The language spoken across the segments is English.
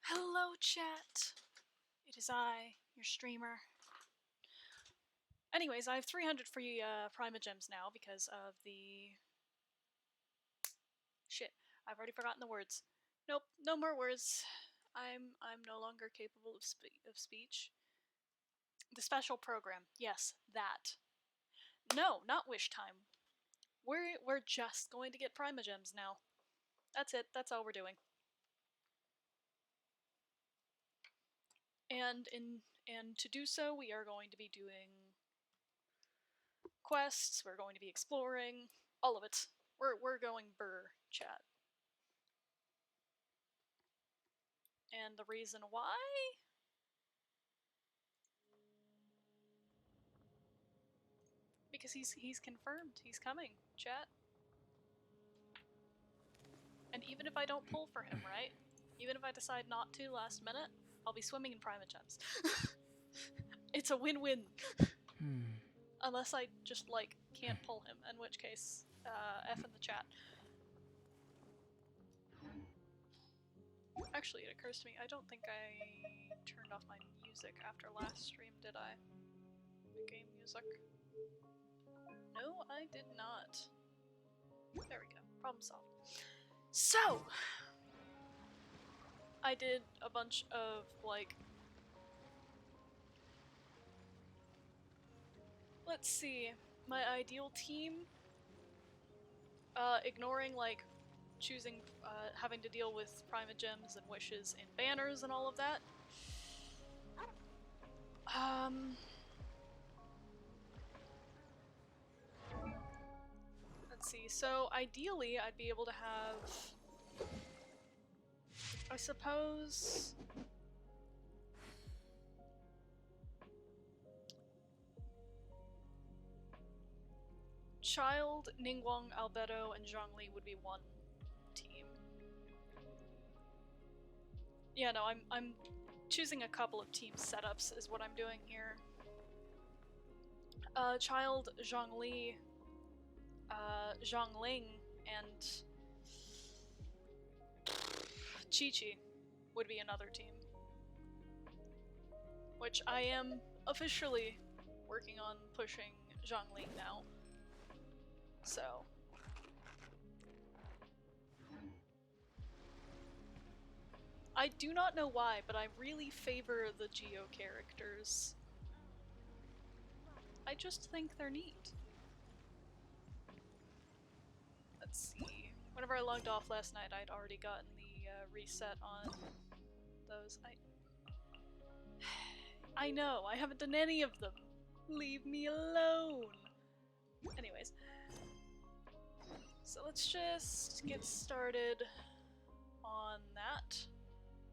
Hello, chat. It is I, your streamer. Anyways, I have 300 free primogems now because of the... Shit, I've already forgotten the words. Nope, no more words. I'm no longer capable of speech. The special program, yes, that. No, not wish time. We're just going to get primogems now. That's it. That's all we're doing. And to do so, we are going to be doing quests. We're going to be exploring all of it. We're going burr, chat. And the reason why? Because he's confirmed. He's coming, chat. And even if I don't pull for him, right? Even if I decide not to last minute, I'll be swimming in primogems. It's a win-win. Unless I just, like, can't pull him, in which case, F in the chat. Actually, it occurs to me, I don't think I turned off my music after last stream, did I? The game music. No, I did not. There we go. Problem solved. So! I did a bunch of, like... Let's see. My ideal team... ignoring, like, choosing, having to deal with primogems and wishes and banners and all of that. Let's see, so ideally I'd be able to have... I suppose... Child, Ningguang, Albedo, and Zhongli would be one team. Yeah, no, I'm choosing a couple of team setups is what I'm doing here. Child, Zhongli, Zhongling, and Chi-Chi would be another team. Which I am officially working on pushing Zhongling now. So... I do not know why, but I really favor the Geo characters. I just think they're neat. Let's see. Whenever I logged off last night, I'd already gotten the reset on those. I know, I haven't done any of them. Leave me alone. Anyways. So let's just get started on that.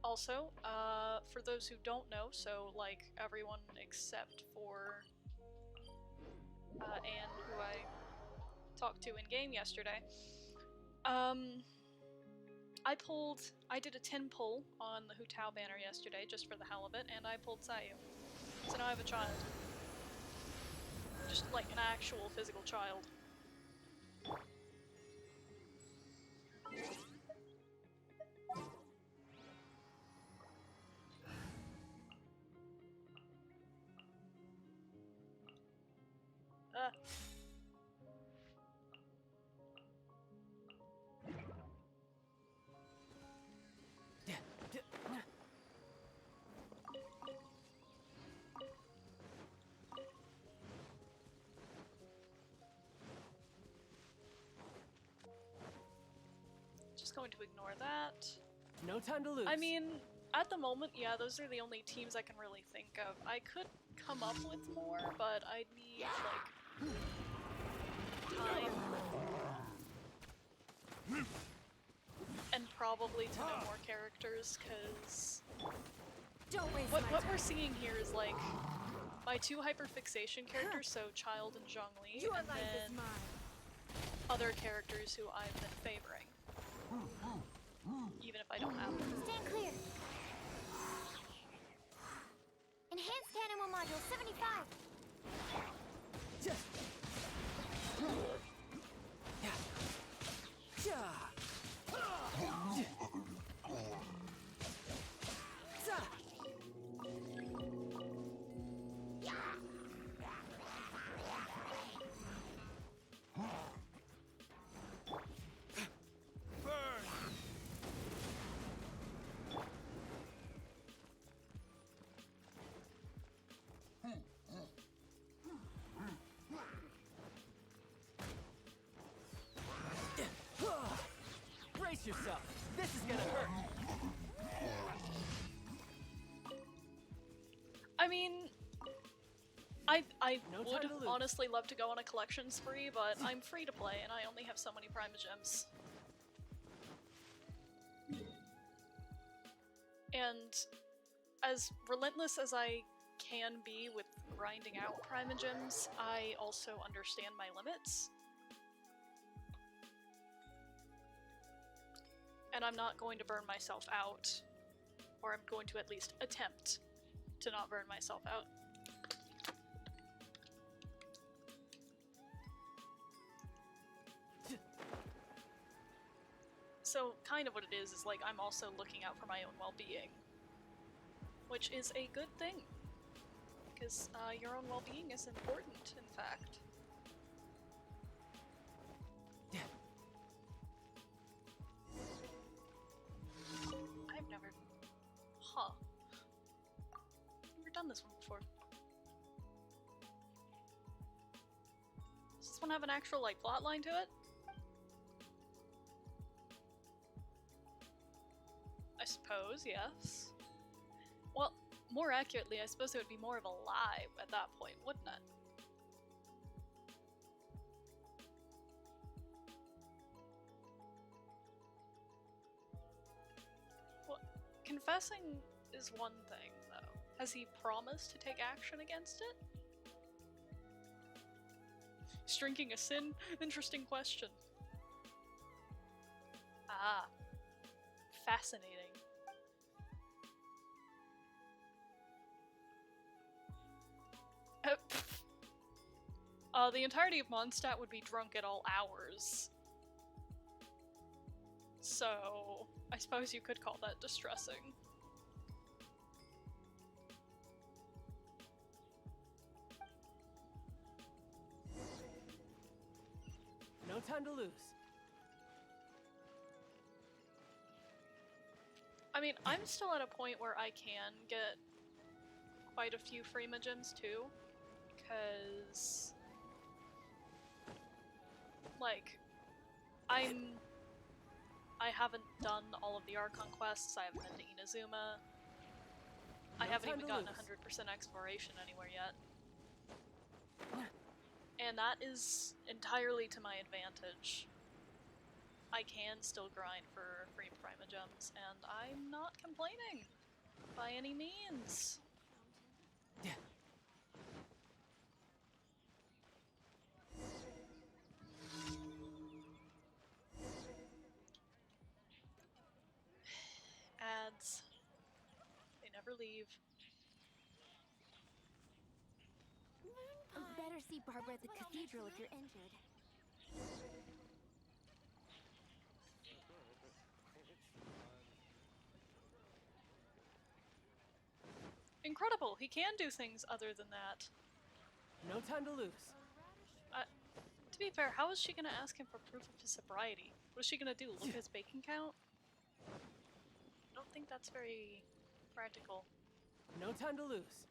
Also, for those who don't know, so like everyone except for Anne, who I talked to in game yesterday, I did a 10 pull on the Hu Tao banner yesterday just for the hell of it, and I pulled Sayu. So now I have a child. Just like an actual physical child. Just going to ignore that. No time to lose. I mean, at the moment, yeah, those are the only teams I can really think of. I could come up with more, but I'd need, like, time. And probably to know more characters, because what we're seeing here is, like, my two hyperfixation characters, so Child and Zhongli, and then other characters who I've been favoring. Even if I don't have them. Stand clear. Enhanced animal module 75. Brace yourself. This is gonna hurt. I mean, I No would time to lose. honestly love to go on a collection spree, but I'm free to play and I only have so many primogems. And as relentless as I can be with grinding out primogems, I also understand my limits. And I'm not going to burn myself out, or I'm going to at least attempt to not burn myself out. So kind of what it is like I'm also looking out for my own well-being, which is a good thing, because your own well-being is important, in fact. I've never done this one before. Does this one have an actual, like, plot line to it? I suppose, yes. Well, more accurately, I suppose it would be more of a lie at that point, wouldn't it? Well, confessing is one thing, though. Has he promised to take action against it? Is drinking a sin? Interesting question. Ah. Fascinating. The entirety of Mondstadt would be drunk at all hours. So, I suppose you could call that distressing. No time to lose. I mean, I'm still at a point where I can get quite a few primogems too, because like I haven't done all of the Archon quests. I haven't been to Inazuma. I haven't even gotten 100% exploration anywhere yet. And that is entirely to my advantage. I can still grind for free primogems, and I'm not complaining by any means. Ads. They never leave. Better see Barbara at the cathedral if you're injured. Incredible! He can do things other than that. No time to lose. To be fair, how is she gonna ask him for proof of his sobriety? What is she gonna do? Look at his bank account? I don't think that's very practical. No time to lose.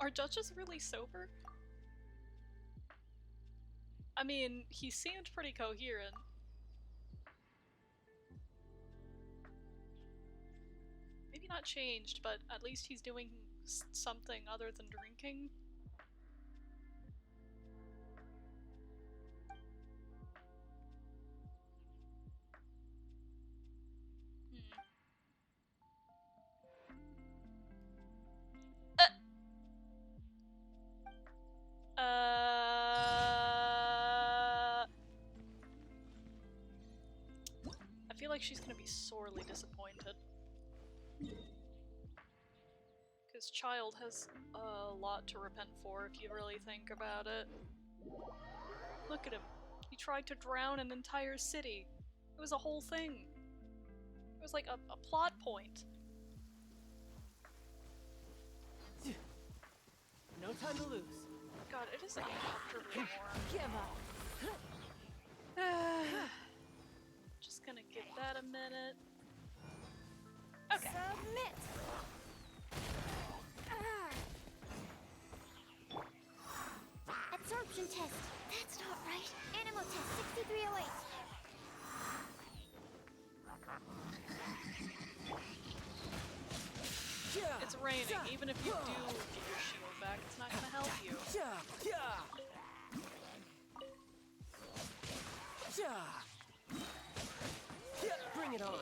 Are judges really sober? I mean, he seemed pretty coherent. Maybe not changed, but at least he's doing something other than drinking. I feel like she's gonna be sorely disappointed. Because This child has a lot to repent for if you really think about it. Look at him. He tried to drown an entire city. It was a whole thing. It was like a plot point. No time to lose. God, it is uncomfortably warm. Give up. Just gonna give that a minute. Okay. Submit. Absorption test. That's not right. Animal test 6308. It's raining. Even if you do get your shield back, it's not gonna help you. Bring it on.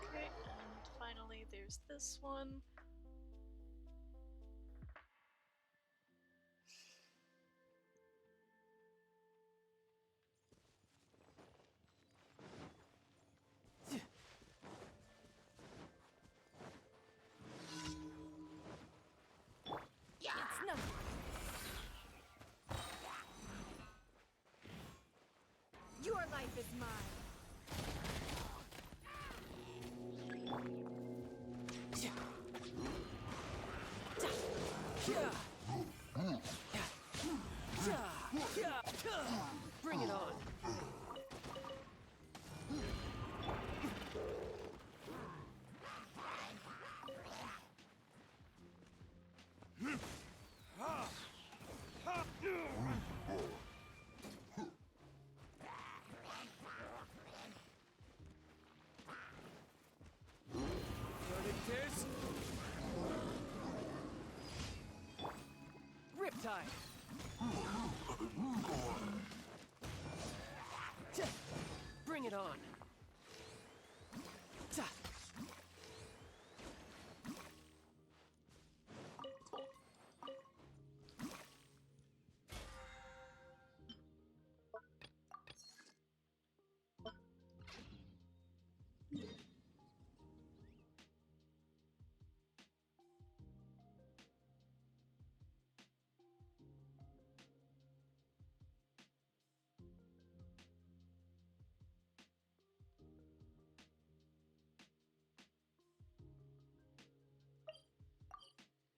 Okay, and finally there's this one. It's nothing. Your life is mine. Bring it on. Riptide. Bring it on.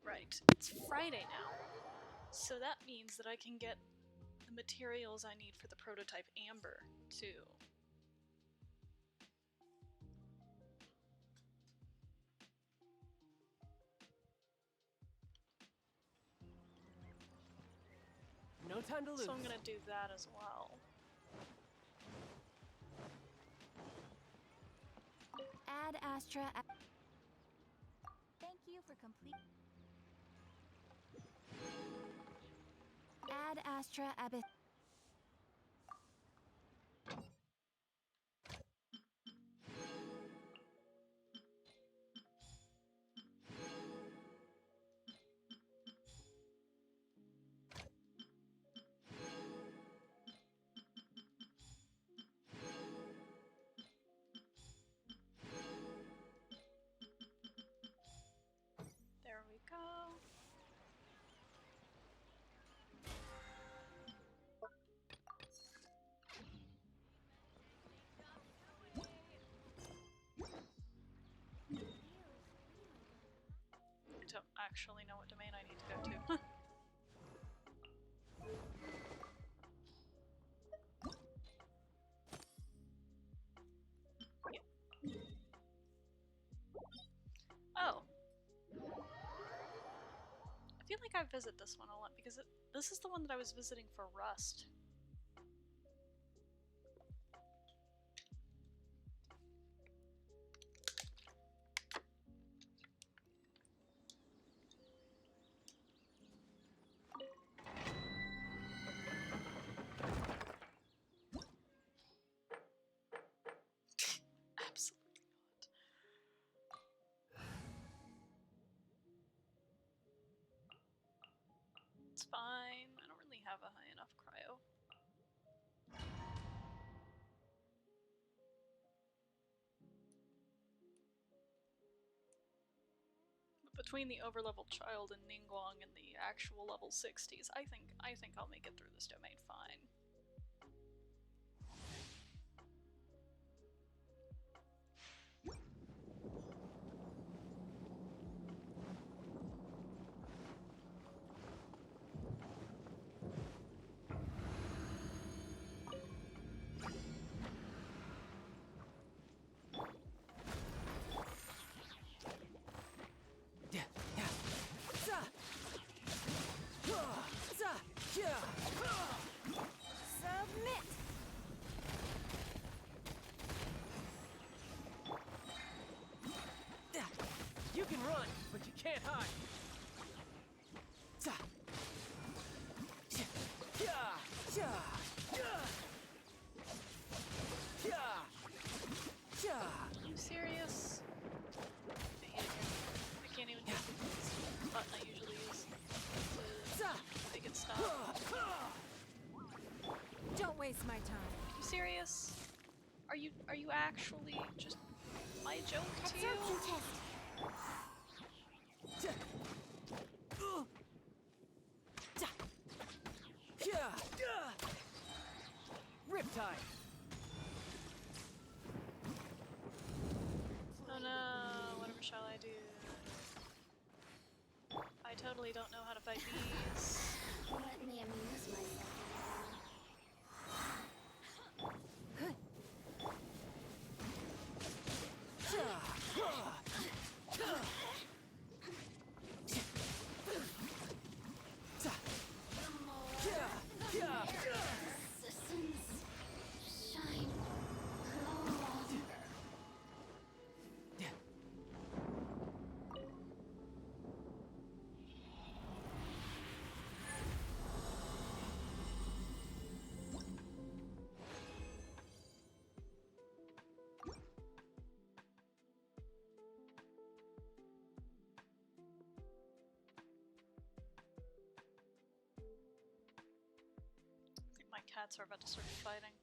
Right, it's Friday now. So that means that I can get the materials I need for the prototype Amber, too. No time to lose. So I'm gonna do that as well. Ad Astra. Thank you for complete. Ad Astra Abyss. There we go. I don't actually know what domain I need to go to. Oh. I feel like I visit this one a lot because this is the one that I was visiting for Rust. fine. I don't really have a high enough cryo. But between the overleveled child and Ningguang and the actual level 60s, I think I'll make it through this domain fine. Submit! You can run, but you can't hide. Are you serious? I hate it here. I can't even use the button I usually use to make it stop. Don't waste my time. Are you serious? Are you actually just my joke to you? Absorption test. Riptide. Oh no, whatever shall I do? I totally don't know how to fight bees. Let me amuse myself. Shine longer. I think my cats are about to start fighting.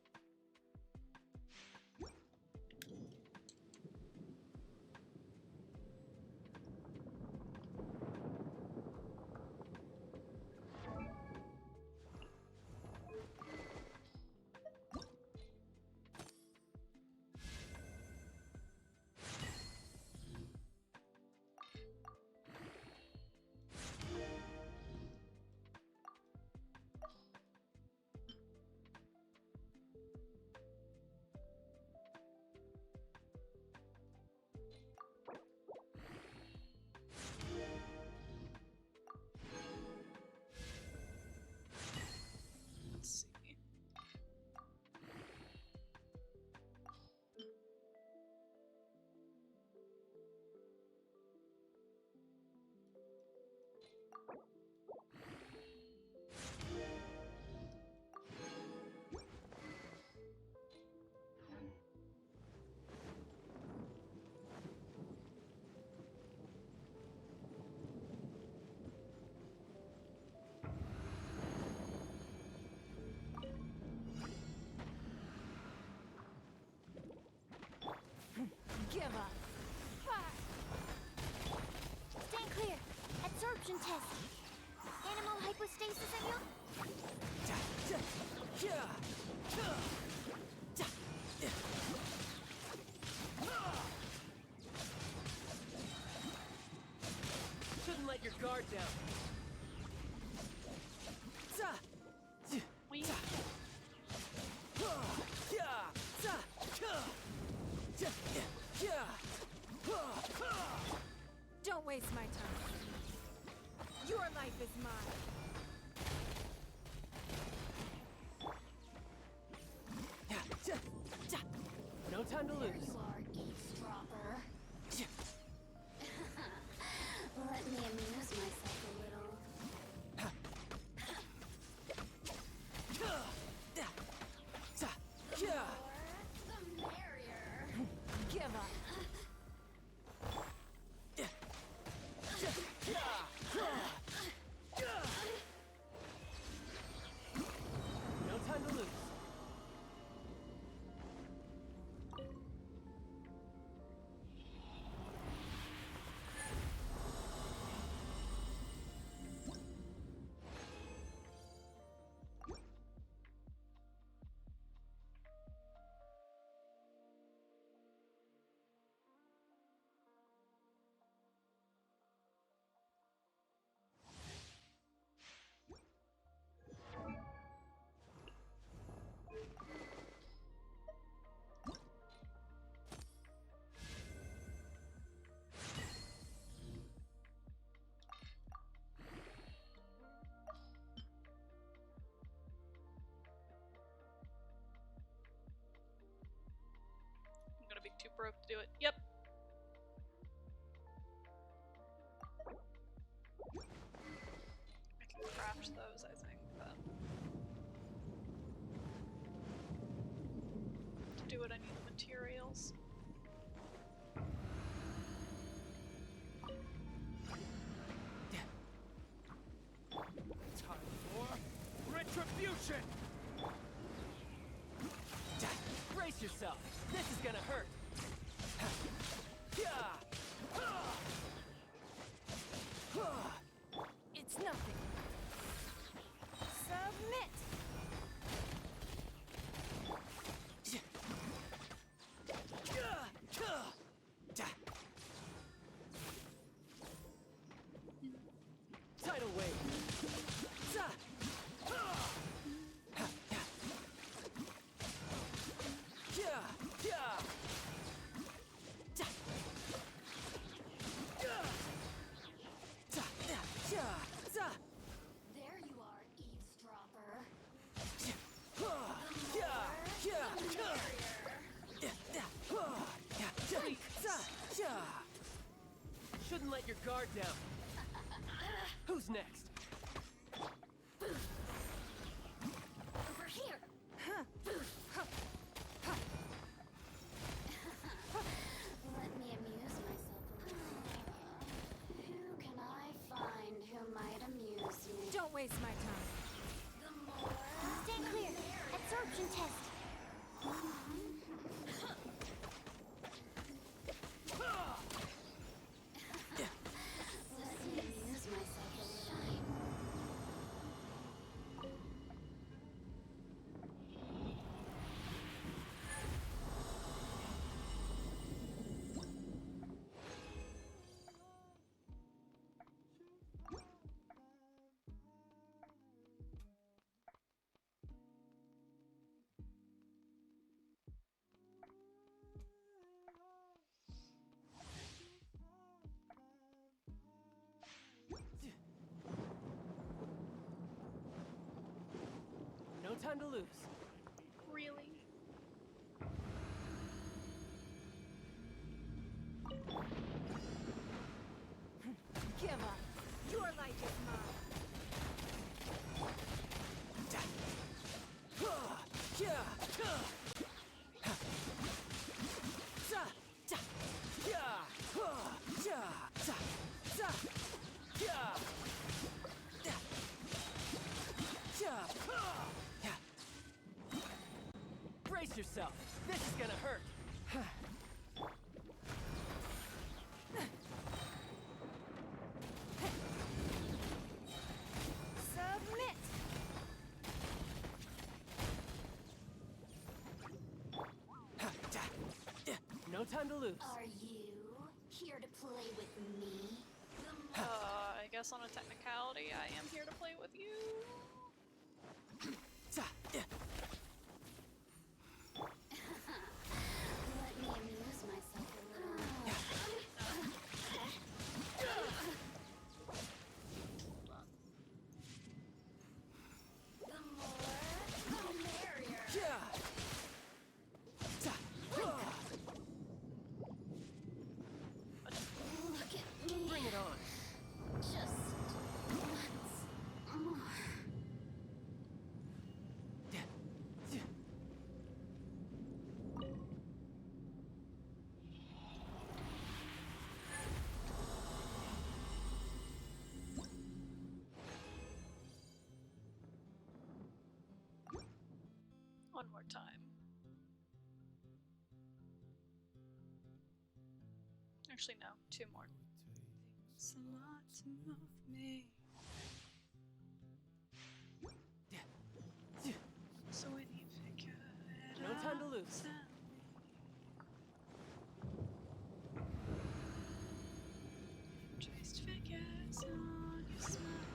Let's see. Give up. Stand clear. Absorption test. Animal hypostasis at you? Shouldn't let your guard down. We Don't waste my time. Your life is mine. No time to lose. You are eavesdropper. Let me amuse myself a little. The merrier. Give up. get broke to do it. Yep. I can craft those, I think, but to do it I need the materials. Time for retribution! Brace yourself. This is gonna hurt. It's nothing. Submit. Tidal wave. There you are, eavesdropper. Shouldn't let your guard down. Who's next? Over here. Let me amuse myself a little. Who can I find who might amuse me? Don't waste my time. The more. Stand clear. Absorption test. Let me amuse myself a little. No time to lose. Really? Give up. Your life is mine. Brace yourself. This is gonna hurt. Submit. No time to lose. Are you here to play with me? I guess on a technicality, I am here to play with you. Let me amuse myself a little. The more, the merrier. Look at me. Bring it on. Just once more. One more time. Actually, no, two more. It's a lot to move me. So when you figure it No time to lose. out, just figures on your smile.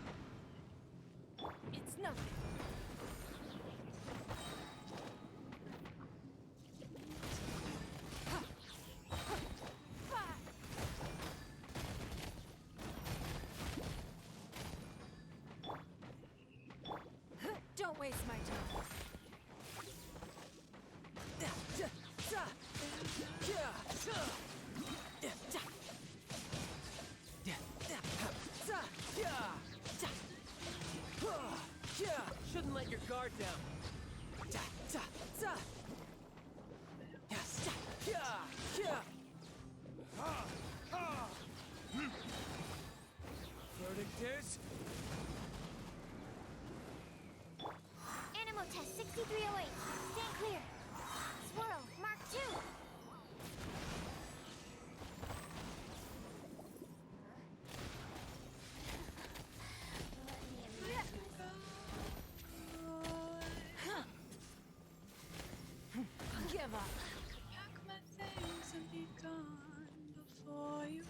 It's nothing. Don't waste my time. guard down. Da, da, da. Yes. Yeah. Yeah. Verdict is Animal test 6308. Stand clear. Swirl, Mark 2. Let me amuse myself. Give up. Pack my things and be gone before you.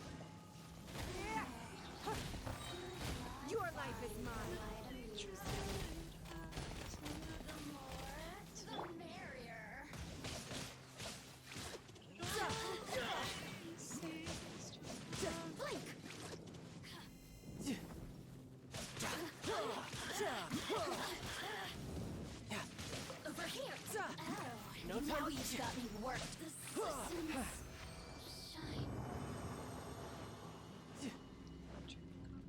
Your life is mine. The more, the merrier. Blink. Over here. no time. Now you've got me worked. The systems shine.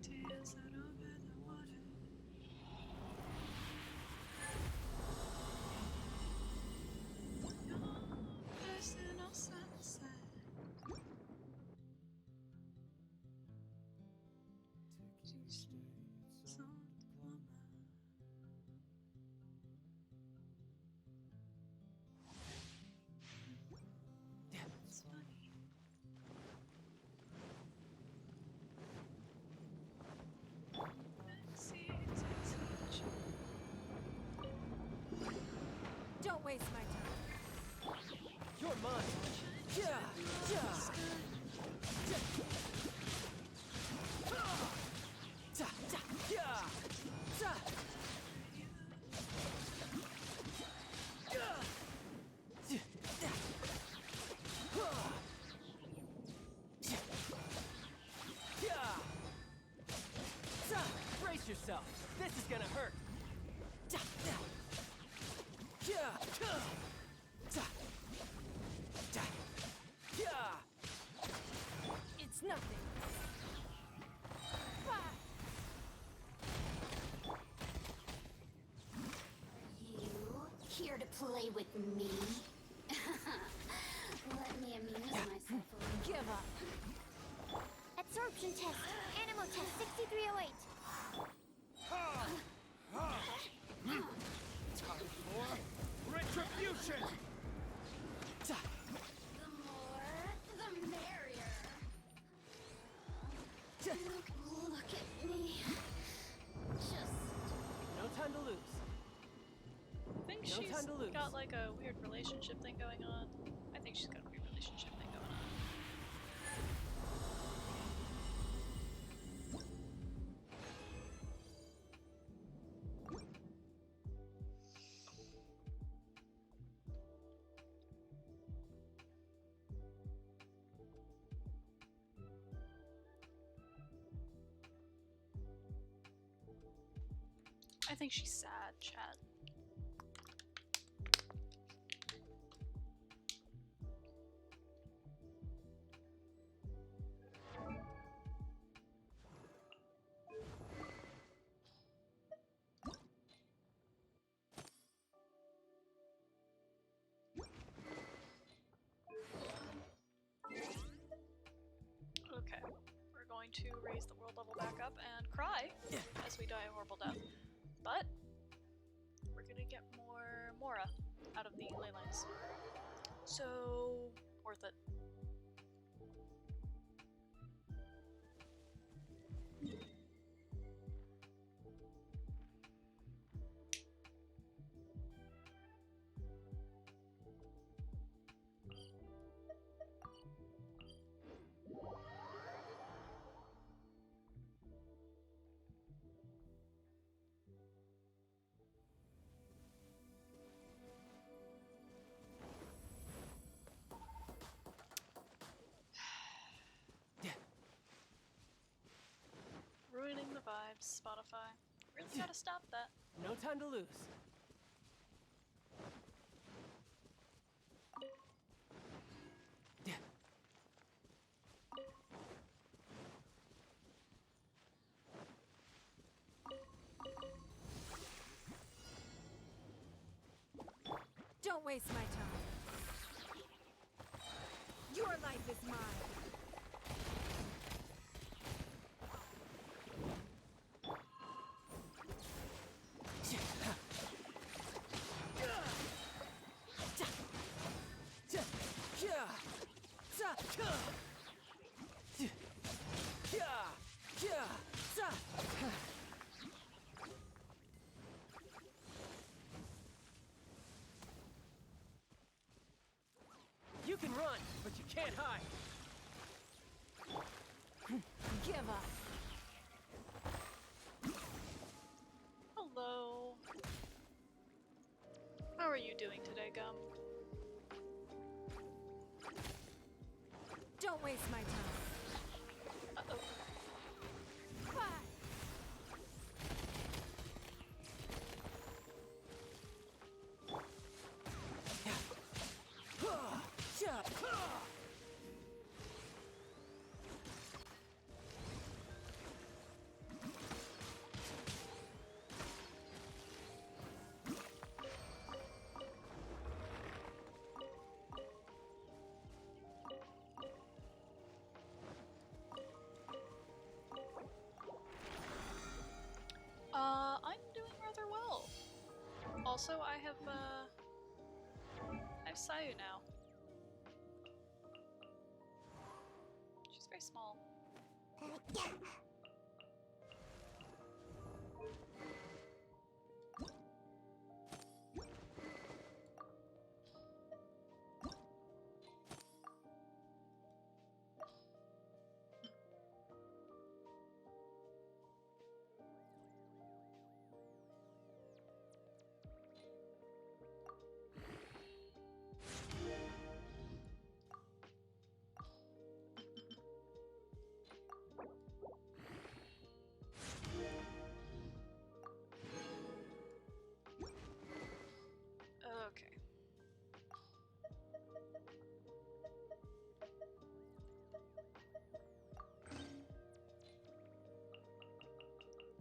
Tears out over the water. Your personal sunset. It's funny. Don't waste my time. You're mine. Yeah. Yeah. Da, da, yeah. Da. Brace yourself. This is gonna hurt. Da, da. Yeah. Da. Da. Yeah. It's nothing. You here to play with me? Let me amuse myself a little. Give up. Absorption test. Animal test 6308. Time for retribution! Da. The more, the merrier. Look at me. Just No time to lose. I think No she's time to lose. got like a weird relationship thing going on. I think she's got a weird relationship thing going on. I think she's sad, chat. Okay, we're going to raise the world level back up and cry as we die a horrible death. But we're gonna get more Mora out of the ley lines. So worth it. Ruining the vibes, Spotify. Really gotta stop that. No time to lose. waste my time. Your life is mine. You can run, but you can't hide. Give up. Hello. How are you doing today, Gum? Don't waste my time. Uh-oh. Ah! I'm doing rather well. Also, I have Sayu now. She's very small. Okay.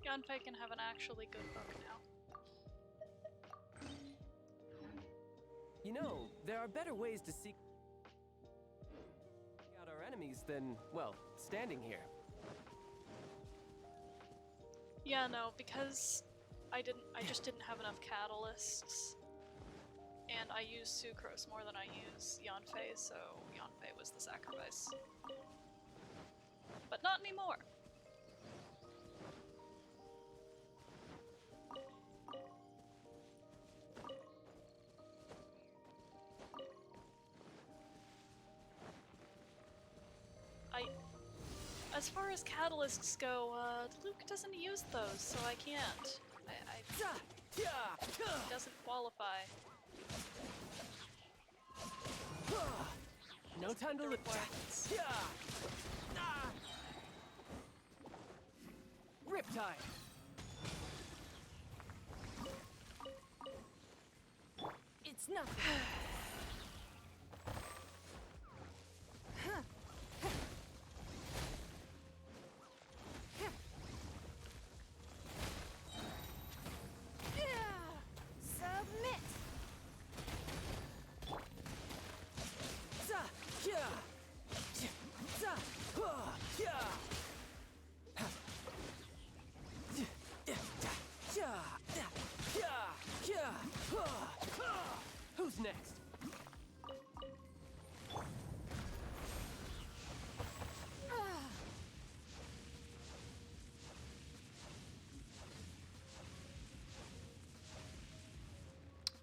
Yanfei can have an actually good book now. You know, there are better ways to seek out our enemies than, well, standing here. Yeah, no, because I just didn't have enough catalysts. And I use Sucrose more than I use Yanfei, so Yanfei was the sacrifice. But not anymore. As far as catalysts go, Luke doesn't use those, so I can't. He doesn't qualify. No time to live. Riptide. It's nothing. Submit. Who's next?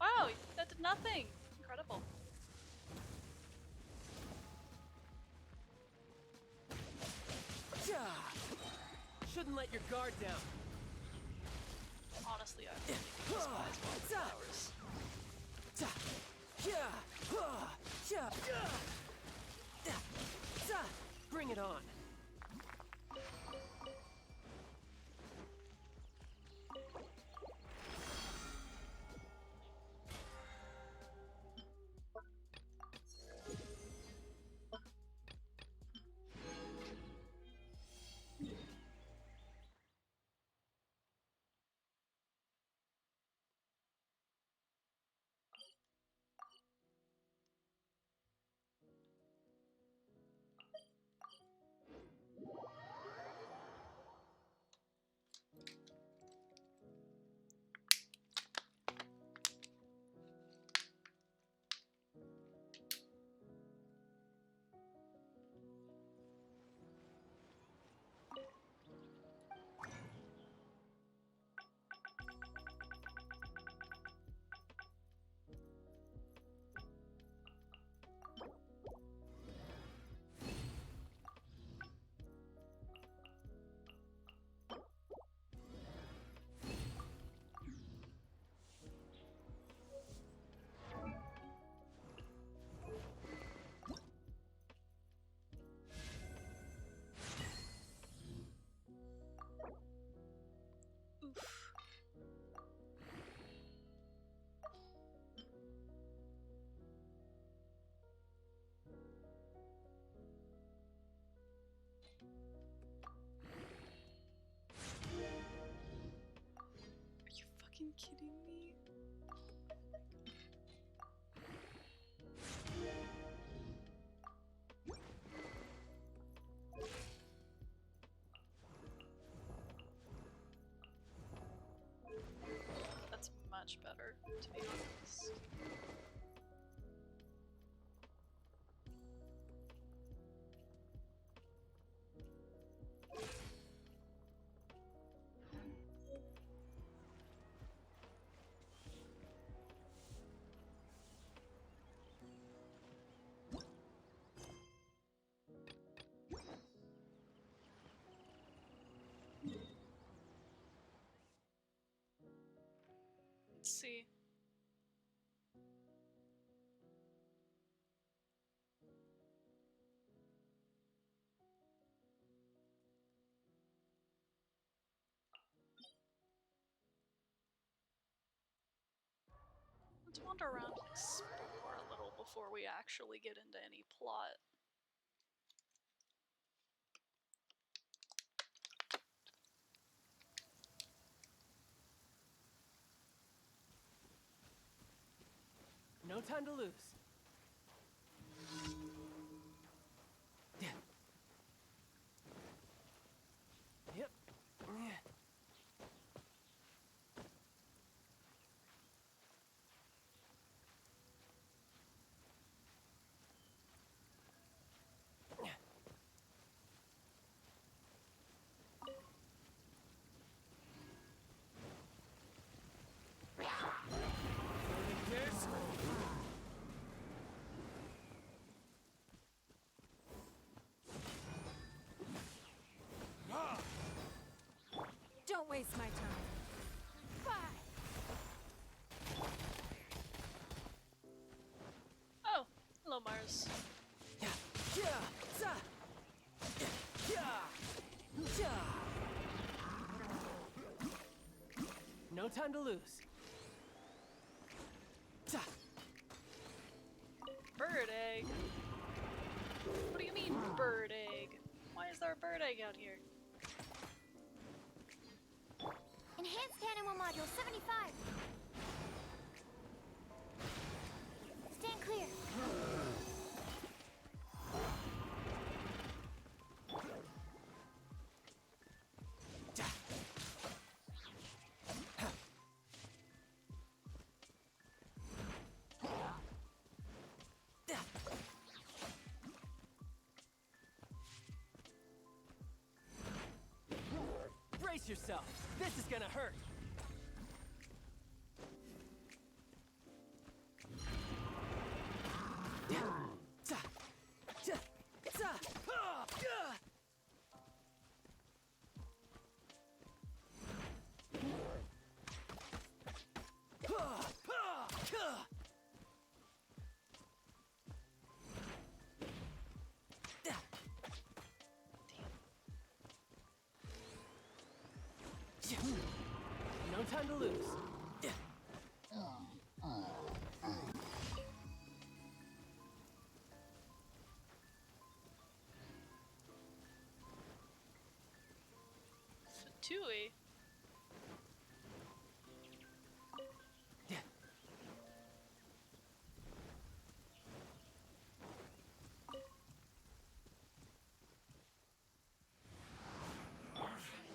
Wow, that did nothing! Incredible. Shouldn't let your guard down. Honestly, I really despise wildflowers. Bring it on. see. Let's wander around and explore a little before we actually get into any plot. No time to lose. Yep. This? Don't waste my time. Bye. Oh, hello Mars. No time to lose. Bird egg. What do you mean, bird egg? Why is there a bird egg out here? Enhanced animal module 75. Stand clear. Brace yourself. This is gonna hurt. No time to lose. Fatui.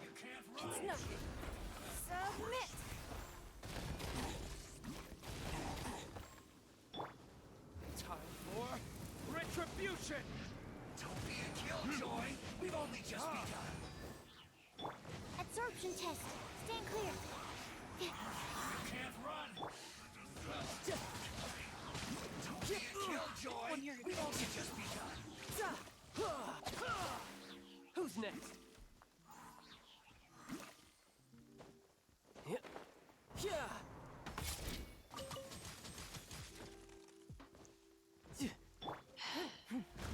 You can't It's run! nothing. Submit. Time for retribution! Don't be a killjoy! We've only just begun! Absorption test. Stand clear. You can't run! Don't be a killjoy! We've only just begun! Who's next?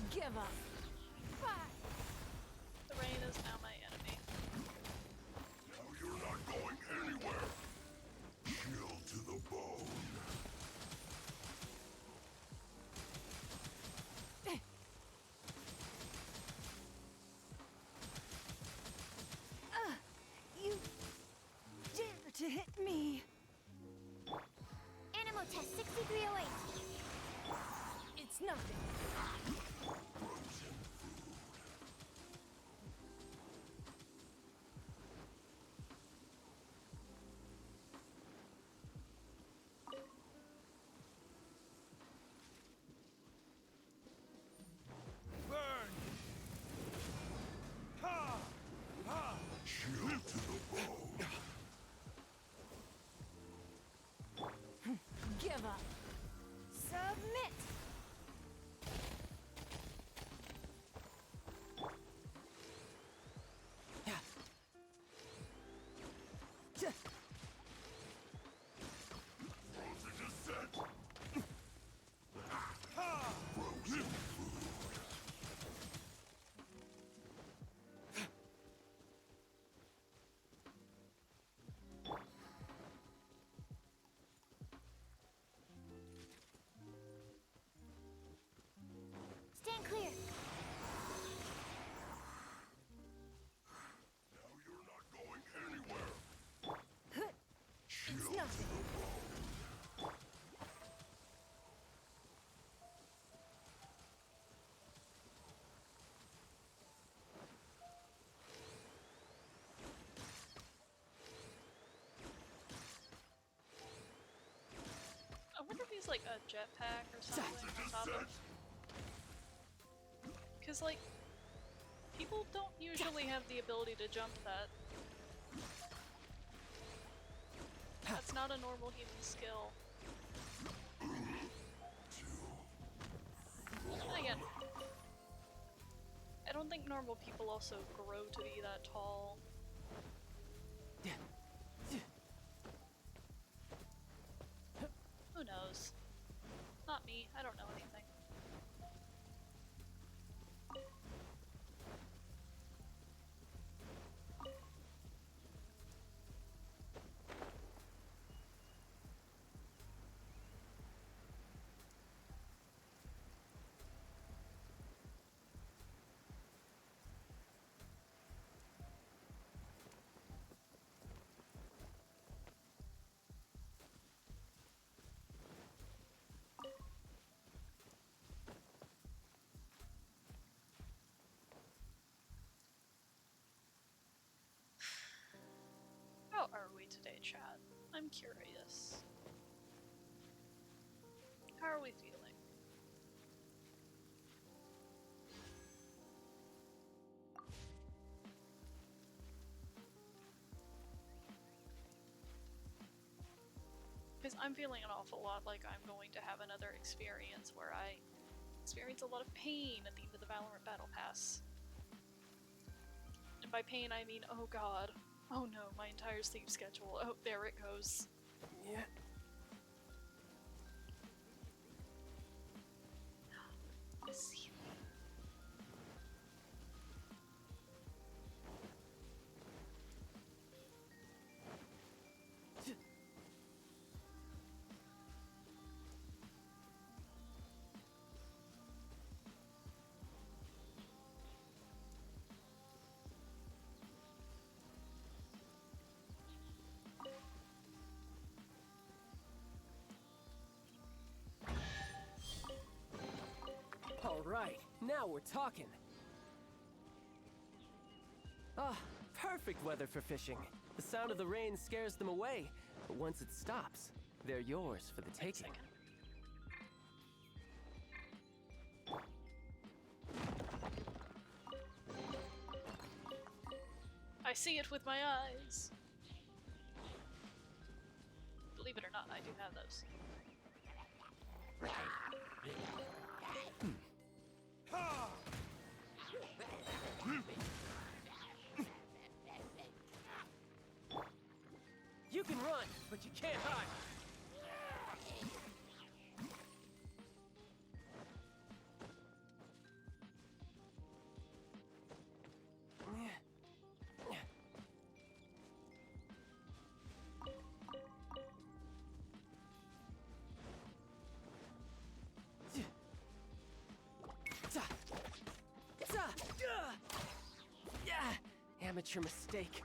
Give up. Bye. The rain is now my enemy. Now you're not going anywhere. Chill to the bone. jetpack or something on top of. Because, like, people don't usually have the ability to jump that. That's not a normal human skill. And again, I don't think normal people also grow to be that tall. Who knows? Not me, I don't know anything. How are we today, chat? I'm curious. How are we feeling? Because I'm feeling an awful lot like I'm going to have another experience where I experience a lot of pain at the end of the Valorant Battle Pass. And by pain I mean, oh god. Oh no, my entire sleep schedule. Oh, there it goes. Yeah. See. All right, now we're talking. Ah, perfect weather for fishing. The sound of the rain scares them away, but once it stops, they're yours for the taking. I see it with my eyes. Believe it or not, I do have those. You can run, but you can't hide. Amateur mistake.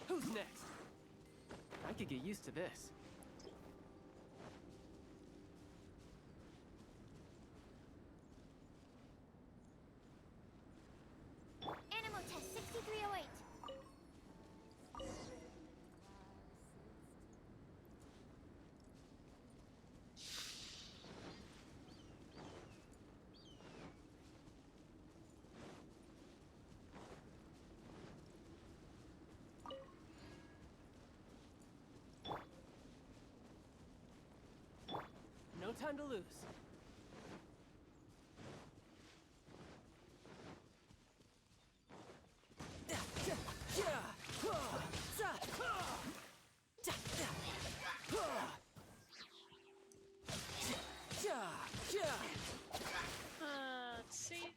Who's next? I could get used to this. Animal test 6308. No time to lose. Let's see.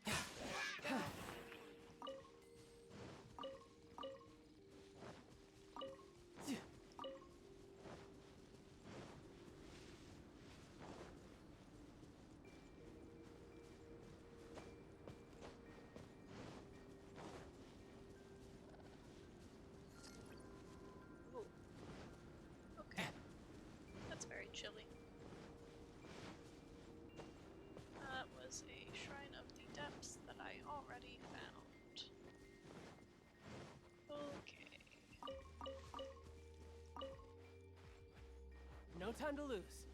time to lose.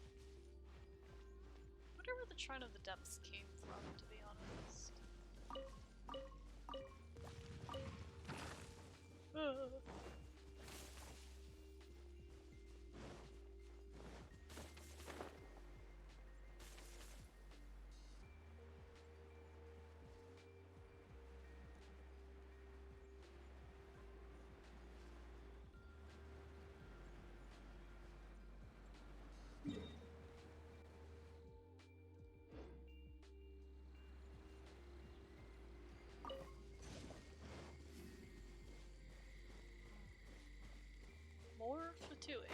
I wonder where the Shrine of the Depths came from, to be honest. More Fatui.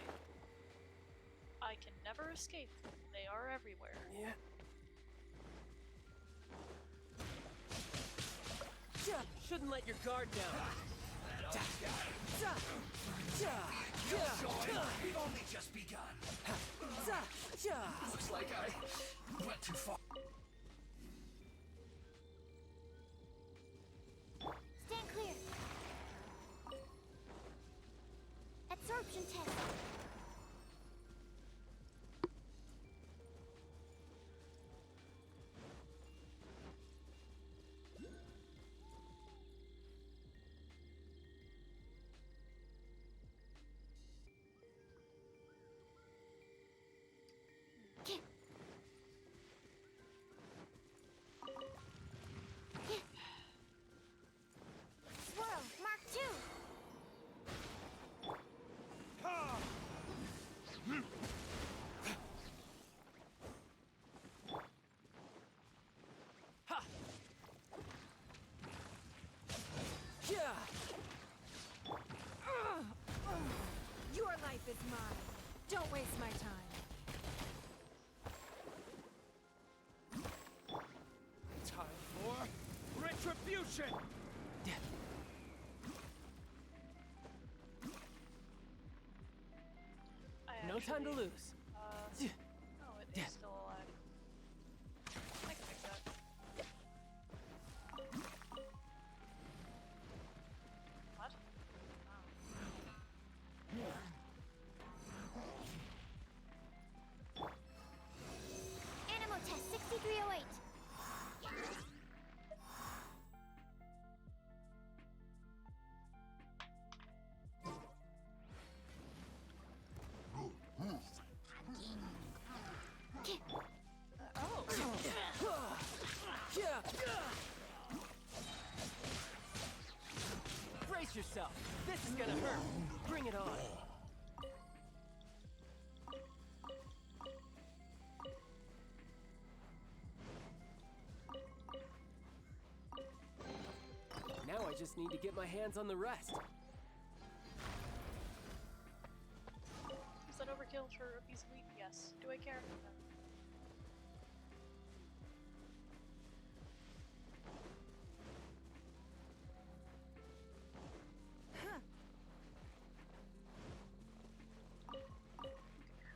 I can never escape them. They are everywhere. Yeah. Shouldn't let your guard down. Killjoy, we've only just begun. Looks like I went too far. Stand clear. Absorption test. Swirl, Mark 2. Your life is mine. Don't waste my time. Time for retribution. No time to lose. Oh, it is still alive. I can fix that. What? Animal test 6308. Brace yourself. This is gonna hurt. Bring it on. Now I just need to get my hands on the rest. Is that overkill for a piece of wheat? Yes. Do I care? No.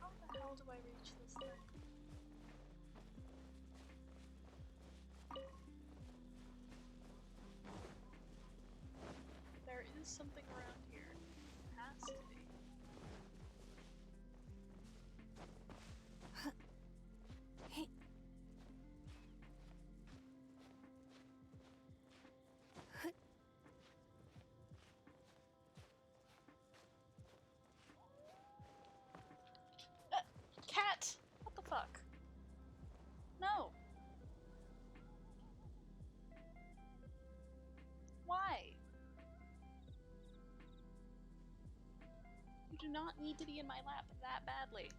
How the hell do I reach this thing? There is something around here. Has to be. Cat! What the fuck? No! Why? You do not need to be in my lap that badly.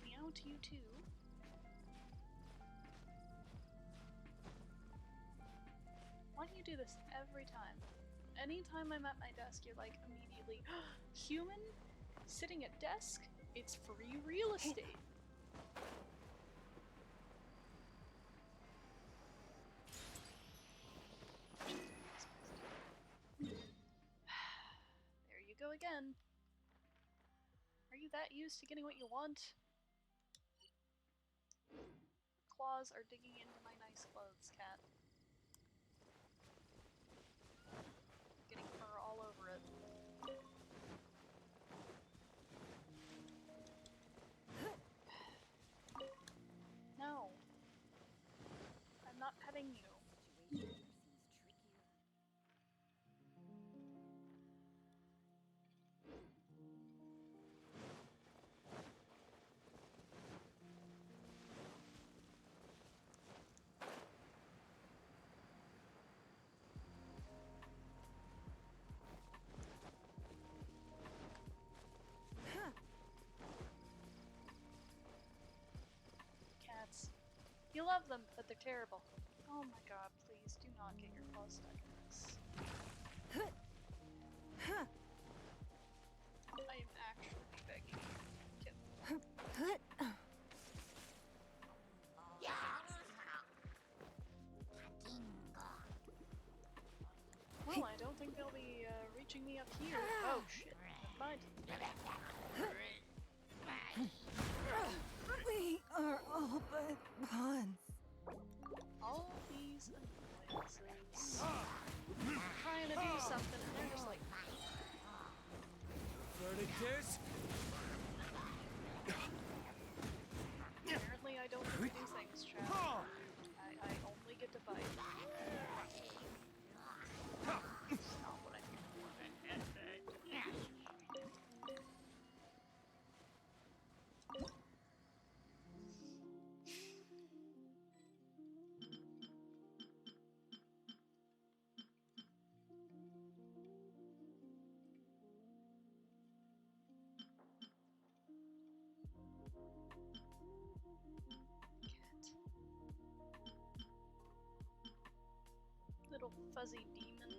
Meow to you too. Why do you do this every time? Anytime I'm at my desk, you're like immediately, human? Sitting at desk? It's free real estate. There you go again. Are you that used to getting what you want? claws are digging into my nice clothes, cat. Getting fur all over it. No. I'm not petting you. Cats. You love them, but they're terrible. Oh my god, please do not get your claws stuck in this. I am actually begging you. Get well, I don't think they'll be reaching me up here. Oh shit, never mind. We are all but pawns. All these annoyances. Trying to do something and they're just like, Verdict is... apparently I don't get to do things, Chad. I only get to bite. That's not what I mean. Little fuzzy demon.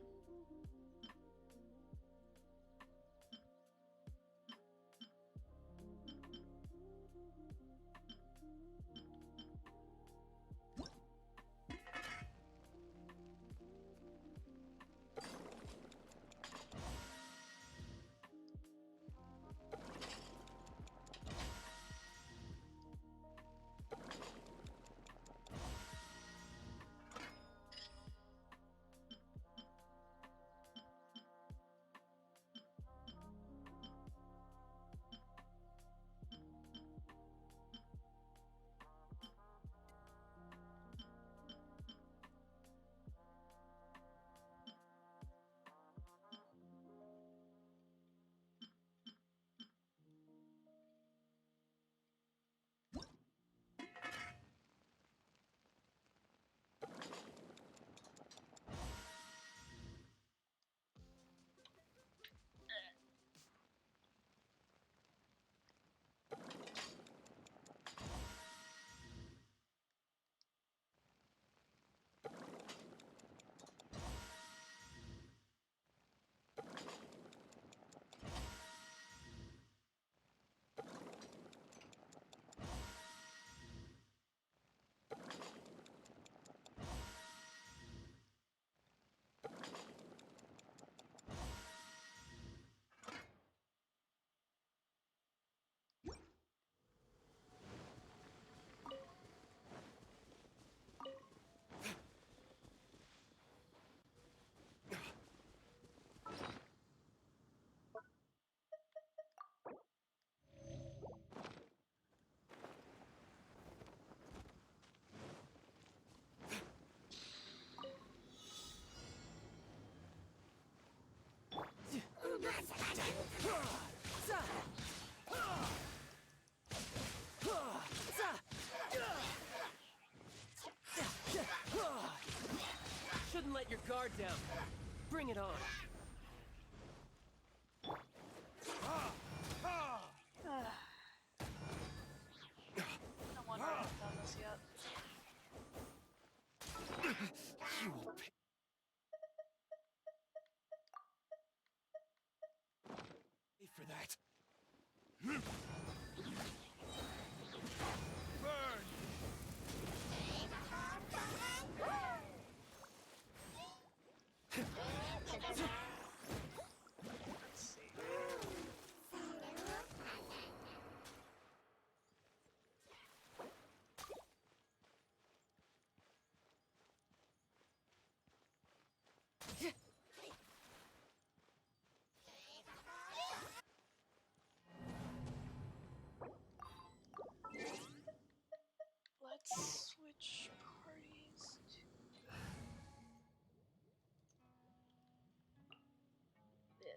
Shouldn't let your guard down. Bring it on. No wonder I haven't done this yet. You will pay for that. Burn! Let's see.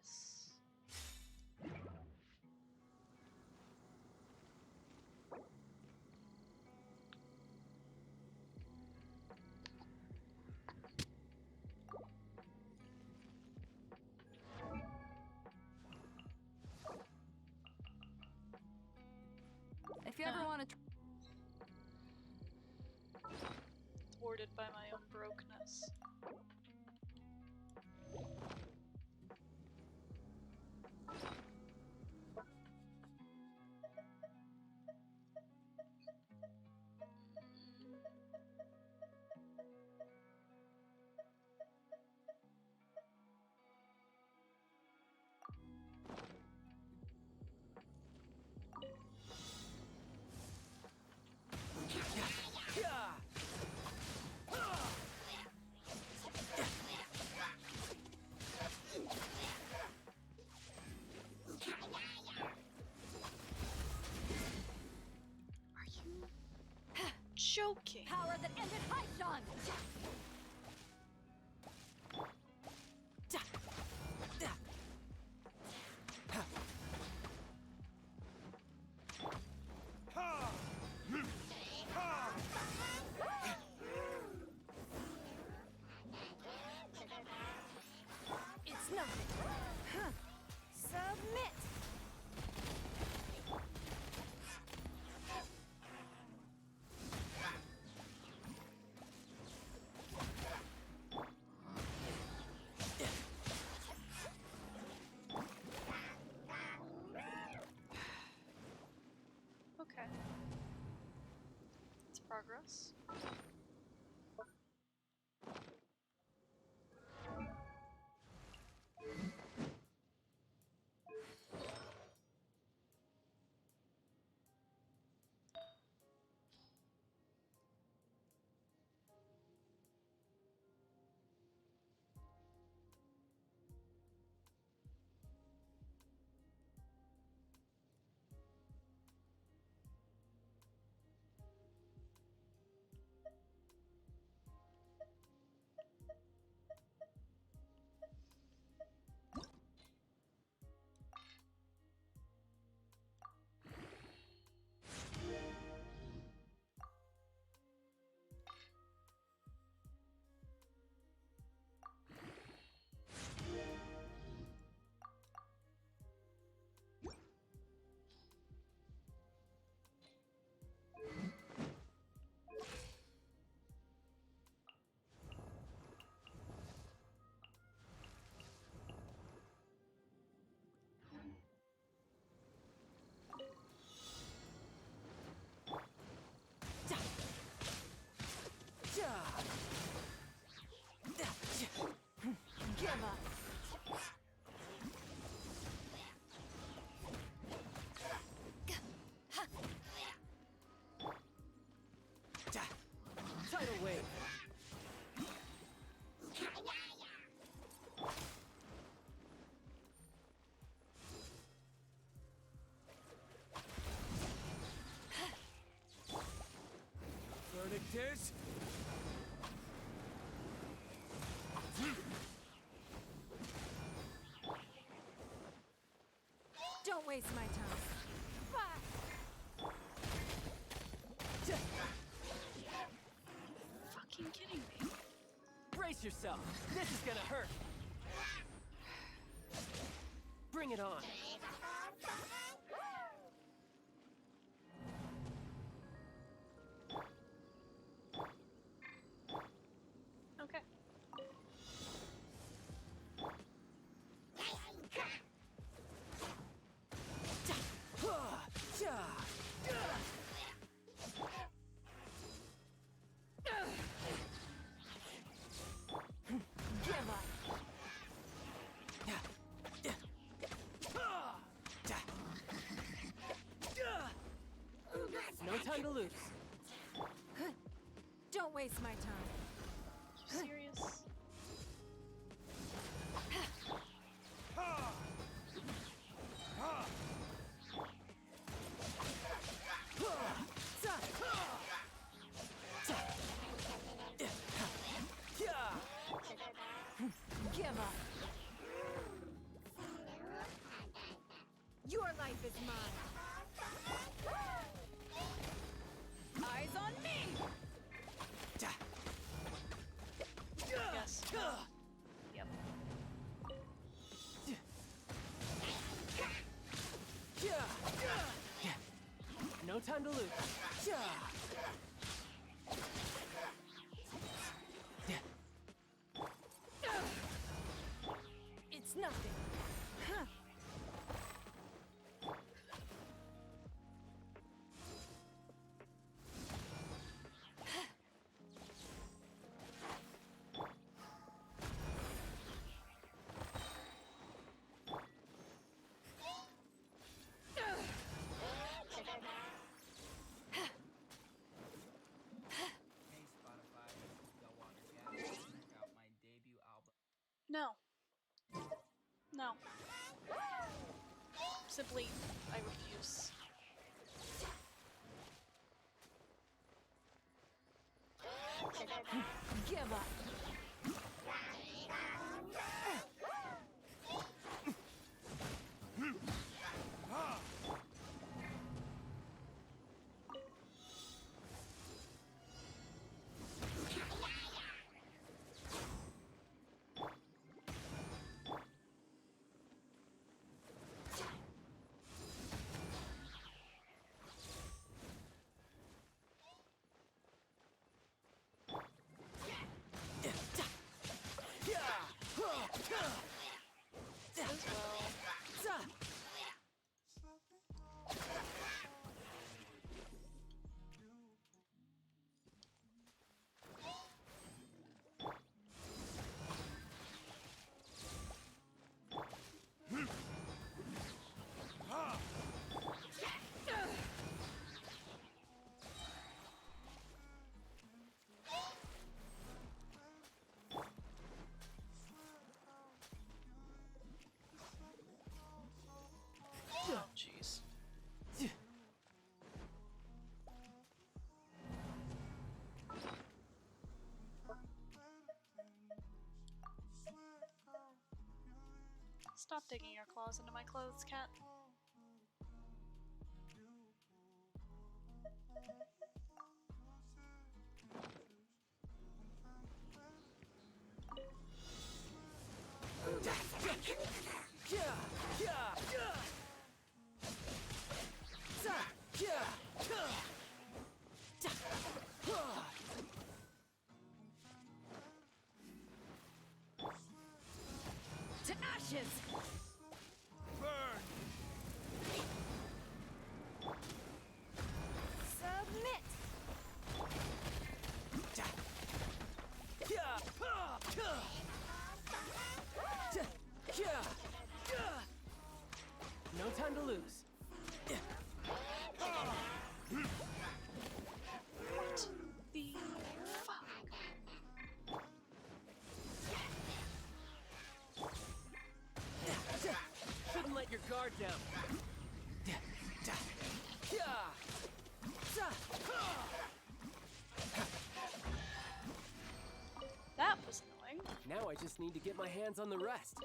this. If you ever want to. Thwarted by my own brokenness. Joking. Power that ended Haishan! It's nothing. Submit! Okay. It's progress. Give up! Tidal wave. Verdict is... Don't waste my time. Fucking kidding me. Brace yourself. This is gonna hurt. Bring it on. Okay. Give up! No time to lose. Don't waste my time. You serious? Give up! is mine. Eyes on me! Yes. Yep. No time to lose. It's nothing. Huh. Hey Spotify, this is Go Water Gas. Check out my debut album. No. No. Simply, I refuse. Give up. As well. Oh, jeez. Stop digging your claws into my clothes, cat. To ashes! Burn! Submit! No time to lose. What the fuck? Couldn't let your guard down. That was annoying. Now I just need to get my hands on the rest.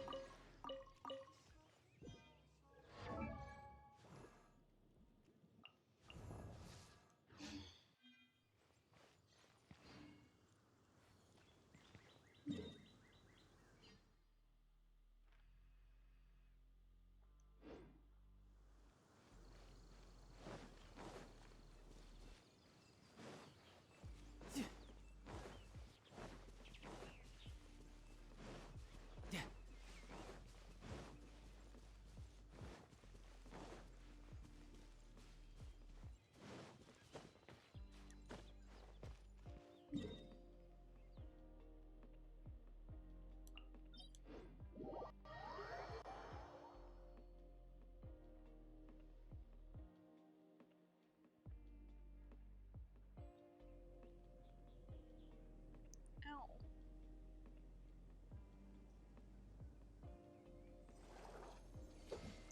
Ow.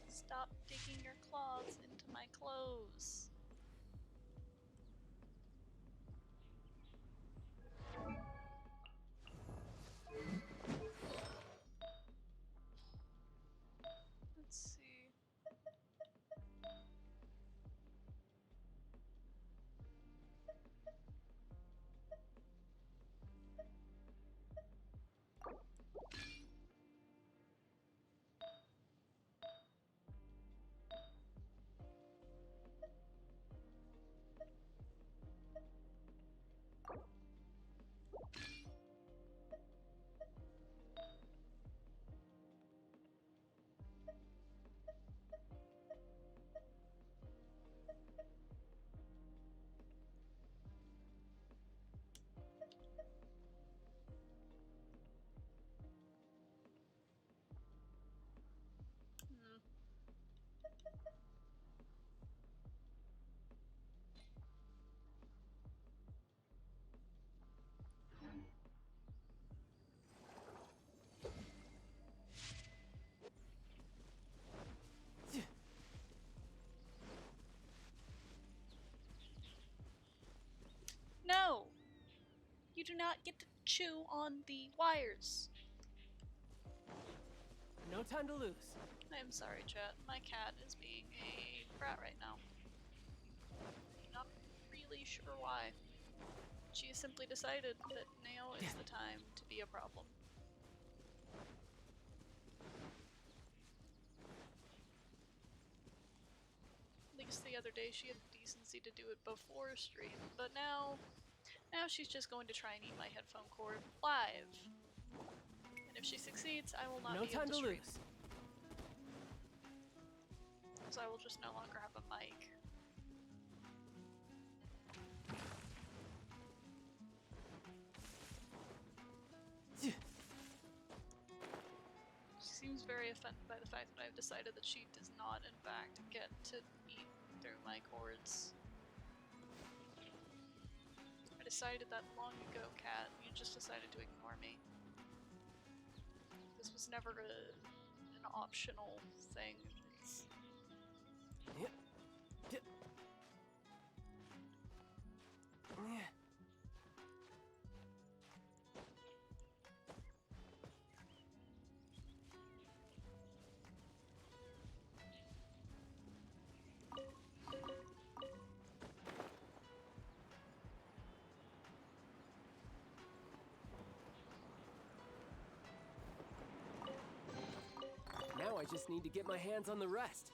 Stop digging your claws into my clothes. Let's see. not get to chew on the wires? No time to lose. I'm sorry, chat. My cat is being a brat right now. Not really sure why. She simply decided that now is the time to be a problem. At least the other day she had the decency to do it before stream, but now she's just going to try and eat my headphone cord live. And if she succeeds, I will not No be able time to to stream. lose. Because I will just no longer have a mic. She seems very offended by the fact that I've decided that she does not, in fact, get to eat through my cords. I decided that long ago, Cat. You just decided to ignore me. This was never an optional thing. It's... Yep. Yep. Yeah. Now I just need to get my hands on the rest.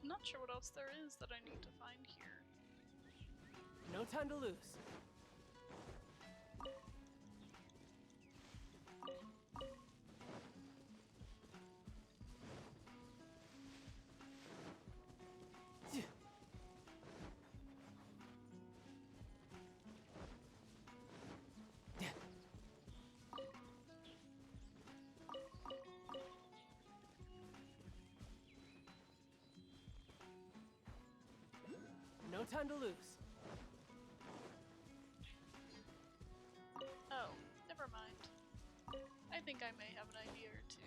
I'm not sure what else there is that I need to find here. No time to lose. No time to lose. Oh, never mind. I think I may have an idea or two.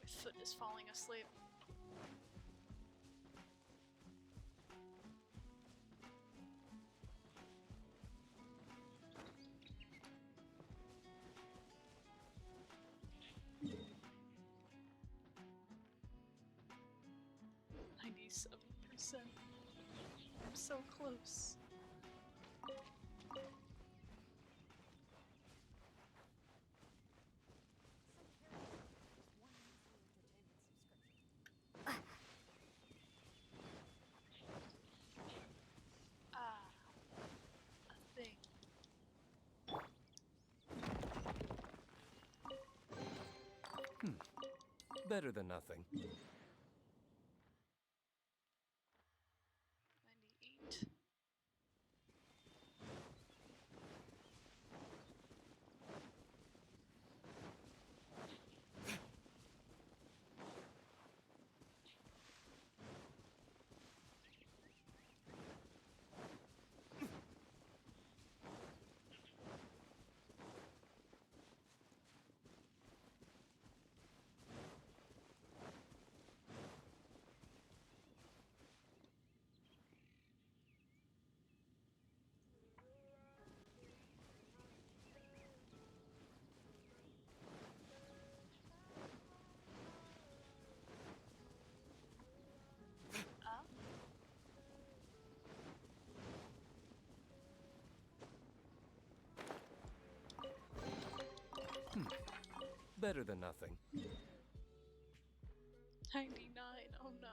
My foot is falling asleep. %. I'm so close. Ah, a thing. Better than nothing. 98. Better than nothing. 99, oh no.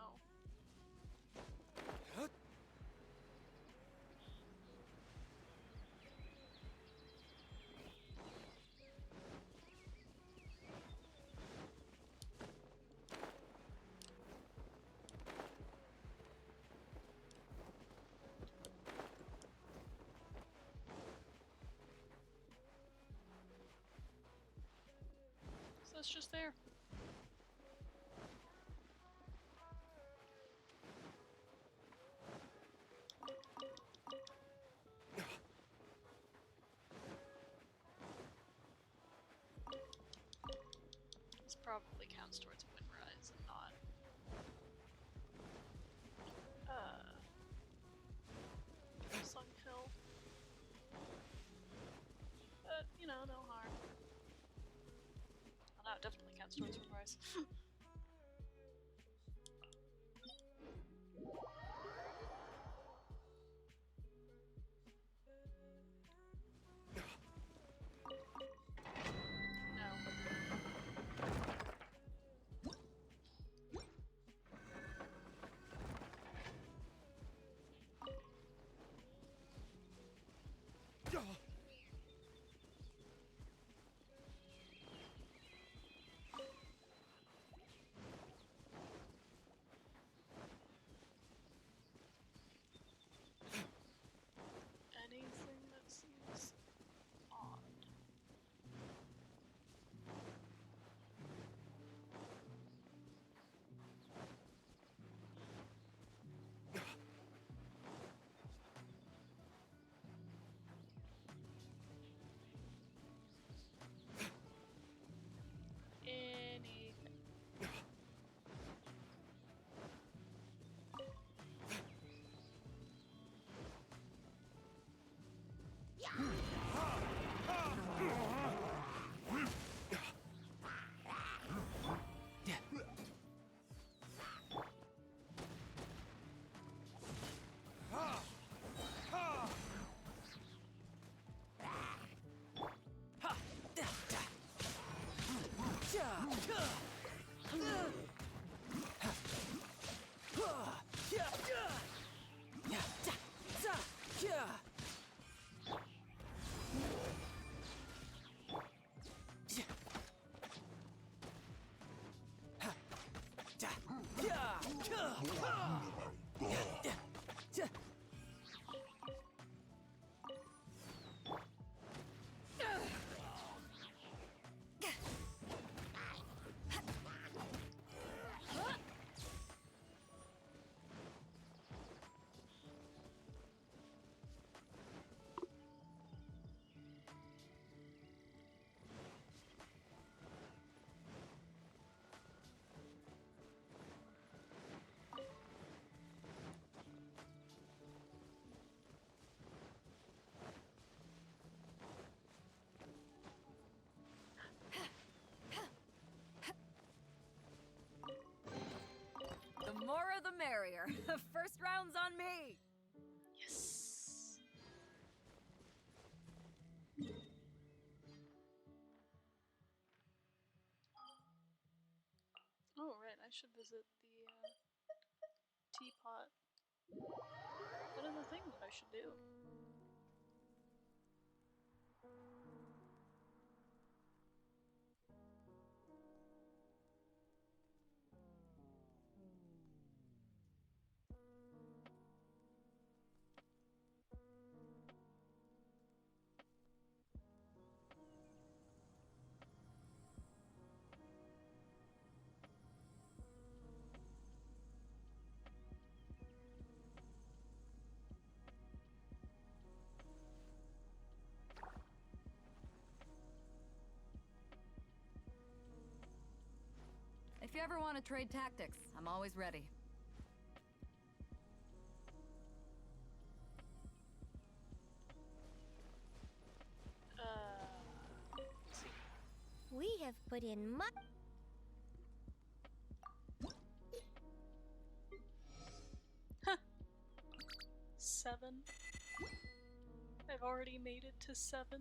So it's just there. This probably counts towards Windrise and not. Sun Hill. But, you know, no harm. Well, no, it definitely counts towards Windrise. Anything that seems odd. Anything. The more the merrier. First round's on me. Yes. Oh, right, I should visit the teapot. What are the things that I should do? If you ever want to trade tactics, I'm always ready. Let's see. We have put in much. 7. I've already made it to 7.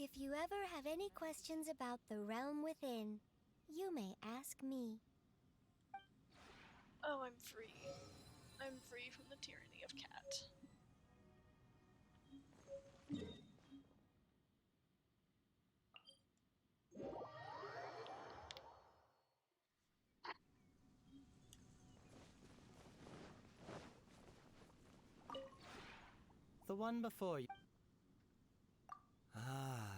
If you ever have any questions about the realm within, you may ask me. Oh, I'm free. I'm free from the tyranny of cat. The one before you. Ah.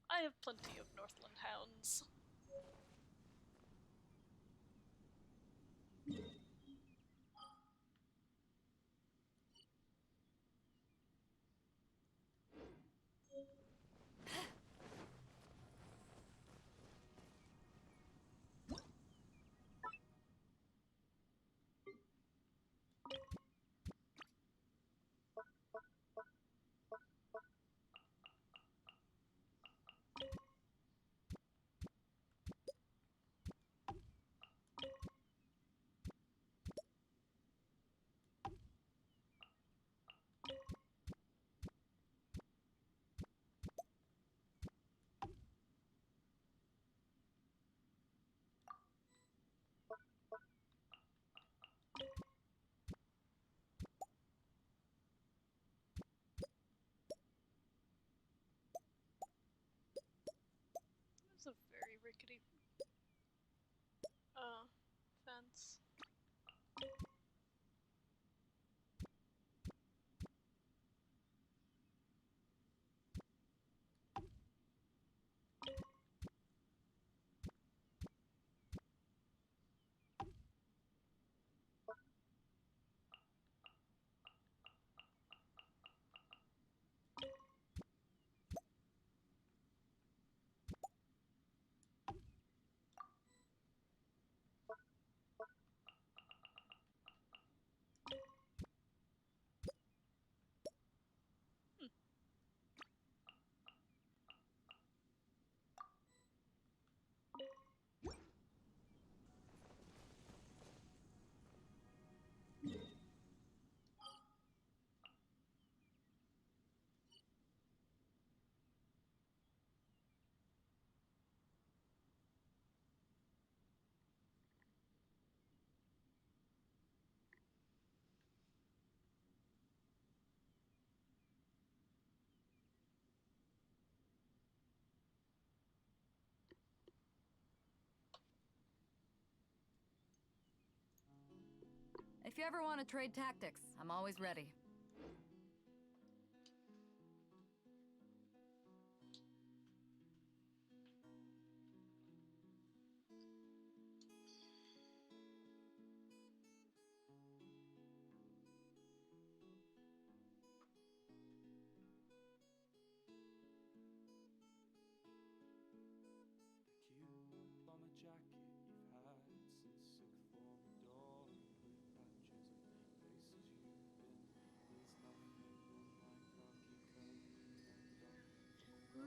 I have plenty of Northland hounds. It's a very rickety fence. If you ever want to trade tactics, I'm always ready.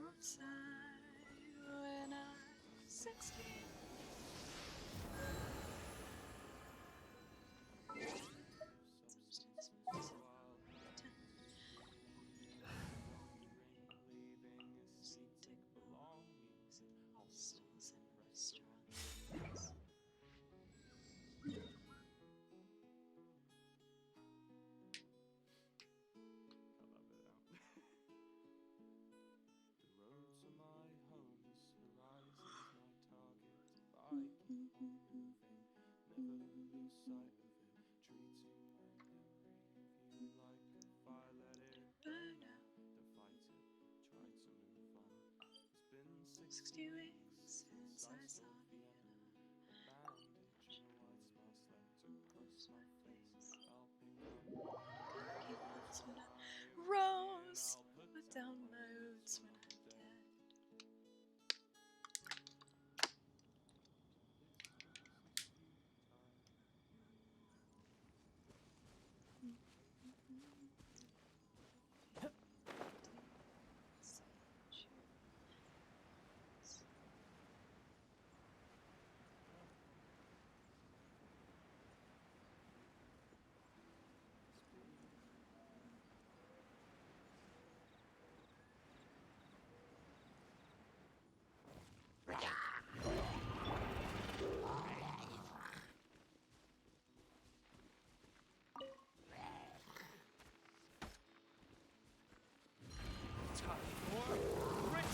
Outside when I'm 16. Hostels and restaurants. Burn out. 60 weeks since I saw Vienna. Across my face. Gotta keep notes when I rose. Put down my roots when I get.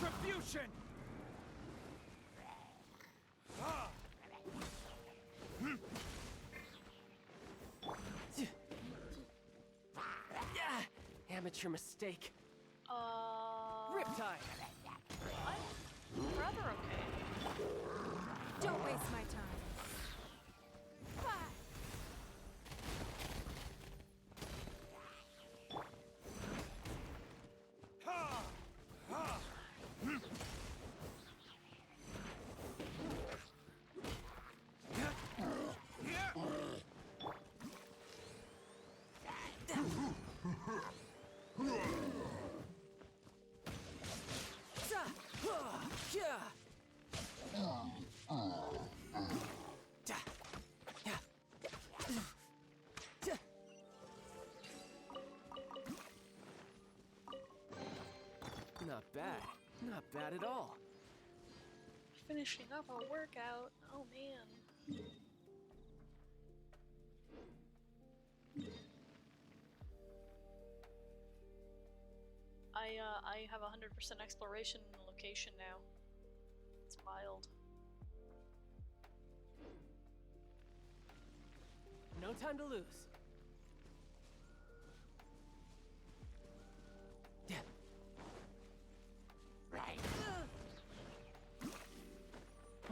Retribution! Amateur mistake. Riptide. I'm rather okay. Don't waste my time. Not bad. Not bad at all. Finishing up a workout. Oh man. I have 100% exploration in the location now. It's wild. No time to lose. Right. I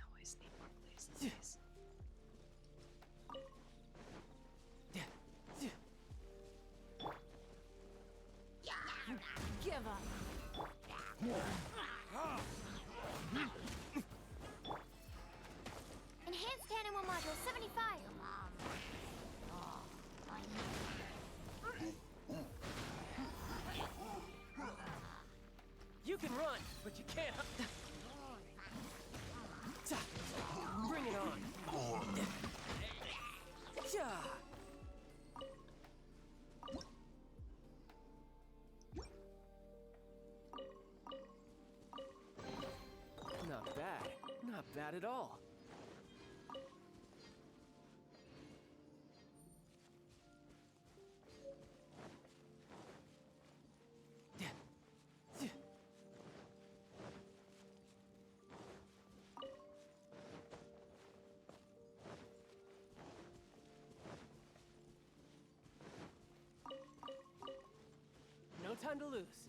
always need more places. Give up. Enhanced animal module 75. You can run, but you can't. Bring it on. Not bad. Not bad at all. No time to lose.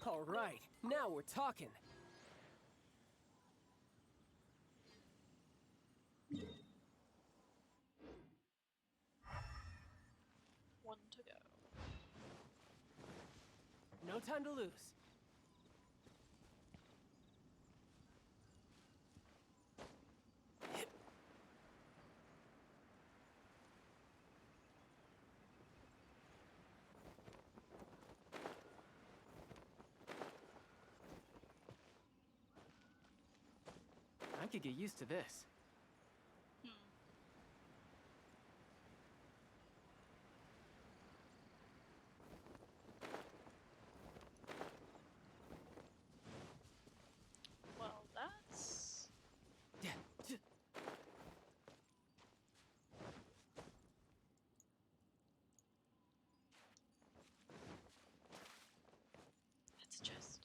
All right, now we're talking. One to go. No time to lose. I could get used to this. Well, that's... That's a chest.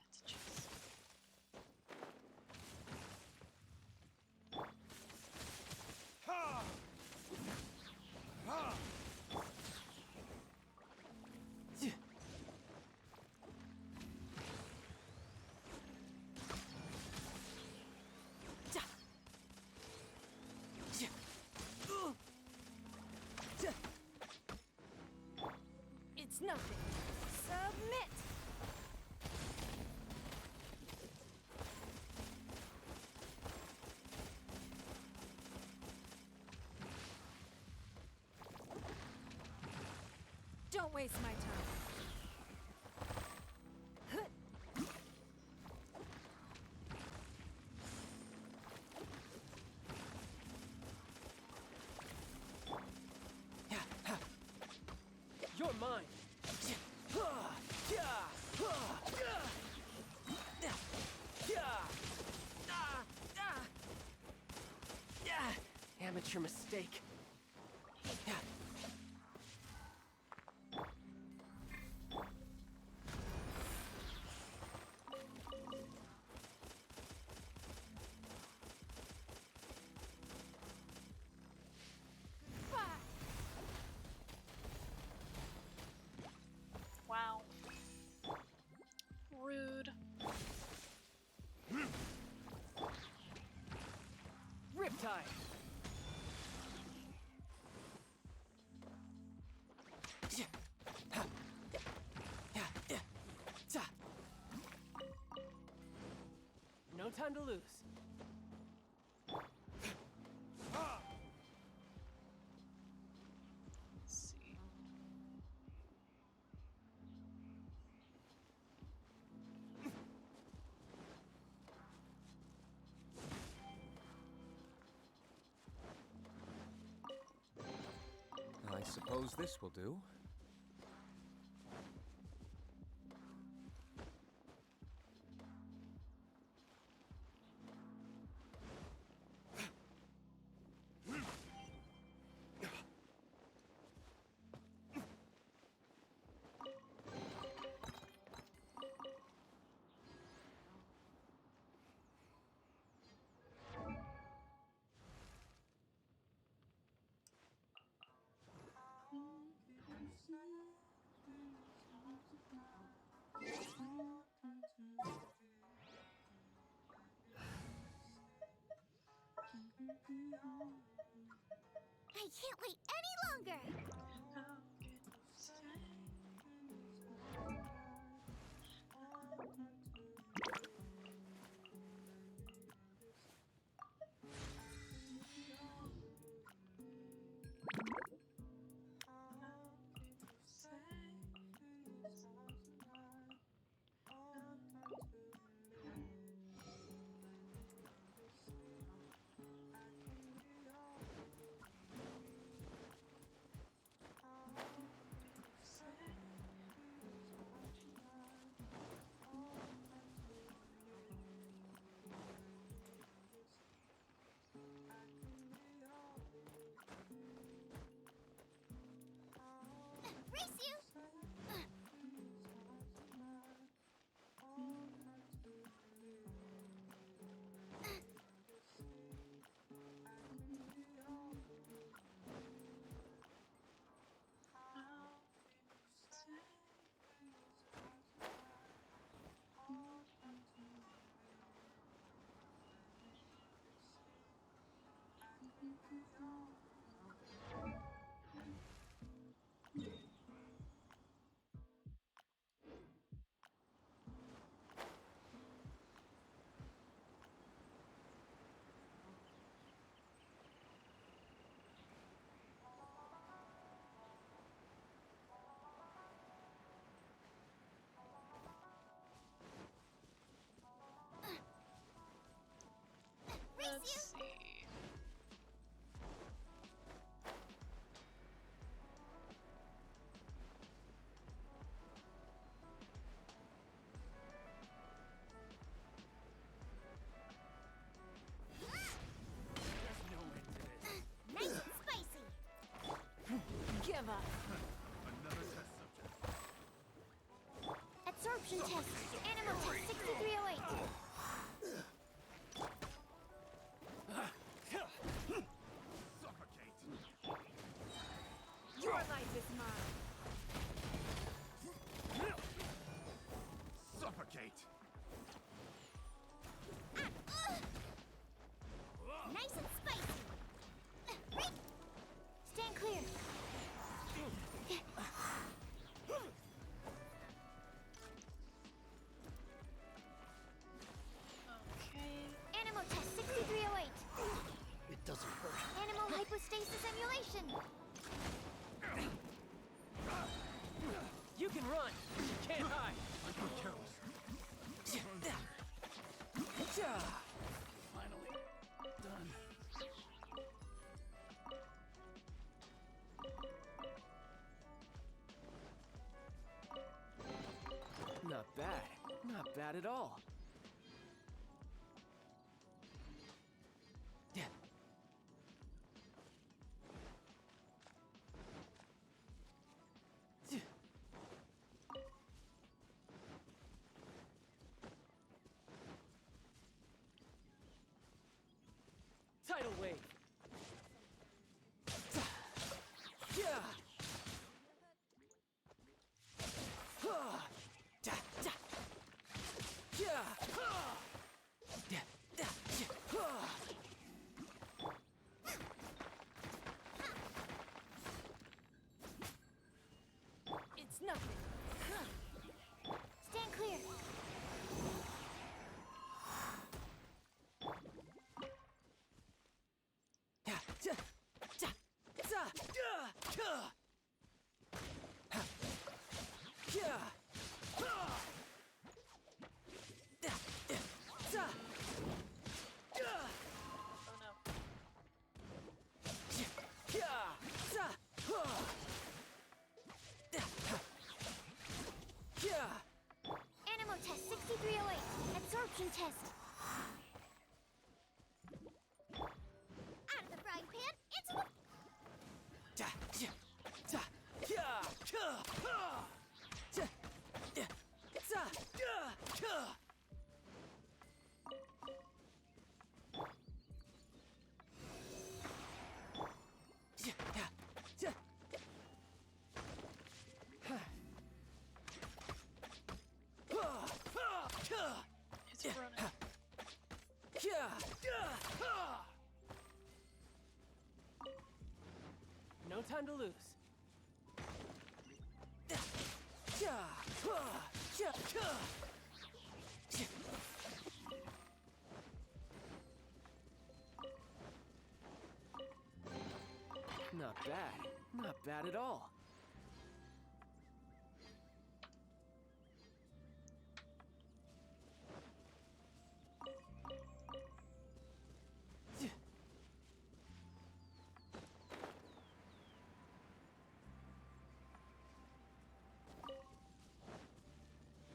That's a chest. waste my time. You're mine. Amateur mistake. Wow. Rude. Riptide. No time to lose. Let's see. I suppose this will do. I can't wait any longer! Race you! Let's see. Nice and spicy! Give up. Absorption test. Animal test 6308. Your life is mine. Suffocate! Nice and spicy! Stand clear. Okay. Animal test 6308. It doesn't hurt. Animal hypostasis emulation. You can run. You can't hide. Finally. Done. Not bad. Not bad at all. Yeah. Tidal wave. Yeah. It's nothing. Stand clear. Oh no. Animal test 6308. Absorption test. Out of the frying pan, into the... It's running. No time to lose. Not bad. Not bad at all.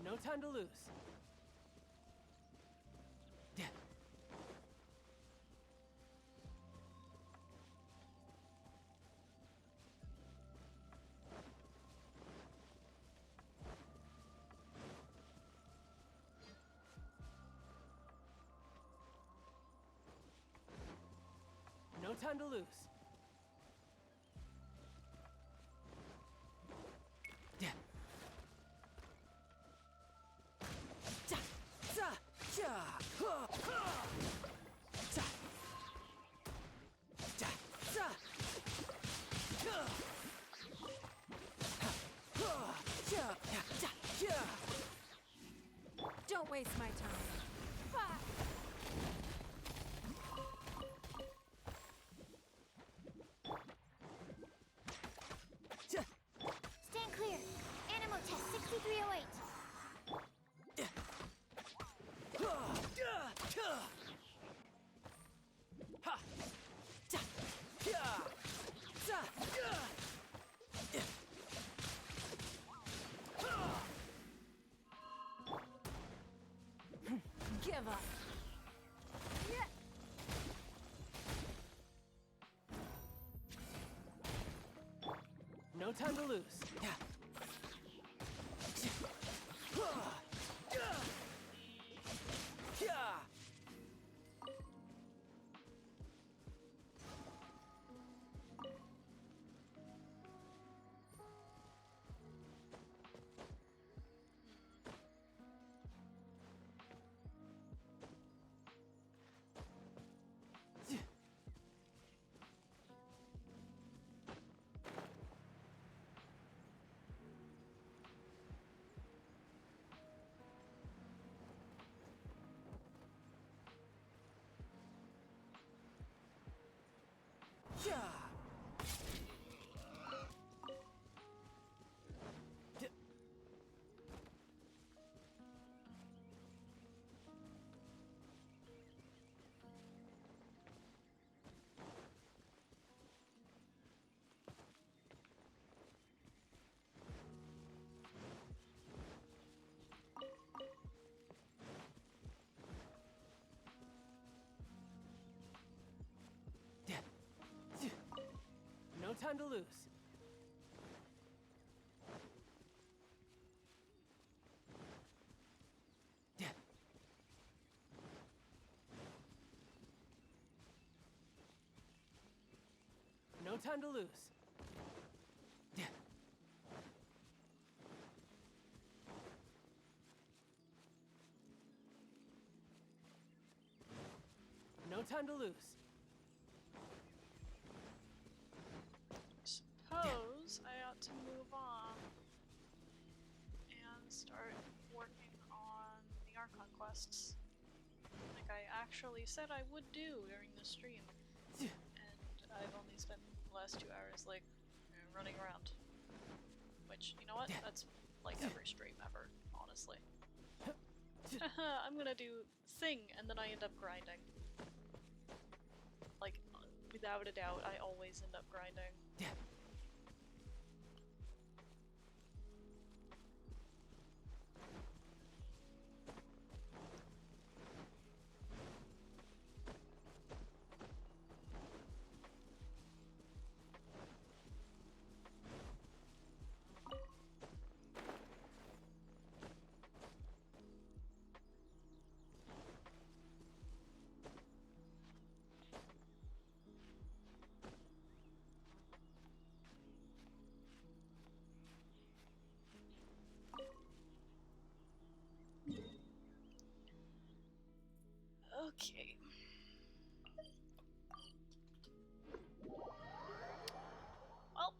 No time to lose. No time to lose. Don't waste my time. Stand clear. Animal test 6308. Give up. No time to lose. No time to lose. No time to lose. No time to lose. Suppose I ought to move on and start working on the Archon quests. Like I actually said I would do during the stream. And I've only spent the last 2 hours like running around. Which, you know what? That's like every stream ever, honestly. I'm gonna do thing and then I end up grinding. Like, without a doubt, I always end up grinding. Okay. Well.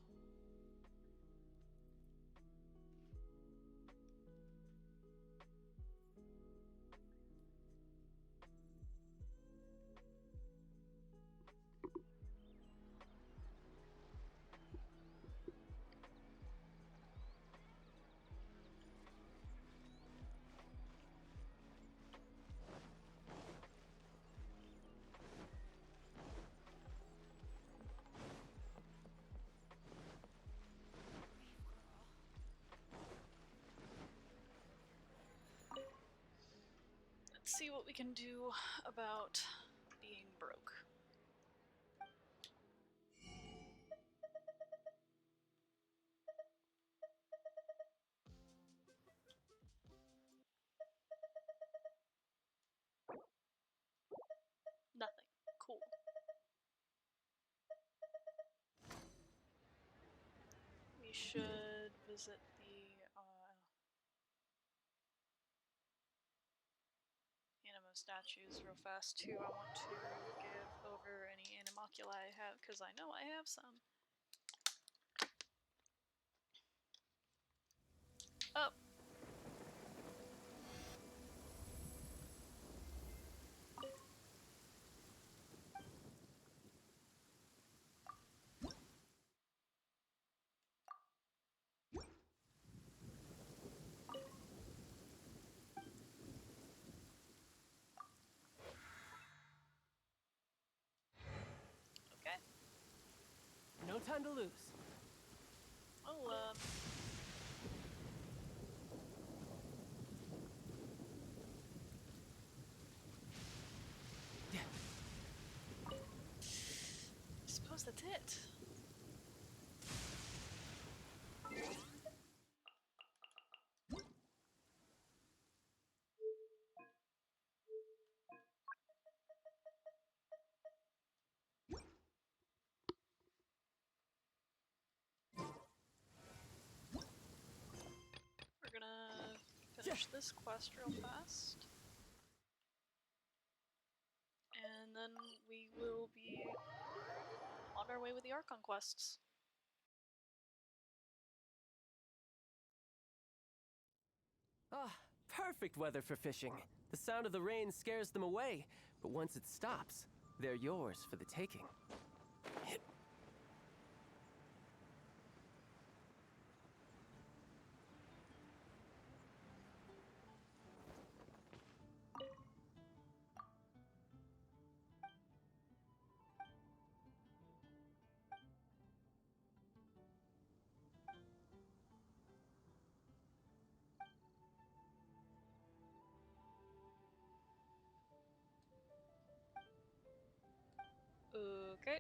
Let's see what we can do about being broke. Nothing. Cool. We should visit the animo statues real fast too. I want to give over any animoculi I have because I know I have some. Oh. Okay. No time to lose. Oh, I suppose that's it. We're gonna finish this quest real fast. And then we will be on our way with the Archon quests. Ah, perfect weather for fishing. The sound of the rain scares them away, but once it stops, they're yours for the taking. Okay.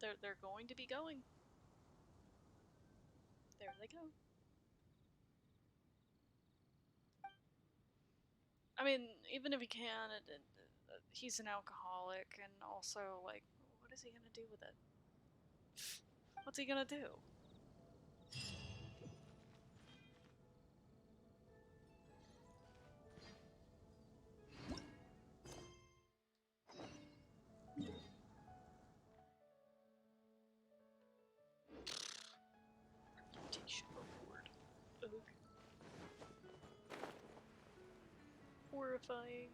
They're going to be going. There they go. I mean, even if he can, he's an alcoholic, and also, like, what is he gonna do with it? What's he gonna do? Reputation award. Ugh. Horrifying.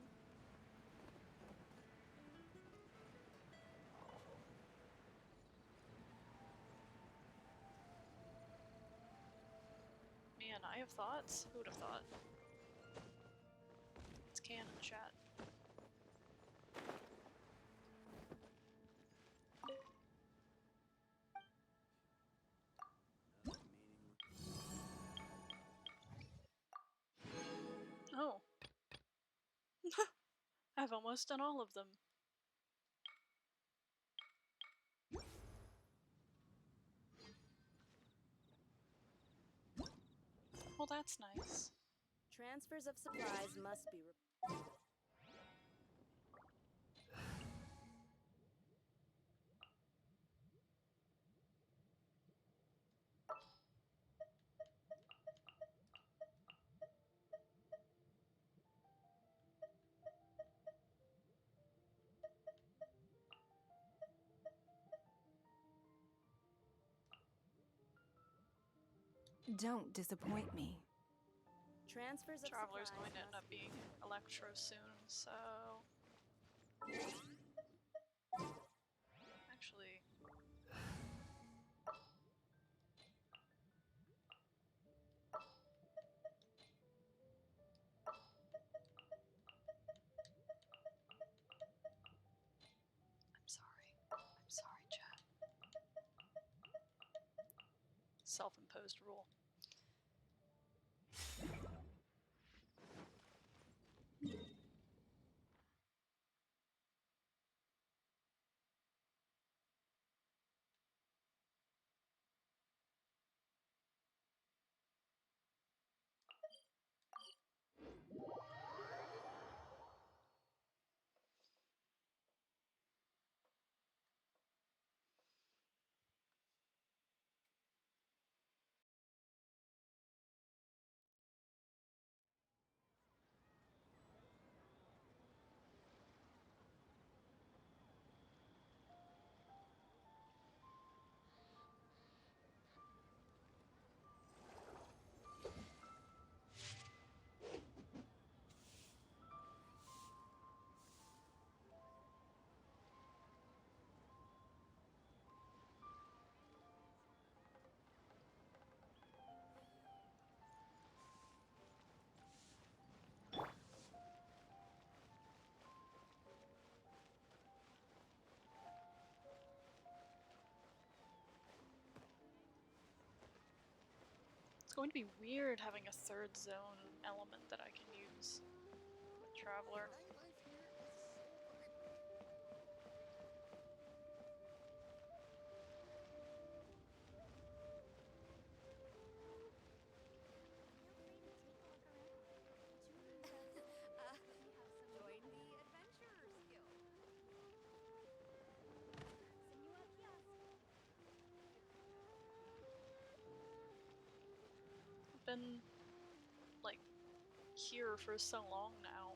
Man, I have thoughts? Who would have thought? It's canon chat. Oh. I've almost done all of them. Well, that's nice. Transfers of supplies must be. Don't disappoint me. Transfers of Traveler's supplies going to end up must be being Electro soon, so... Actually... I'm sorry. I'm sorry, chat. Self-imposed rule. It's going to be weird having a third zone element that I can use with Traveler. Join the Adventurers Guild. I've been, like, here for so long now.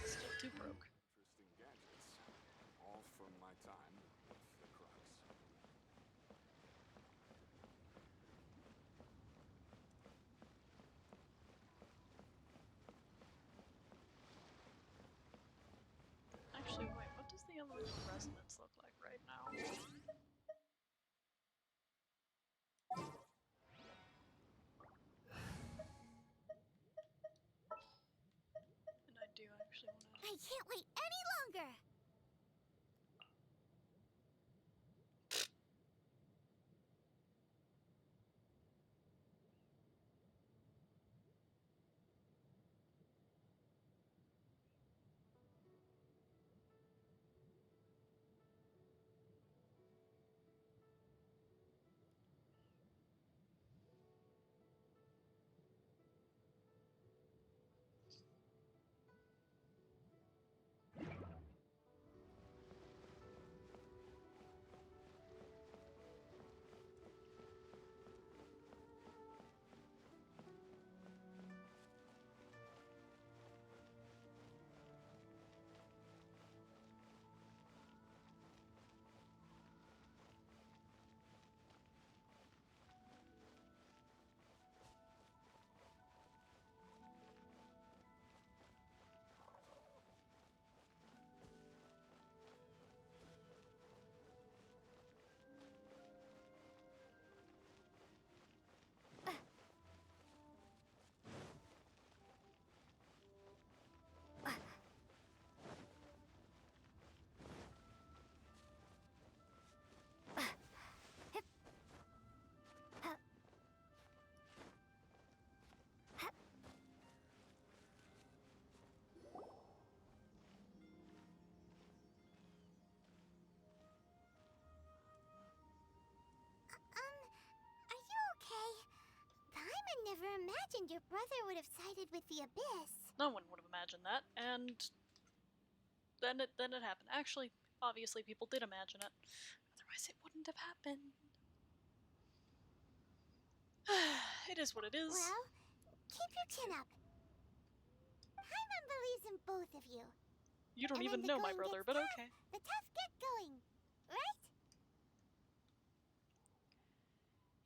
Still too broke. Interesting gadgets. All from my time with the Crux. Actually, wait, what does the elemental resonance look like right now? And I do actually want to... I can't wait any longer! Paimon never imagined your brother would have sided with the Abyss. No one would have imagined that, and then it happened. Actually, obviously people did imagine it. Otherwise it wouldn't have happened. It is what it is. Well, keep your chin up. Paimon believes in both of you. You don't And even when the know my going brother, gets but tough, okay. The tough get going, right?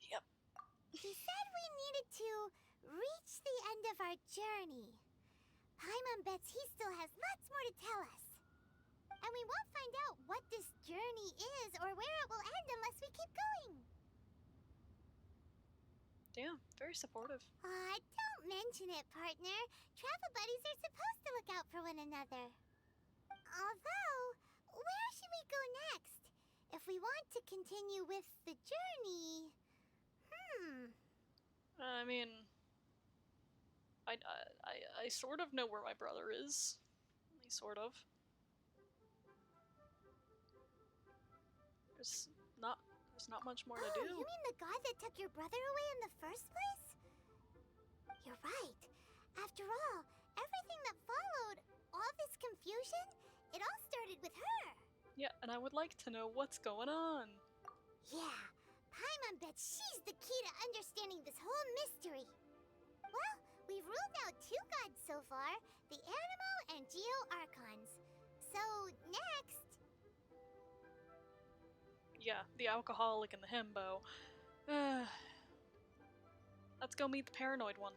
Yep. He said we needed to reach the end of our journey. Paimon bets he still has lots more to tell us. And we won't find out what this journey is or where it will end unless we keep going. Damn, very supportive. Aw, don't mention it, partner. Travel buddies are supposed to look out for one another. Although, where should we go next? If we want to continue with the journey... I mean, I sort of know where my brother is. Only sort of. There's not much more to do. You mean the god that took your brother away in the first place? You're right. After all, everything that followed, all this confusion, it all started with her. Yeah, and I would like to know what's going on. Yeah, Paimon bets she's the key to understanding this whole mystery. Well, we've ruled out 2 gods so far, the Animo and Geo Archons. So, next... Yeah, the alcoholic and the himbo. Let's go meet the paranoid one.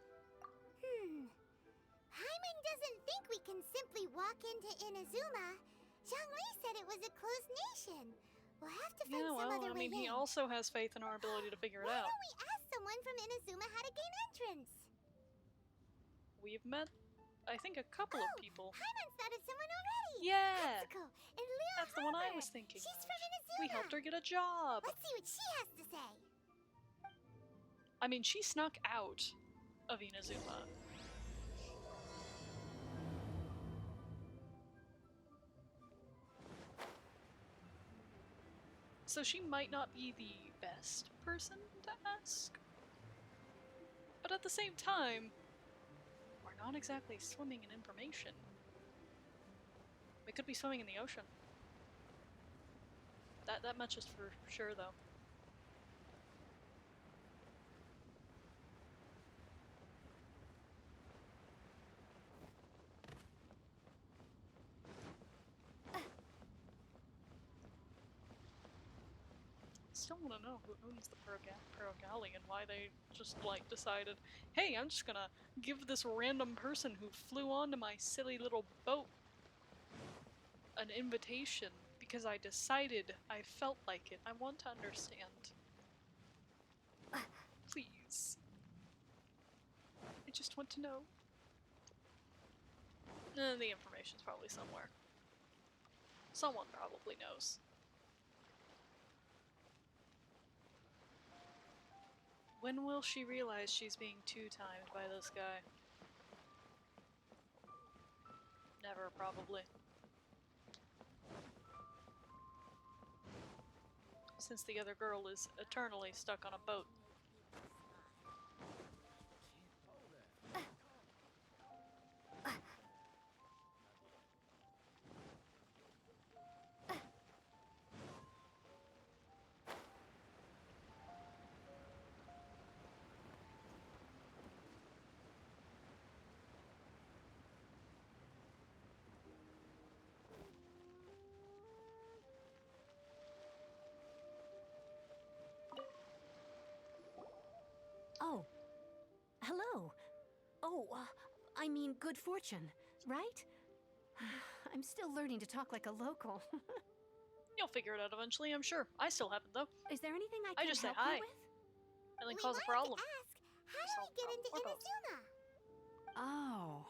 Paimon doesn't think we can simply walk into Inazuma. Zhongli said it was a closed nation. We'll have to find Yeah, some well, other I way mean, he in. also has faith in our ability to figure it Why out. don't we ask someone from Inazuma how to gain entrance? We've met, I think, a couple of people. Paimon's thought of someone already. Yeah! Hatsuko in Leo That's the one I Harbor. was thinking She's of. from Inazuma. We helped her get a job. Let's see what she has to say. I mean, she snuck out of Inazuma. So she might not be the best person to ask. But at the same time, we're not exactly swimming in information. We could be swimming in the ocean. That much is for sure, though. Still want to know who owns the Perogali and why they just like decided, hey, I'm just gonna give this random person who flew onto my silly little boat an invitation because I decided I felt like it. I want to understand. Please. I just want to know. The information's probably somewhere. Someone probably knows. When will she realize she's being two-timed by this guy? Never, probably. Since the other girl is eternally stuck on a boat. Oh. Hello. Oh, I mean good fortune, right? I'm still learning to talk like a local. You'll figure it out eventually, I'm sure. I still haven't, though. Is there anything I I can just say help hi. you with? And then We cause a wanted problem. to ask, how do we get into Or both. Inazuma? Oh,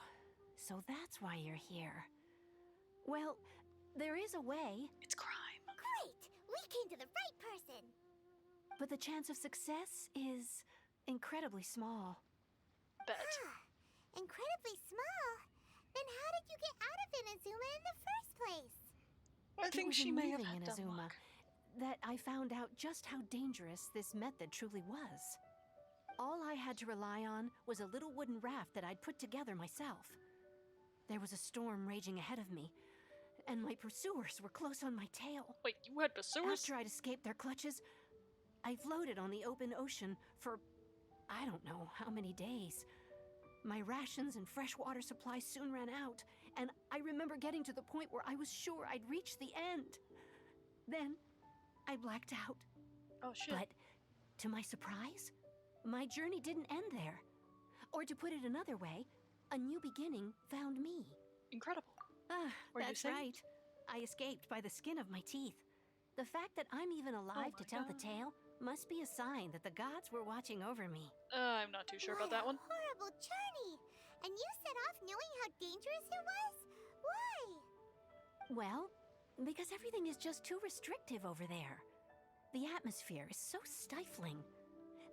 so that's why you're here. Well, there is a way, It's crime. Great! We came to the right person! but the chance of success is incredibly small. Bet. Incredibly small? Then how did you get out of Inazuma in the first place? I It think was she in may have leaving had dumb Inazuma luck. that I found out just how dangerous this method truly was. All I had to rely on was a little wooden raft that I'd put together myself. There was a storm raging ahead of me, and my pursuers were close on my tail. Wait, you had pursuers? After I'd escaped their clutches, I floated on the open ocean for I don't know how many days. My rations and fresh water supply soon ran out, and I remember getting to the point where I was sure I'd reached the end. Then, I blacked out. Oh shit. But, to my surprise, my journey didn't end there. Or to put it another way, a new beginning found me. Incredible. Were you That's safe? right. I escaped by the skin of my teeth. The fact that I'm even alive to tell the tale must be a sign that the gods were watching over me. I'm not too sure about that one. Horrible journey! And you set off knowing how dangerous it was? Why? Well, because everything is just too restrictive over there. The atmosphere is so stifling.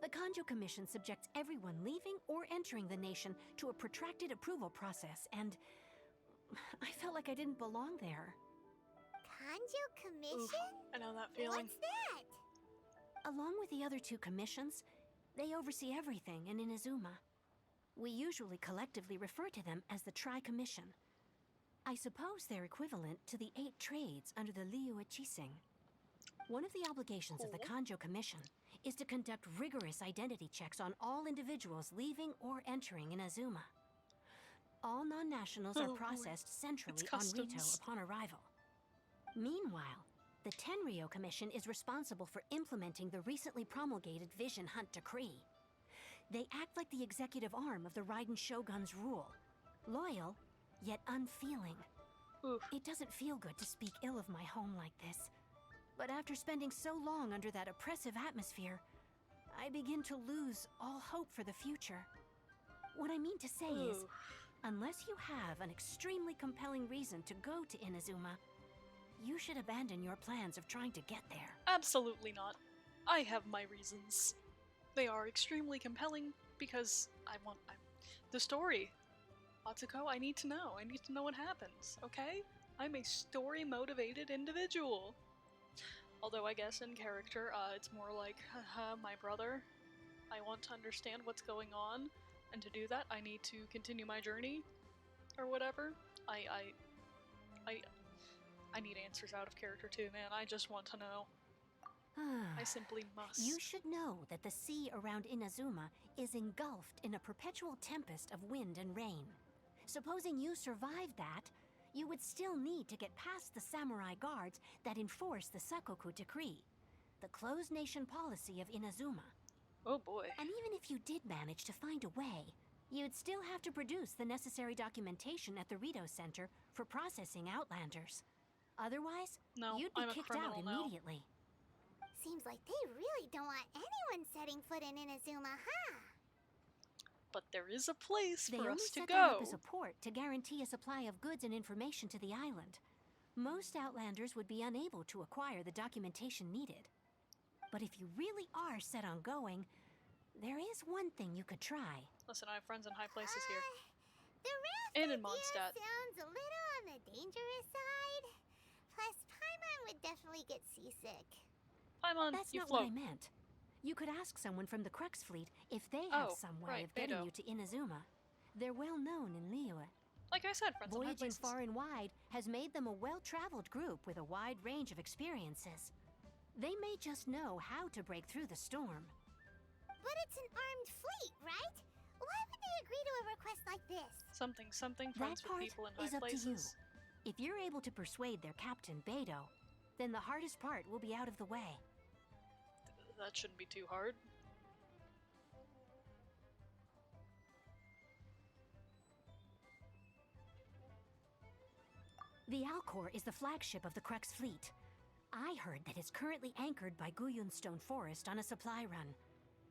The Kanjo Commission subjects everyone leaving or entering the nation to a protracted approval process, and I felt like I didn't belong there. Kanjo Commission? Oof, I know that feeling. What's that? Along with the other two commissions, they oversee everything in Inazuma. We usually collectively refer to them as the Tri-Commission. I suppose they're equivalent to the 8 trades under the Liyue Chising. One of the obligations of the Kanjo Commission is to conduct rigorous identity checks on all individuals leaving or entering Inazuma. All non-nationals are processed centrally on Rito upon arrival. Meanwhile, the Tenryo Commission is responsible for implementing the recently promulgated Vision Hunt Decree. They act like the executive arm of the Raiden Shogun's rule. Loyal, yet unfeeling. Oof. It doesn't feel good to speak ill of my home like this. But after spending so long under that oppressive atmosphere, I begin to lose all hope for the future. What I mean to say is, unless you have an extremely compelling reason to go to Inazuma, you should abandon your plans of trying to get there. Absolutely not. I have my reasons. They are extremely compelling because the story. Atsuko, I need to know. I need to know what happens, okay? I'm a story-motivated individual. Although I guess in character, it's more like, haha, my brother. I want to understand what's going on, and to do that, I need to continue my journey, or whatever. I need answers out of character too, man. I just want to know. I simply must. You should know that the sea around Inazuma is engulfed in a perpetual tempest of wind and rain. Supposing you survived that, you would still need to get past the samurai guards that enforce the Sakoku Decree, the closed nation policy of Inazuma. Oh boy. And even if you did manage to find a way, you'd still have to produce the necessary documentation at the Rito Center for processing Outlanders. Otherwise, you'd be kicked out immediately. Seems like they really don't want anyone setting foot in Inazuma, huh? But there is a place They for only us to set that up go. as a port to guarantee a supply of goods and information to the island. Most Outlanders would be unable to acquire the documentation needed. But if you really are set on going, there is one thing you could try. Listen, I have friends in high places here. The raft And in idea Mondstadt. sounds a little on the dangerous side. Plus, Paimon would definitely get seasick. Paimon, That's you not float. what I meant. You could ask someone from the Crux fleet if they have some way of getting you to Inazuma. They're well known in Liyue. Like I said, friends in high Voyaging places. far and wide has made them a well-traveled group with a wide range of experiences. They may just know how to break through the storm. But it's an armed fleet, right? Why would they agree to a request like this? Something, That friends with part people in high is up places. to you. If you're able to persuade their captain, Beidou, then the hardest part will be out of the way. That shouldn't be too hard. The Alcor is the flagship of the Crux fleet. I heard that it's currently anchored by Guyunstone Forest on a supply run.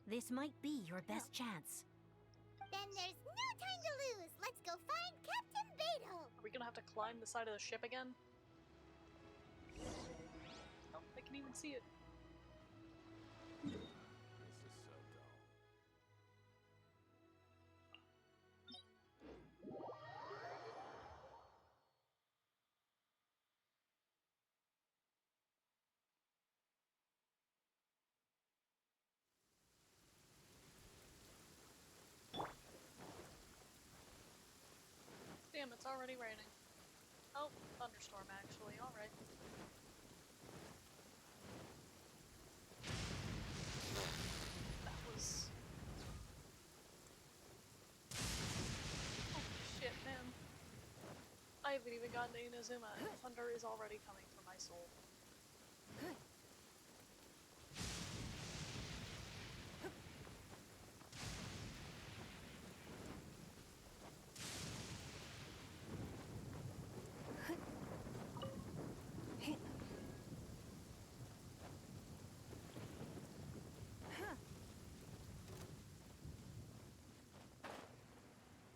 This might be your best chance. Then there's no time to lose. Let's go find Captain Beidou. Are we gonna have to climb the side of the ship again? Oh, I can even see it. This is so dull. It's already raining. Oh, thunderstorm actually, alright. That was... Holy shit, man. I haven't even gotten to Inazuma and thunder is already coming for my soul.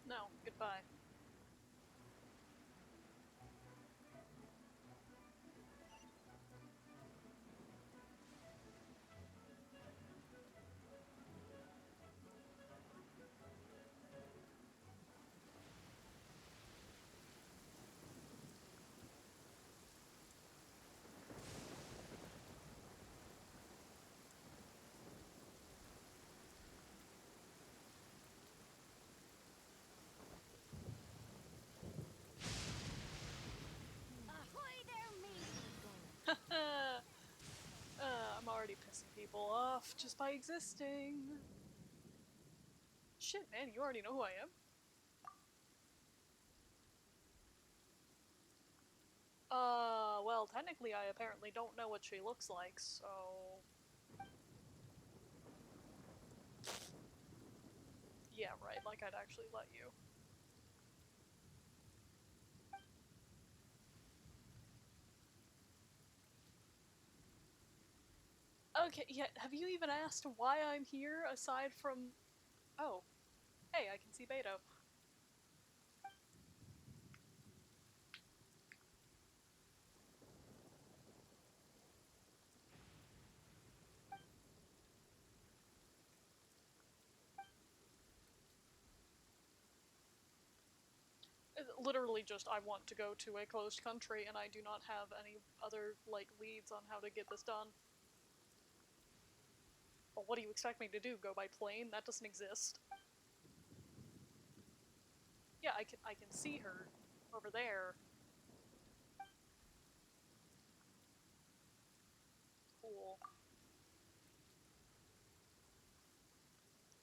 No, goodbye. Ahoy there, me! I'm already pissing people off just by existing. Shit, man, you already know who I am? Well, technically I apparently don't know what she looks like, so... Yeah, right, like I'd actually let you. Okay, yeah, have you even asked why I'm here, aside from... Oh. Hey, I can see Beto. Literally just, I want to go to a closed country, and I do not have any other, like, leads on how to get this done. Well, what do you expect me to do? Go by plane? That doesn't exist. Yeah, I can see her over there. Cool.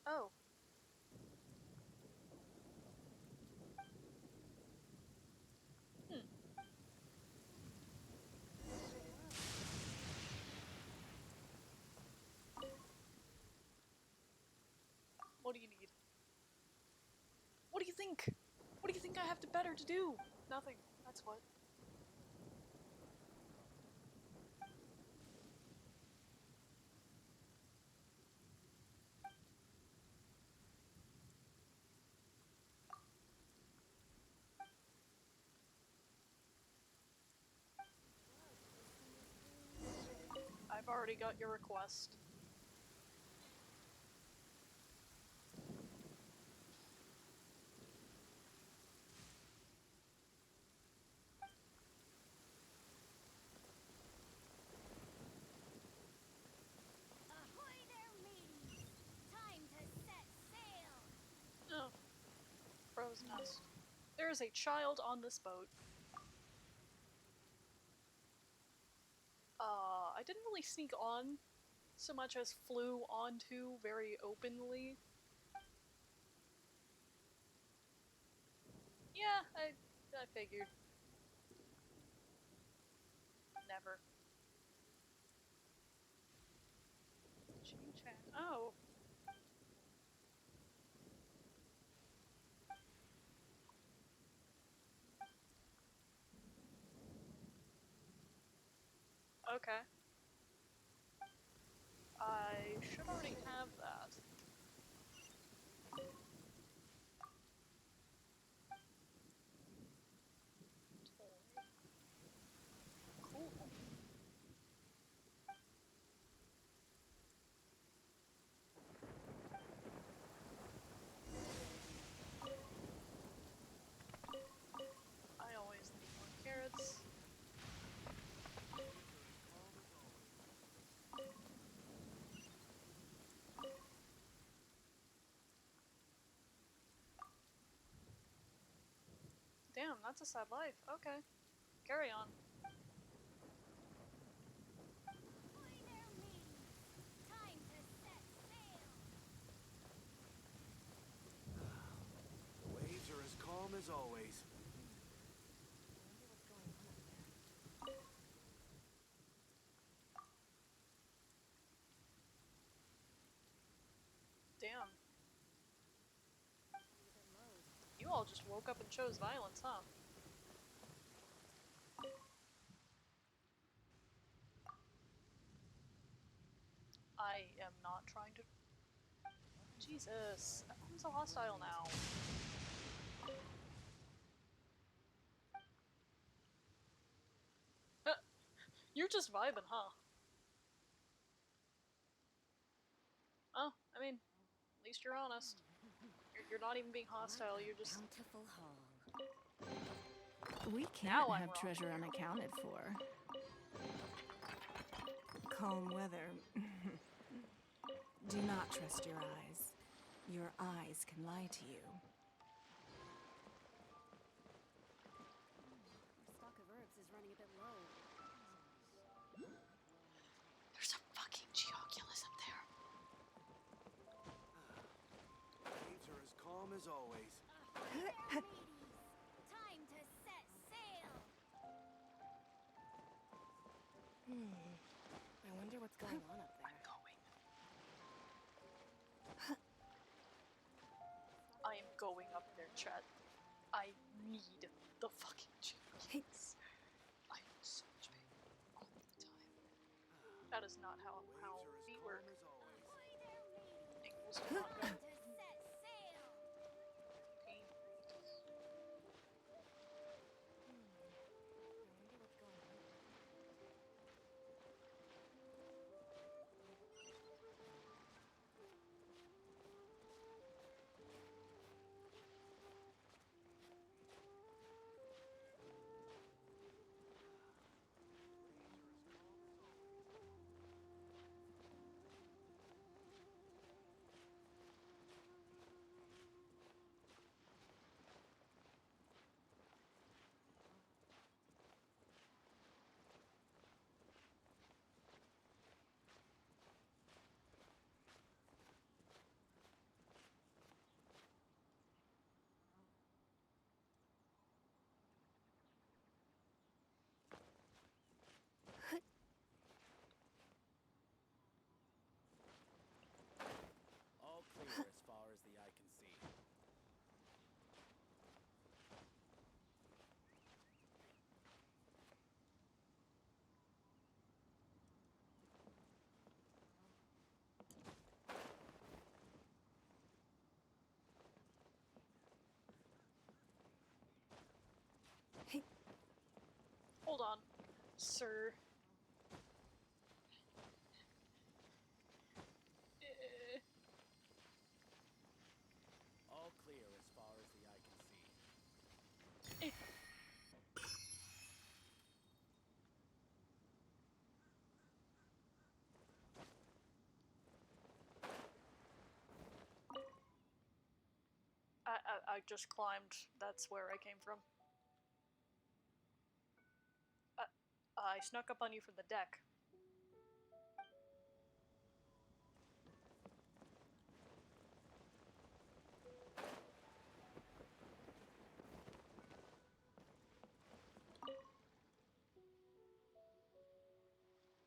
Oh. Hmm. What do you need? What do you think? What do you think I have to better to do? Nothing. That's what. I've already got your request. Ahoy there, mateys! Time to set sail! Oh. Crow's nest. There is a child on this boat. I didn't really sneak on so much as flew onto very openly. Yeah, I figured. Never. Chan. Oh. Okay. I should already have that. Cool. I always need more carrots. that's a sad life. Okay. Carry on. Time to set sail. The waves are as calm as always. Damn. You all just woke up and chose violence, huh? I am not trying to... Jesus. I'm so hostile now. You're just vibing, huh? Oh, I mean, at least you're honest. You're not even being hostile, you're just... Bountiful hall. We Now can't I'm have wrong. treasure unaccounted for. Calm weather. Do not trust your eyes. Your eyes can lie to you. Our stock of herbs is running a bit low. There's a fucking Geoculus up there. Waves are as calm as always. Ladies, time to set sail. I wonder what's going on up there. I am going up there, chat. I need the fucking Geoculus. I am so much pain all the time. That is not how Waves are as feet calm work. as always. Ahoy there, ladies. Ankles do not go. Time to set sail. Pain. I wonder what's going on up there. All clear as far as the eye can see. Hold on, sir. All clear as far as the eye can see. I just climbed. That's where I came from. I snuck up on you from the deck.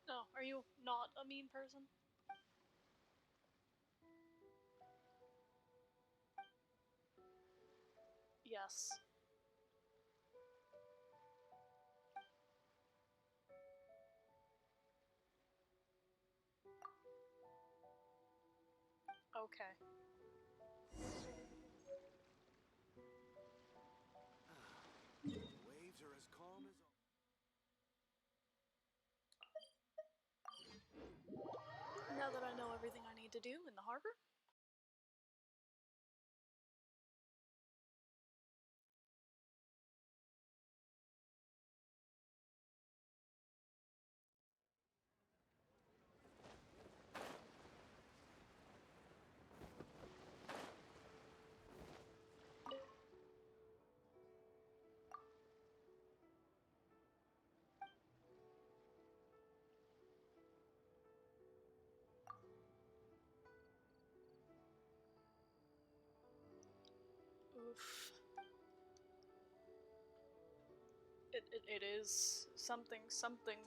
No, are you not a mean person? Yes. Okay. Waves are as calm as always. Now that I know everything I need to do in the harbor. Oof. It is something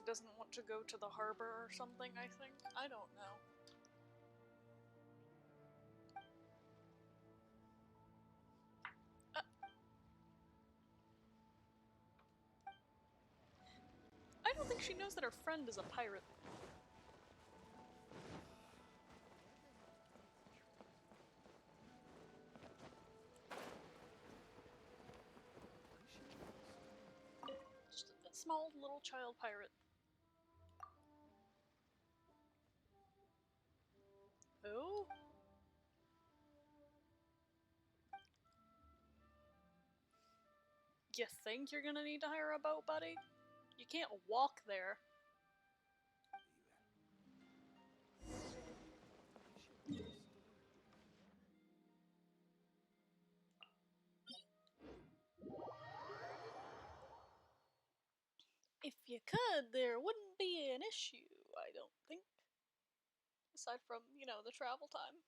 doesn't want to go to the harbor or something, I think. I don't know. I don't think she knows that her friend is a pirate. Just a small little child pirate. Oh? You think you're gonna need to hire a boat, buddy? You can't walk there. If you could, there wouldn't be an issue, I don't think. Aside from, you know, the travel time.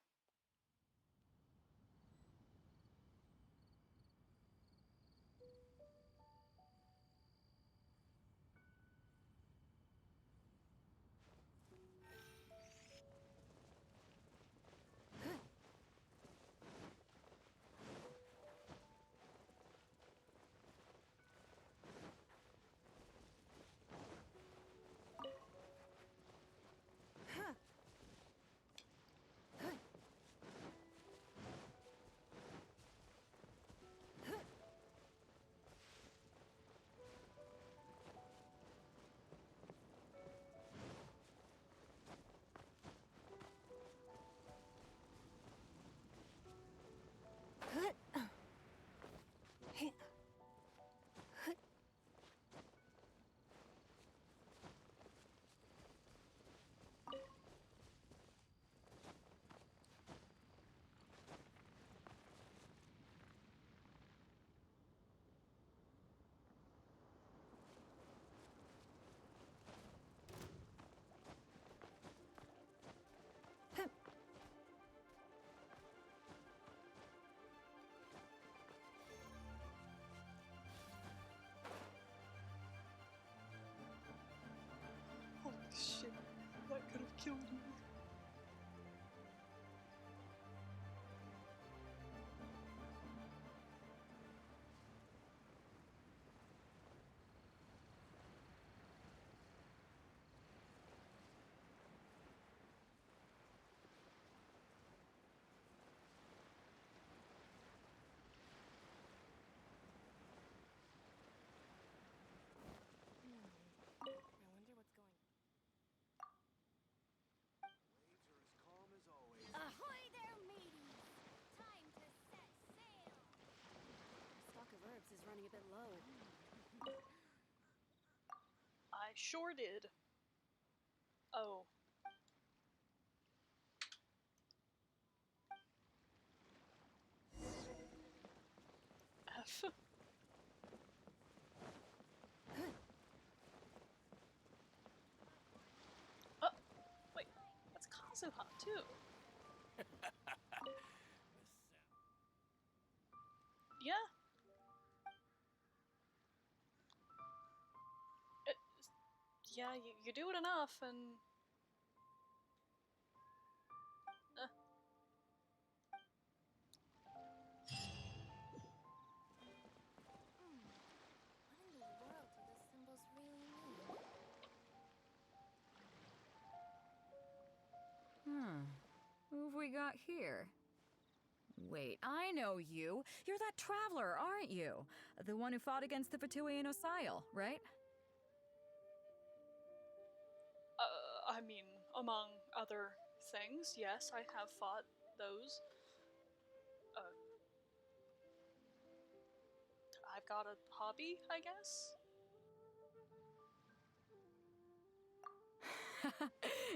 Holy shit, that could have killed me. I wonder what's going on. Waves are as calm as always. Ahoy there, mateys! Time to set sail! Stock of herbs is running a bit low. I sure did. Oh. F. Oh, wait, that's Kazuha too. Yeah. It, yeah, you do it enough and... What in the world do those symbols really mean? Who have we got here? Wait, I know you. You're that traveler, aren't you? The one who fought against the Fatui and Osile, right? I mean, among other things, yes, I have fought those. I've got a hobby, I guess?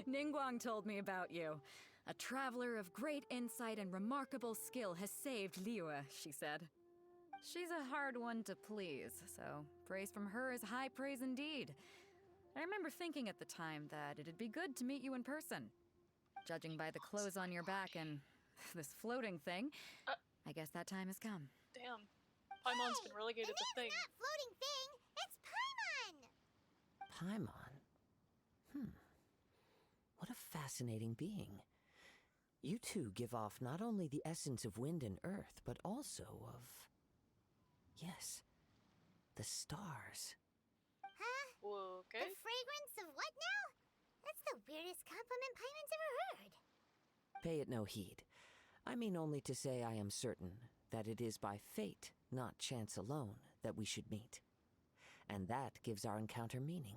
Ningguang told me about you. A traveler of great insight and remarkable skill has saved Liyue, she said. She's a hard one to please, so praise from her is high praise indeed. I remember thinking at the time that it'd be good to meet you in person. Judging by the clothes on your back and this floating thing, I guess that time has come. Damn. Paimon's been relegated to thing. Not floating thing. It's Paimon. Paimon? What a fascinating being. You two give off not only the essence of wind and earth, but also of... yes, the stars. Huh? Okay. The fragrance of what now? That's the weirdest compliment Paimon's ever heard. Pay it no heed. I mean only to say I am certain that it is by fate, not chance alone, that we should meet. And that gives our encounter meaning.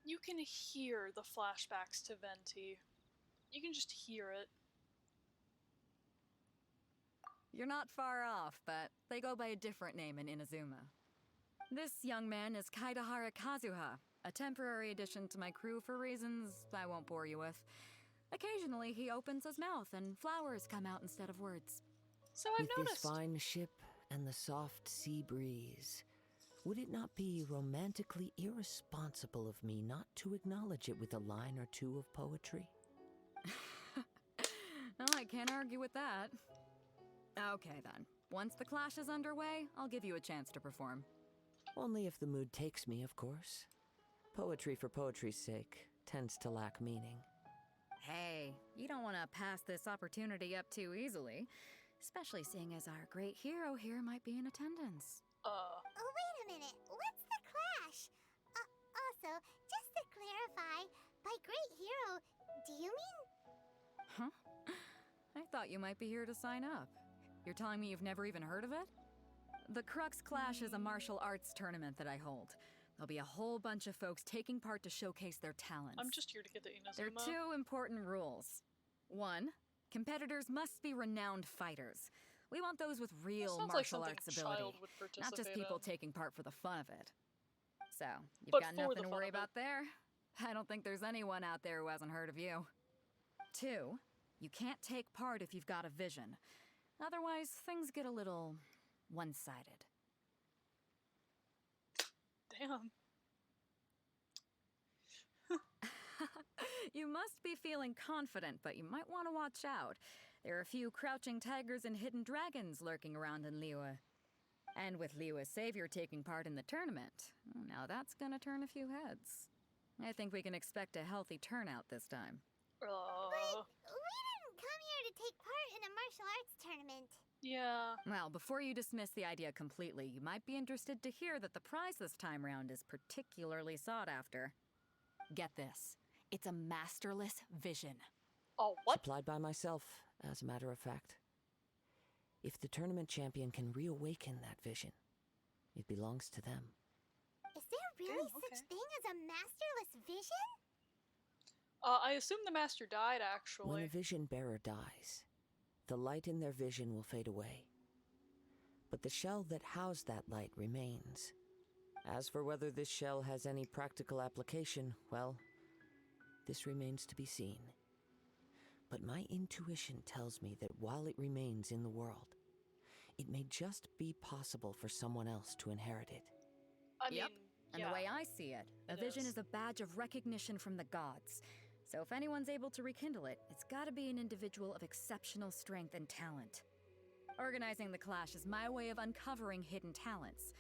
You can hear the flashbacks to Venti. You can just hear it. You're not far off, but they go by a different name in Inazuma. This young man is Kaidahara Kazuha, a temporary addition to my crew for reasons I won't bore you with. Occasionally, he opens his mouth and flowers come out instead of words. So I've With noticed. this fine ship and the soft sea breeze, would it not be romantically irresponsible of me not to acknowledge it with a line or two of poetry? Well, I can't argue with that. Okay then. Once the clash is underway, I'll give you a chance to perform. Only if the mood takes me, of course. Poetry for poetry's sake tends to lack meaning. Hey, you don't want to pass this opportunity up too easily, especially seeing as our great hero here might be in attendance. Oh, wait a minute. What's the clash? Also, just to clarify, by great hero, do you mean... Huh? I thought you might be here to sign up. You're telling me you've never even heard of it? The Crux Clash is a martial arts tournament that I hold. There'll be a whole bunch of folks taking part to showcase their talents. I'm just here to get the Inazuma. There are two important rules. One, competitors must be renowned fighters. We want those with real Sounds like martial something arts a ability, child would not just participate people in. taking part for the fun of it. So, you've But got for nothing the to fun worry of it. about there. I don't think there's anyone out there who hasn't heard of you. Two, you can't take part if you've got a vision. Otherwise, things get a little one-sided. Damn. You must be feeling confident, but you might want to watch out. There are a few crouching tigers and hidden dragons lurking around in Liyue. And with Liyue's savior taking part in the tournament, now that's gonna turn a few heads. I think we can expect a healthy turnout this time. But we didn't come here to take part in a martial arts tournament. Yeah. Well, before you dismiss the idea completely, you might be interested to hear that the prize this time round is particularly sought after. Get this. It's a masterless vision. Oh, what? Supplied by myself, as a matter of fact. If the tournament champion can reawaken that vision, it belongs to them. Is there really Damn, such thing as a masterless vision? I assume the master died, When actually. a vision bearer dies, the light in their vision will fade away. But the shell that housed that light remains. As for whether this shell has any practical application, well, this remains to be seen. But my intuition tells me that while it remains in the world, it may just be possible for someone else to inherit it. I Yep. mean, And yeah. the way I see it, a It vision is. is a badge of recognition from the gods. So if anyone's able to rekindle it, it's gotta be an individual of exceptional strength and talent. Organizing the clash is my way of uncovering hidden talents.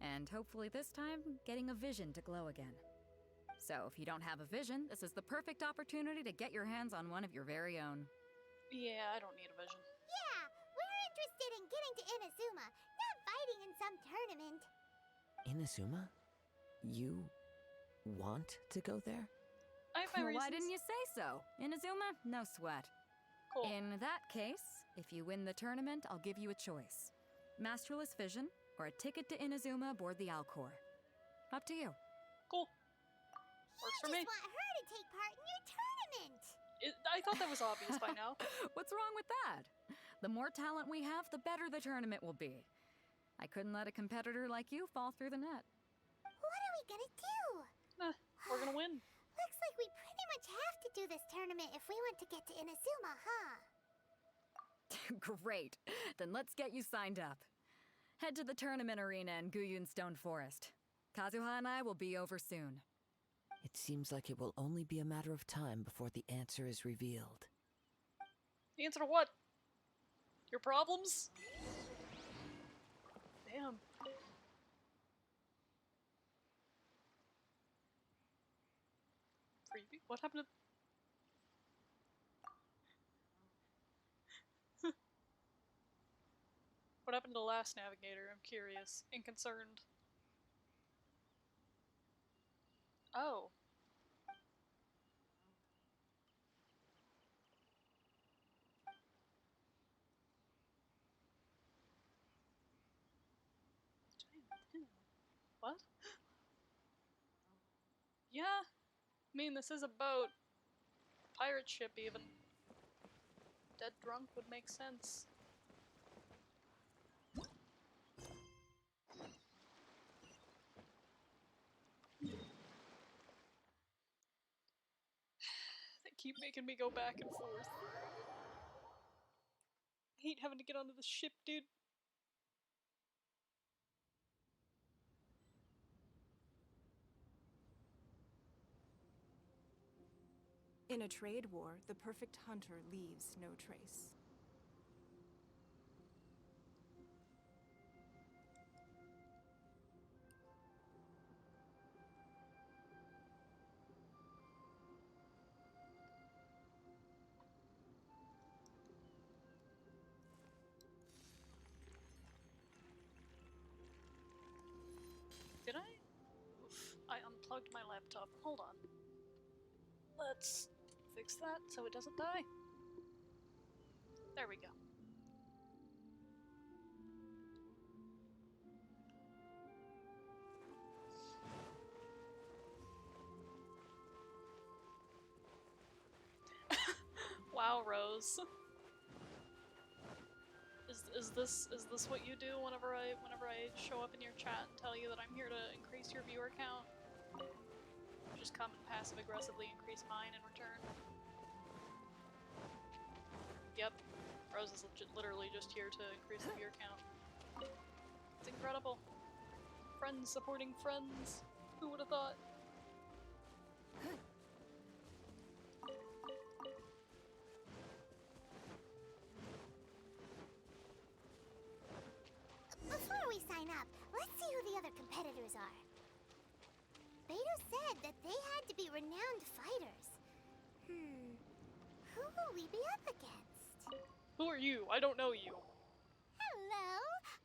And hopefully this time, getting a vision to glow again. So if you don't have a vision, this is the perfect opportunity to get your hands on one of your very own. Yeah, I don't need a vision. Yeah, we're interested in getting to Inazuma, not fighting in some tournament. Inazuma? You want to go there? I have my Well, reasons. why didn't you say so? Inazuma? No sweat. Cool. In that case, if you win the tournament, I'll give you a choice. Masterless Vision, or a ticket to Inazuma aboard the Alcor. Up to you. Cool. Works for You me. just want her to take part in your tournament. I thought that was obvious by now. What's wrong with that? The more talent we have, the better the tournament will be. I couldn't let a competitor like you fall through the net. What are we gonna do? We're gonna win. Looks like we pretty much have to do this tournament if we want to get to Inazuma, huh? Great. Then let's get you signed up. Head to the tournament arena in Guyun Stone Forest. Kazuha and I will be over soon. It seems like it will only be a matter of time before the answer is revealed. The answer to what? Your problems? Damn. Creepy. What happened to... What happened to the last navigator? I'm curious and concerned. Oh. What? Yeah. I mean, this is a boat. Pirate ship, even. Dead drunk would make sense. They keep making me go back and forth. I hate having to get onto the ship, dude. In a trade war, the perfect hunter leaves no trace. Did I? Oof, I unplugged my laptop. Hold on. Let's fix that so it doesn't die. There we go. Wow, Rose. Is this what you do whenever I show up in your chat and tell you that I'm here to increase your viewer count? Just come and passive aggressively increase mine in return. Yep, Rose is literally just here to increase the viewer count. It's incredible. Friends supporting friends. Who would have thought? Before we sign up, let's see who the other competitors are. Beto said that they had to be renowned fighters. Who will we be up against? Who are you? I don't know you. Hello!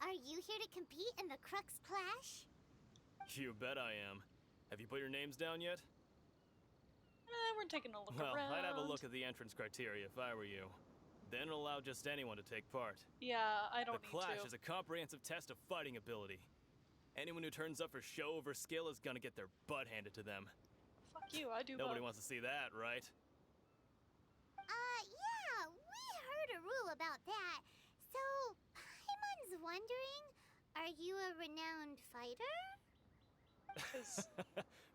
Are you here to compete in the Crux Clash? You bet I am. Have you put your names down yet? We're taking a look well, around. I'd have a look at the entrance criteria if I were you. Then it'll allow just anyone to take part. Yeah, I don't need to. The Clash is a comprehensive test of fighting ability. Anyone who turns up for show over skill is gonna get their butt handed to them. Fuck you, I do Nobody wants to see that, right? Yeah, we heard a rule about that. So, Paimon's wondering, are you a renowned fighter?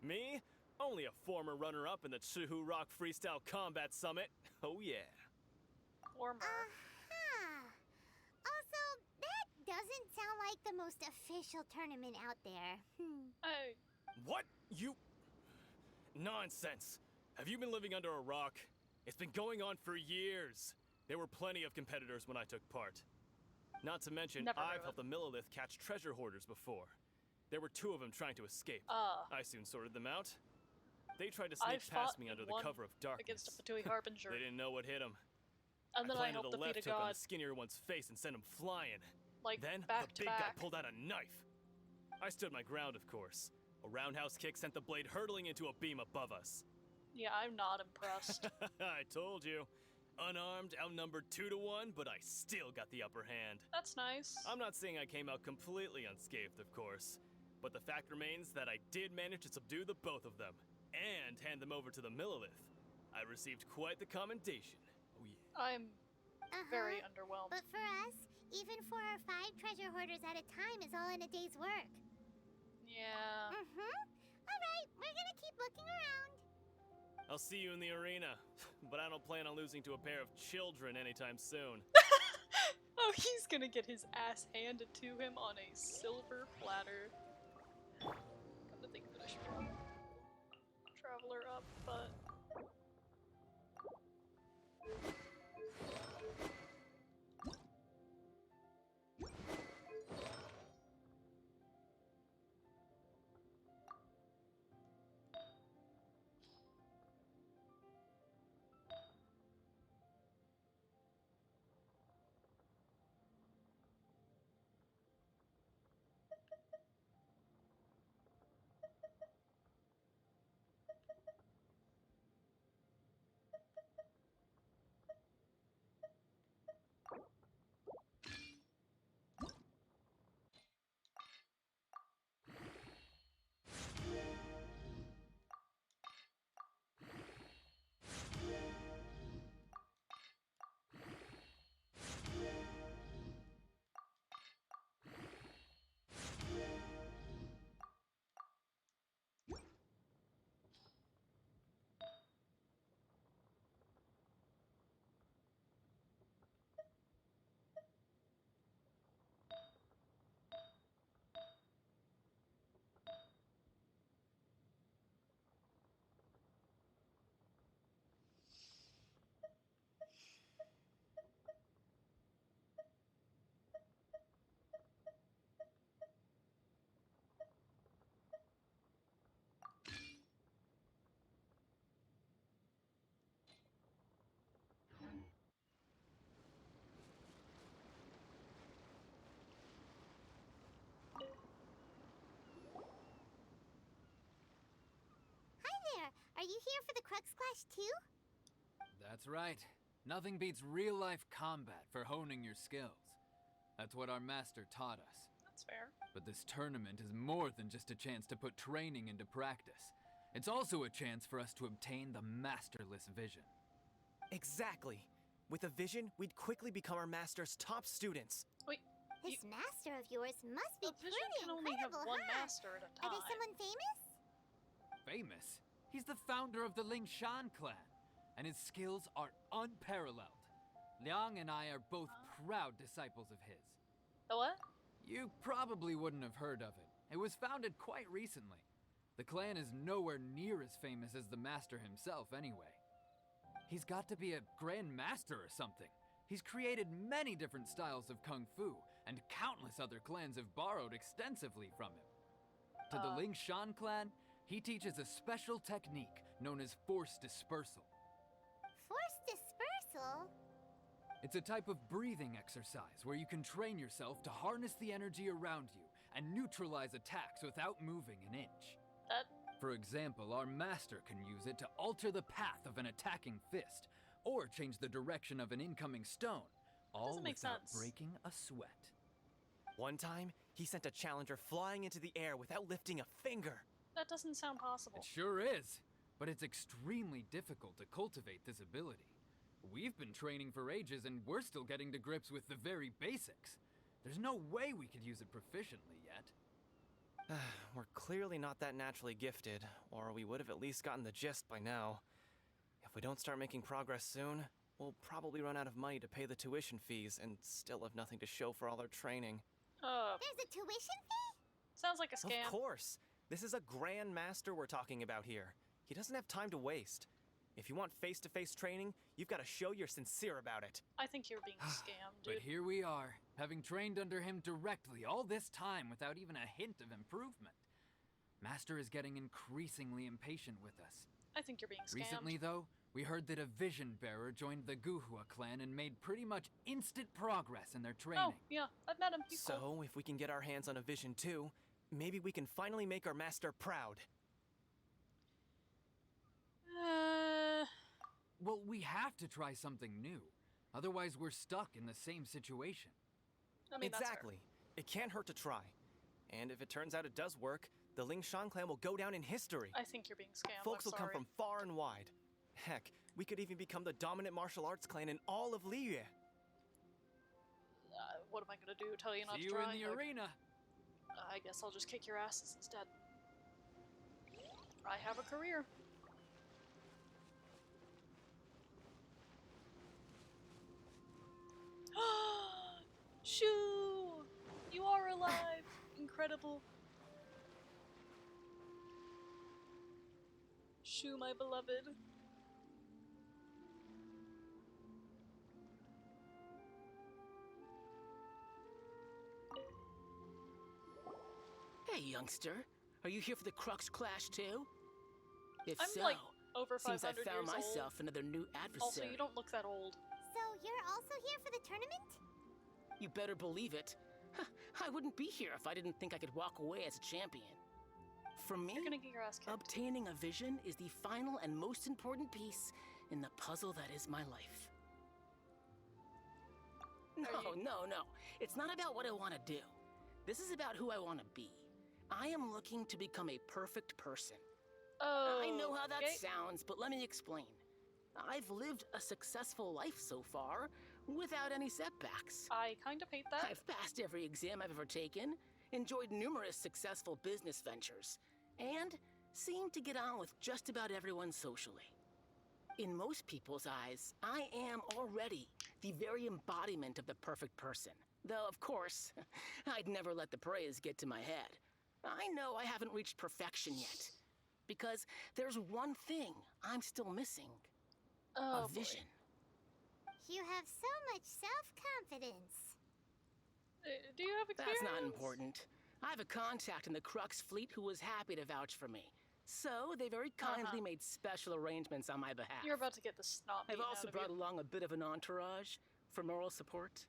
Me? Only a former runner-up in the Chihu Rock Freestyle Combat Summit. Oh yeah. Former. Also, that doesn't sound like the most official tournament out there. Hey. What? You... Nonsense. Have you been living under a rock? It's been going on for years. There were plenty of competitors when I took part. Not to mention, I've helped the Millilith catch treasure hoarders before. There were 2 of them trying to escape. I soon sorted them out. They tried to sneak past me under the cover of darkness. Against a Fatui Harbinger. They didn't know what hit them. And then I planted helped a left defeat a hook on god. the skinnier one's face and sent him flying. Like, then back the to big guy back. pulled out a knife. I stood my ground, of course. A roundhouse kick sent the blade hurtling into a beam above us. Yeah, I'm not impressed. I told you. Unarmed, outnumbered 2 to 1, but I still got the upper hand. That's nice. I'm not saying I came out completely unscathed, of course. But the fact remains that I did manage to subdue the both of them. And hand them over to the Millilith. I received quite the commendation. Oh yeah. I'm very underwhelmed. But for us, even 4 or 5 treasure hoarders at a time is all in a day's work. Yeah. Alright, we're gonna keep looking around. I'll see you in the arena, but I don't plan on losing to a pair of children anytime soon. Oh, he's gonna get his ass handed to him on a silver platter. Come to think of it, I should traveler up, but... Are you here for the Crux Clash too? That's right. Nothing beats real-life combat for honing your skills. That's what our master taught us. That's fair. But this tournament is more than just a chance to put training into practice. It's also a chance for us to obtain the masterless vision. Exactly. With a vision, we'd quickly become our master's top students. Wait, This master of yours must be a vision pretty can only have incredible, one huh? master at a Are time. they someone famous? Famous? He's the founder of the Ling Shan clan, and his skills are unparalleled. Liang and I are both proud disciples of his. The what? You probably wouldn't have heard of it. It was founded quite recently. The clan is nowhere near as famous as the master himself anyway. He's got to be a grand master or something. He's created many different styles of kung fu, and countless other clans have borrowed extensively from him. To the Ling Shan clan, he teaches a special technique known as force dispersal. Force dispersal? It's a type of breathing exercise where you can train yourself to harness the energy around you and neutralize attacks without moving an inch. For example, our master can use it to alter the path of an attacking fist, or change the direction of an incoming stone, all without breaking a sweat. One time, he sent a challenger flying into the air without lifting a finger. That doesn't sound possible. It sure is, but it's extremely difficult to cultivate this ability. We've been training for ages and we're still getting to grips with the very basics. There's no way we could use it proficiently yet. We're clearly not that naturally gifted, or we would have at least gotten the gist by now. If we don't start making progress soon, we'll probably run out of money to pay the tuition fees and still have nothing to show for all our training. There's a tuition fee? Sounds like a scam. Of course! This is a grand master we're talking about here. He doesn't have time to waste. If you want face-to-face training, you've got to show you're sincere about it. I think you're being scammed, dude. But here we are, having trained under him directly all this time without even a hint of improvement. Master is getting increasingly impatient with us. I think you're being scammed. Recently, though, we heard that a vision bearer joined the Guhua clan and made pretty much instant progress in their training. Oh, yeah, I've met him. He's So, cool. if we can get our hands on a vision too, maybe we can finally make our master proud. Well, we have to try something new. Otherwise, we're stuck in the same situation. I mean, exactly. It can't hurt to try. And if it turns out it does work, the Ling Shan clan will go down in history. I think you're being scammed. Folks I'm will come sorry. from far and wide. Heck, we could even become the dominant martial arts clan in all of Liyue. What am I gonna do? Tell you not See to you try? in the arena. I guess I'll just kick your asses instead. I have a career. incredible. Shu, my beloved. Hey, youngster. Are you here for the Crux Clash too? If I'm so, like over 500 seems I found years myself old. another new adversary. Also, you don't look that old. So you're also here for the tournament? You better believe it. I wouldn't be here if I didn't think I could walk away as a champion. For me, You're gonna get your ass kicked. obtaining a vision is the final and most important piece in the puzzle that is my life. No. It's not about what I want to do. This is about who I want to be. I am looking to become a perfect person. Oh, I know how that okay. sounds, but let me explain. I've lived a successful life so far, without any setbacks. I kind of hate that. I've passed every exam I've ever taken, enjoyed numerous successful business ventures, and seem to get on with just about everyone socially. In most people's eyes, I am already the very embodiment of the perfect person. Though, of course, I'd never let the praise get to my head. I know I haven't reached perfection yet, because there's one thing I'm still missing. Oh, a vision. You have so much self-confidence. Do you have experience? That's not important. I have a contact in the Crux fleet who was happy to vouch for me. So they very kindly made special arrangements on my behalf. You're about to get the snot beaten I've also out of brought you. along a bit of an entourage for moral support.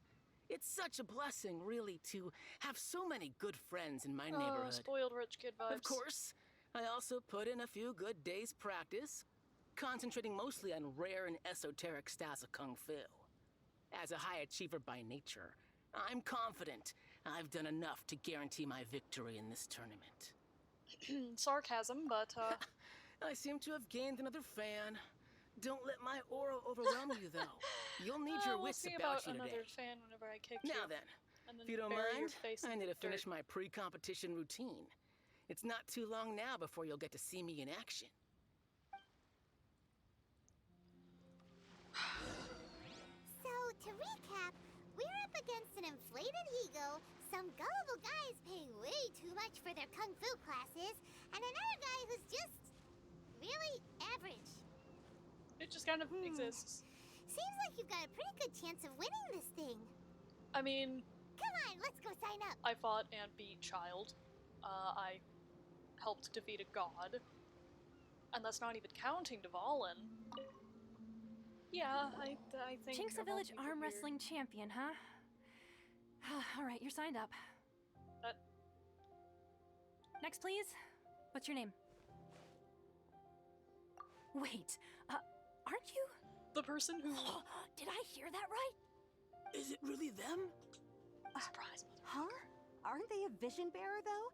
It's such a blessing, really, to have so many good friends in my neighborhood. Spoiled rich kid vibes. Of course, I also put in a few good days' practice, concentrating mostly on rare and esoteric styles of Kung Fu. As a high achiever by nature, I'm confident I've done enough to guarantee my victory in this tournament. Sarcasm, but I seem to have gained another fan. Don't let my aura overwhelm you, though. You'll need your we'll wits see about about you another today. fan whenever I kick Now you. then, And then if you don't bury your mind, face I in need to dirt. finish my pre-competition routine. It's not too long now before you'll get to see me in action. So, to recap, we're up against an inflated ego, some gullible guys paying way too much for their kung fu classes, and another guy who's just really average. It just kind of exists. Seems like you've got a pretty good chance of winning this thing. I mean, Come on, let's go sign up. I fought and beat Child. I helped defeat a god. And that's not even counting Dvalin. Yeah, I think... Chink's a village arm wrestling champion, huh? Alright, you're signed up. Next, please. What's your name? Wait, aren't you? The person who... Did I hear that right? Is it really them? Surprise. Huh? Aren't they a vision bearer, though?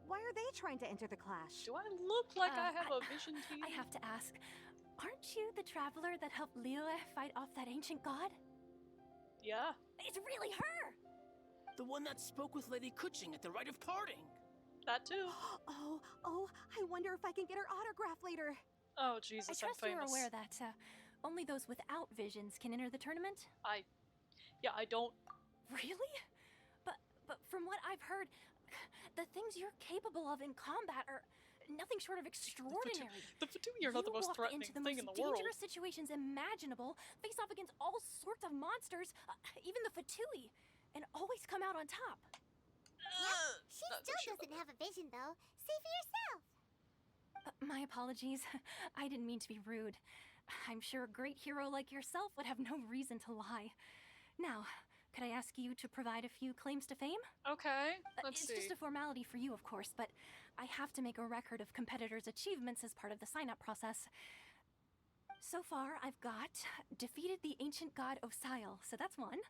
Why are they trying to enter the clash? Do I look like I have a vision team? I have to ask, aren't you the traveler that helped Liyue fight off that ancient god? Yeah. It's really her! The one that spoke with Lady Kuching at the rite of parting. That too. Oh, I wonder if I can get her autograph later. Oh, Jesus, I trust I'm you're famous. aware that only those without visions can enter the tournament? I don't... Really? But from what I've heard, the things you're capable of in combat are nothing short of extraordinary. The Fatui are not the most threatening into the thing most in the world. dangerous situations imaginable, face off against all sorts of monsters, even the Fatui, and always come out on top. She still doesn't have a vision, though. See for yourself. My apologies. I didn't mean to be rude. I'm sure a great hero like yourself would have no reason to lie. Now, could I ask you to provide a few claims to fame? Okay, let's It's see. just a formality for you, of course, but I have to make a record of competitors' achievements as part of the sign-up process. So far, I've got defeated the ancient god Osile, so that's one.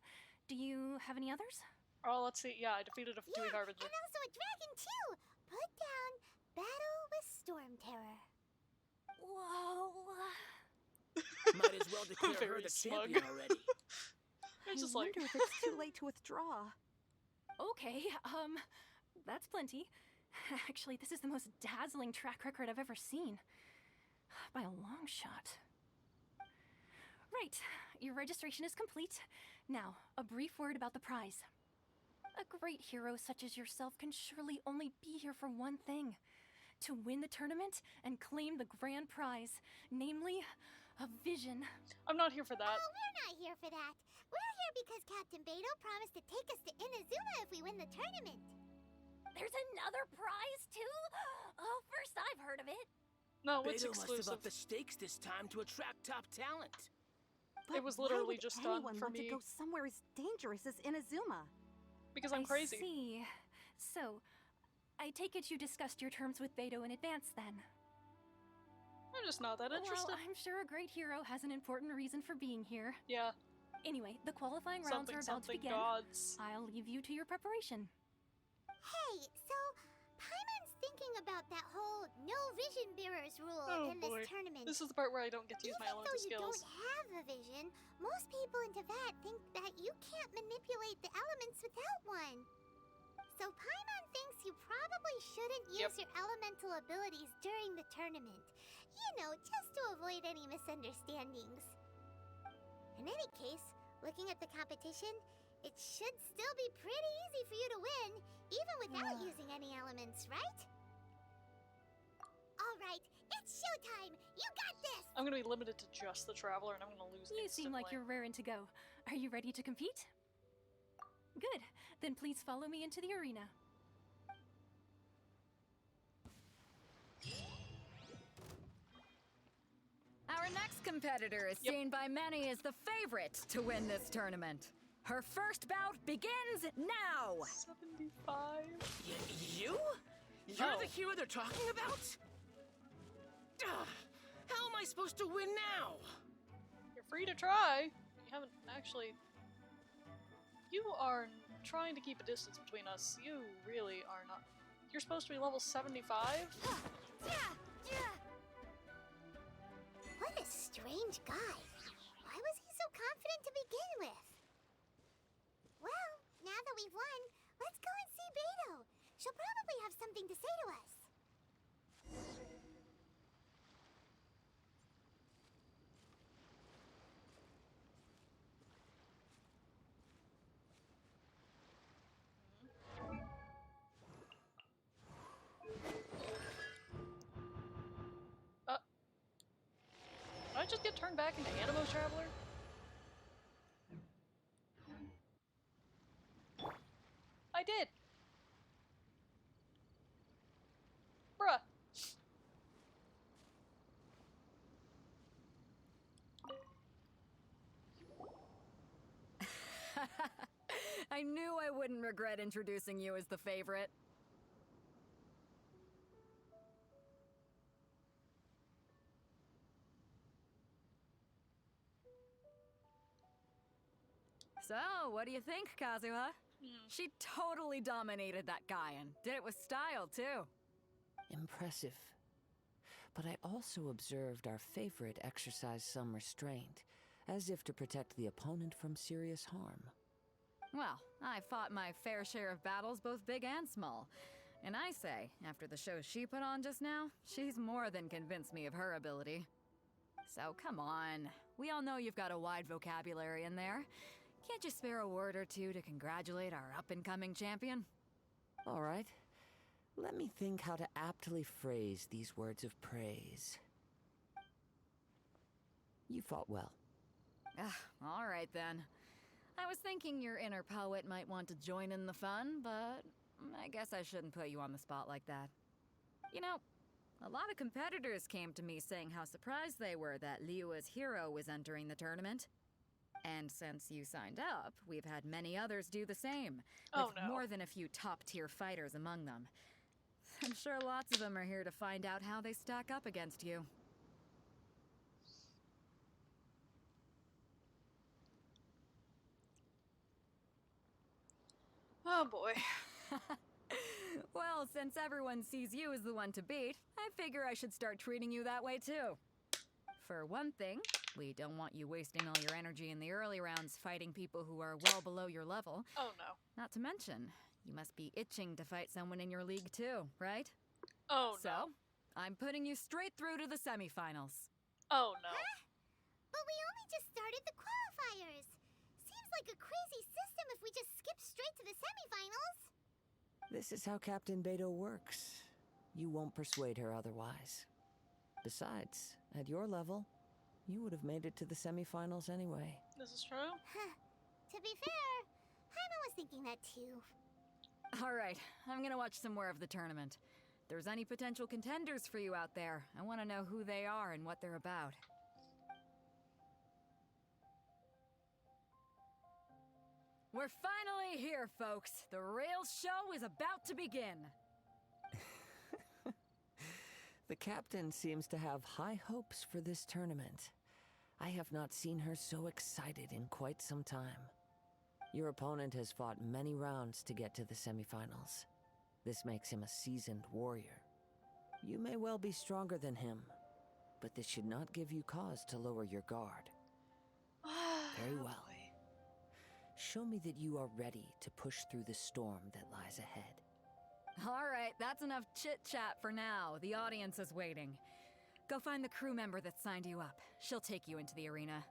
Do you have any others? Oh, let's see. Yeah, I defeated a Fatui Harbinger. And also a dragon, too. Put down Battle with Storm Terror. Whoa. Might as well declare her Very the smug. champion already. It's just I like... wonder if it's too late to withdraw. Okay, that's plenty. Actually, this is the most dazzling track record I've ever seen. By a long shot. Right, your registration is complete. Now, a brief word about the prize. A great hero such as yourself can surely only be here for one thing. To win the tournament and claim the grand prize, namely, a vision. I'm not here for that. Oh, we're not here for that. We're here because Captain Beto promised to take us to Inazuma if we win the tournament. There's another prize, too? Oh, first I've heard of it. No, it's Beto must have exclusive. upped the stakes this time to attract top talent. It was literally just done for me. To go somewhere as dangerous as Inazuma? Because I'm crazy. I see. So, I take it you discussed your terms with Beto in advance, then? I'm just not that interested. Well, I'm sure a great hero has an important reason for being here. Yeah. Anyway, the qualifying rounds are about to begin. Gods. I'll leave you to your preparation. Hey, so Paimon's thinking about that whole no vision bearers rule in this tournament. This is the part where I don't get to use my elemental skills. Even though you don't have a vision, most people in Teyvat think that you can't manipulate the elements without one. So Paimon thinks you probably shouldn't use your elemental abilities during the tournament. You know, just to avoid any misunderstandings. In any case, looking at the competition, it should still be pretty easy for you to win, even without using any elements, right? Alright, it's showtime! You got this! I'm gonna be limited to just the Traveler, and I'm gonna lose You instantly. seem like you're raring to go. Are you ready to compete? Good. Then please follow me into the arena. Our next competitor is seen by many as the favorite to win this tournament. Her first bout begins now! 75? You? You're the hero they're talking about? How am I supposed to win now? You're free to try. You haven't actually... You are trying to keep a distance between us. You really are not... You're supposed to be level 75? What a strange guy. Why was he so confident to begin with? Well, now that we've won, let's go and see Beto. She'll probably have something to say to us. Did I just get turned back into Animo Traveler? I did! Bruh! I knew I wouldn't regret introducing you as the favorite. So, what do you think, Kazuha? She totally dominated that guy and did it with style, too. Impressive. But I also observed our favorite exercise some restraint, as if to protect the opponent from serious harm. Well, I fought my fair share of battles, both big and small. And I say, after the show she put on just now, she's more than convinced me of her ability. So come on, we all know you've got a wide vocabulary in there. Can't you spare a word or two to congratulate our up-and-coming champion? All right. Let me think how to aptly phrase these words of praise. You fought well. All right then. I was thinking your inner poet might want to join in the fun, but I guess I shouldn't put you on the spot like that. You know, a lot of competitors came to me saying how surprised they were that Liyue's hero was entering the tournament. And since you signed up, we've had many others do the same, with more than a few top-tier fighters among them. I'm sure lots of them are here to find out how they stack up against you. Oh boy. Well, since everyone sees you as the one to beat, I figure I should start treating you that way too. For one thing, we don't want you wasting all your energy in the early rounds fighting people who are well below your level. Oh no. Not to mention, you must be itching to fight someone in your league too, right? Oh no. So, I'm putting you straight through to the semifinals. Oh no. Huh? But we only just started the qualifiers. Seems like a crazy system if we just skip straight to the semifinals. This is how Captain Beto works. You won't persuade her otherwise. Besides, at your level, you would have made it to the semifinals anyway. This is true. To be fair, Paimon was thinking that too. Alright, I'm gonna watch some more of the tournament. If there's any potential contenders for you out there, I want to know who they are and what they're about. We're finally here, folks. The real show is about to begin. The captain seems to have high hopes for this tournament. I have not seen her so excited in quite some time. Your opponent has fought many rounds to get to the semifinals. This makes him a seasoned warrior. You may well be stronger than him, but this should not give you cause to lower your guard. Very well. Show me that you are ready to push through the storm that lies ahead. Alright, that's enough chit-chat for now. The audience is waiting. Go find the crew member that signed you up. She'll take you into the arena.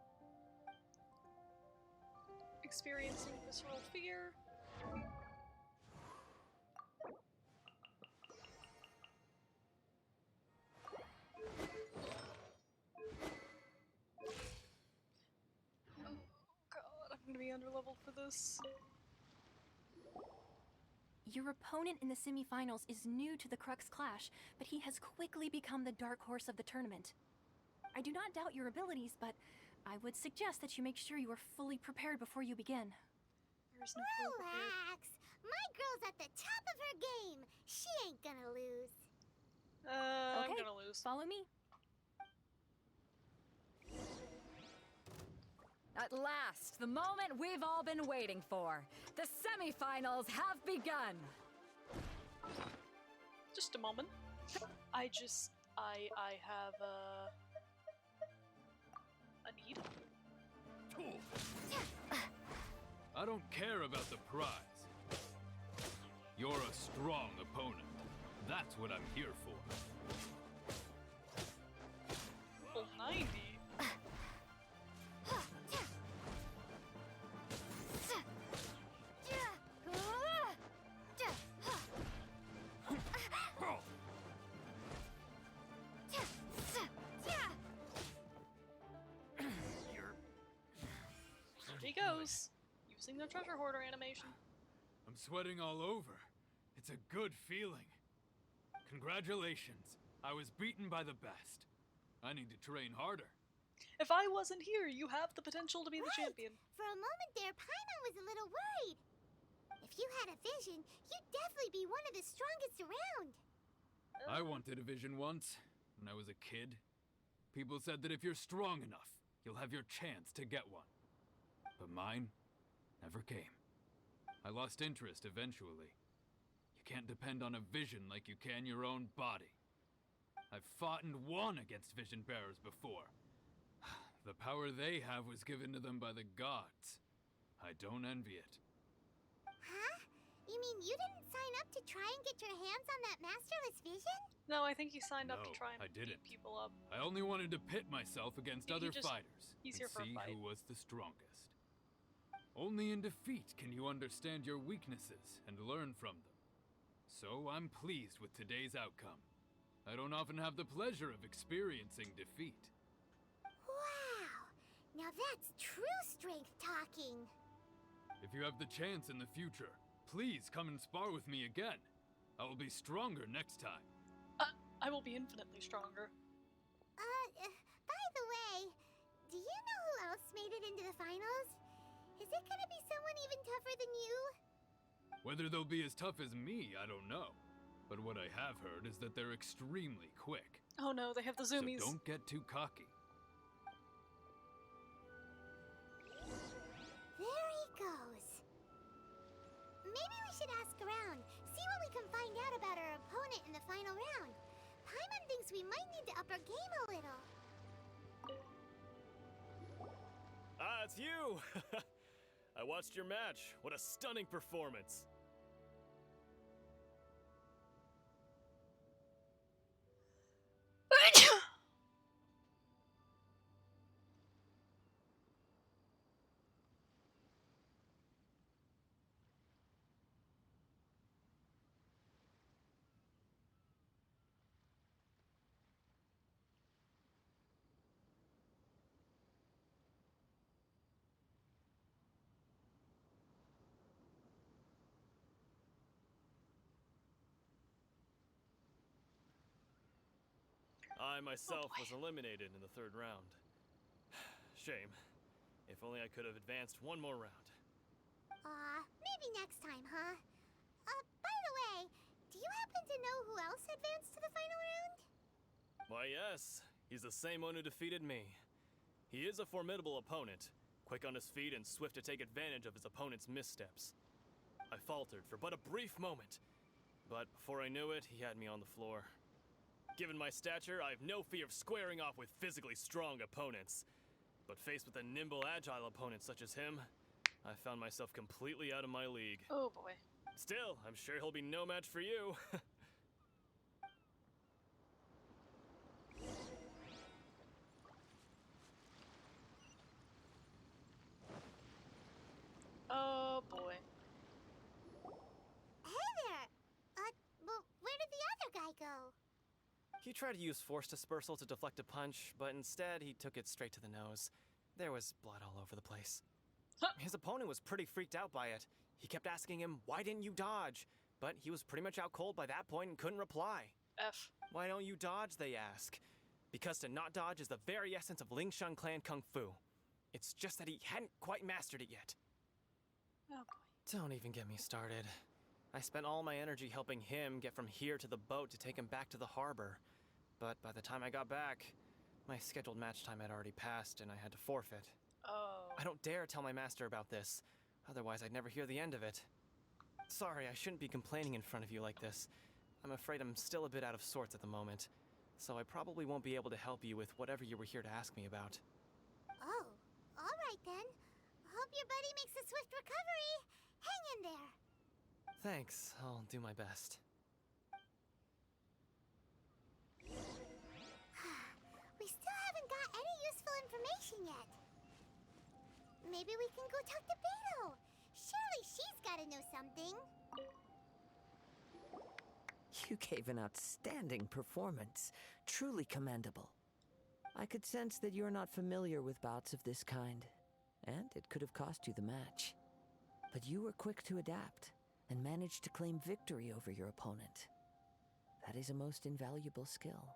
Experiencing visceral fear. Oh god, I'm gonna be underleveled for this. Your opponent in the semifinals is new to the Crux Clash, but he has quickly become the dark horse of the tournament. I do not doubt your abilities, but I would suggest that you make sure you are fully prepared before you begin. There's no Relax! My girl's at the top of her game! She ain't gonna lose. I'm Okay, gonna lose. Follow me. At last, the moment we've all been waiting for. The semifinals have begun. Just a moment. I have a need. I don't care about the prize. You're a strong opponent. That's what I'm here for. Full 90. There he goes, using the treasure hoarder animation. I'm sweating all over. It's a good feeling. Congratulations. I was beaten by the best. I need to train harder. If I wasn't here, you have the potential to be the champion. For a moment there, Paimon was a little worried. If you had a vision, you'd definitely be one of the strongest around. I wanted a vision once, when I was a kid. People said that if you're strong enough, you'll have your chance to get one. But mine never came. I lost interest eventually. You can't depend on a vision like you can your own body. I've fought and won against vision bearers before. The power they have was given to them by the gods. I don't envy it. Huh? You mean you didn't sign up to try and get your hands on that masterless vision? No, I think he signed up to No, try and I didn't. beat people up. I only wanted to pit myself against other fighters he's and here for a see fight. who was the strongest. Only in defeat can you understand your weaknesses and learn from them. So I'm pleased with today's outcome. I don't often have the pleasure of experiencing defeat. Wow! Now that's true strength talking. If you have the chance in the future, please come and spar with me again. I will be stronger next time. I will be infinitely stronger. By the way, do you know who else made it into the finals? Is it gonna be someone even tougher than you? Whether they'll be as tough as me, I don't know. But what I have heard is that they're extremely quick. Oh no, they have the zoomies. So don't get too cocky. There he goes. Maybe we should ask around, see what we can find out about our opponent in the final round. Paimon thinks we might need to up our game a little. Ah, it's you! I watched your match. What a stunning performance. I myself was eliminated in the 3rd round. Shame. If only I could have advanced one more round. Maybe next time, huh? By the way, do you happen to know who else advanced to the final round? Why, yes. He's the same one who defeated me. He is a formidable opponent, quick on his feet and swift to take advantage of his opponent's missteps. I faltered for but a brief moment, but before I knew it, he had me on the floor. Given my stature, I have no fear of squaring off with physically strong opponents. But faced with a nimble, agile opponent such as him, I found myself completely out of my league. Oh boy. Still, I'm sure he'll be no match for you. Oh boy. Hey there! Well, where did the other guy go? He tried to use force dispersal to deflect a punch, but instead he took it straight to the nose. There was blood all over the place. His opponent was pretty freaked out by it. He kept asking him, "Why didn't you dodge?" But he was pretty much out cold by that point and couldn't reply. F. Why don't you dodge, they ask. Because to not dodge is the very essence of Lingsheng clan kung fu. It's just that he hadn't quite mastered it yet. Oh boy. Don't even get me started. I spent all my energy helping him get from here to the boat to take him back to the harbor. But by the time I got back, my scheduled match time had already passed and I had to forfeit. Oh. I don't dare tell my master about this, otherwise I'd never hear the end of it. Sorry, I shouldn't be complaining in front of you like this. I'm afraid I'm still a bit out of sorts at the moment, so I probably won't be able to help you with whatever you were here to ask me about. Oh, alright then. Hope your buddy makes a swift recovery. Hang in there. Thanks, I'll do my best. We still haven't got any useful information yet. Maybe we can go talk to Beto. Surely she's gotta know something. You gave an outstanding performance. Truly commendable. I could sense that you're not familiar with bouts of this kind, and it could have cost you the match. But you were quick to adapt, and managed to claim victory over your opponent. That is a most invaluable skill.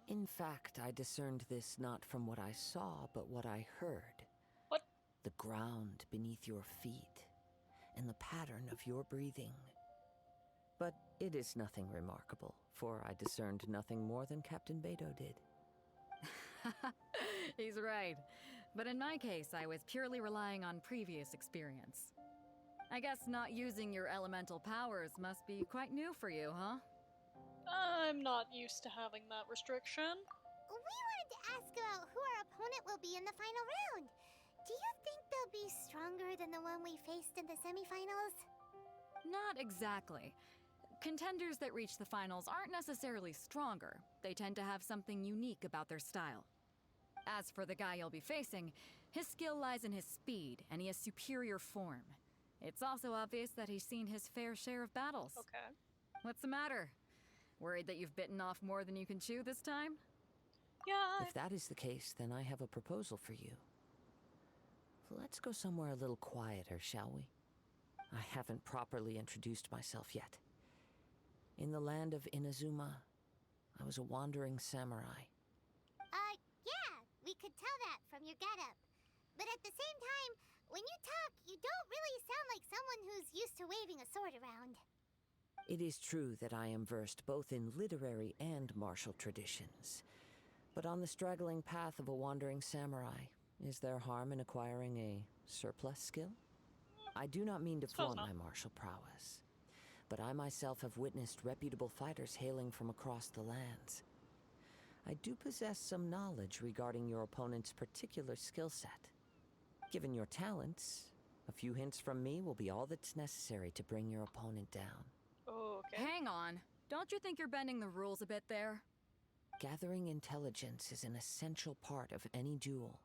In fact, I discerned this not from what I saw, but what I heard. What? The ground beneath your feet, and the pattern of your breathing. But it is nothing remarkable, for I discerned nothing more than Captain Beto did. He's right. But in my case, I was purely relying on previous experience. I guess not using your elemental powers must be quite new for you, huh? I'm not used to having that restriction. We wanted to ask about who our opponent will be in the final round. Do you think they'll be stronger than the one we faced in the semifinals? Not exactly. Contenders that reach the finals aren't necessarily stronger. They tend to have something unique about their style. As for the guy you'll be facing, his skill lies in his speed, and he has superior form. It's also obvious that he's seen his fair share of battles. Okay. What's the matter? Worried that you've bitten off more than you can chew this time? Yeah. If that is the case, then I have a proposal for you. Let's go somewhere a little quieter, shall we? I haven't properly introduced myself yet. In the land of Inazuma, I was a wandering samurai. Yeah, we could tell that from your getup. But at the same time, when you talk, you don't really sound like someone who's used to waving a sword around. It is true that I am versed both in literary and martial traditions. But on the straggling path of a wandering samurai, is there harm in acquiring a surplus skill? I do not mean to flaunt my martial prowess, but I myself have witnessed reputable fighters hailing from across the lands. I do possess some knowledge regarding your opponent's particular skill set. Given your talents, a few hints from me will be all that's necessary to bring your opponent down. Okay. Hang on. Don't you think you're bending the rules a bit there? Gathering intelligence is an essential part of any duel.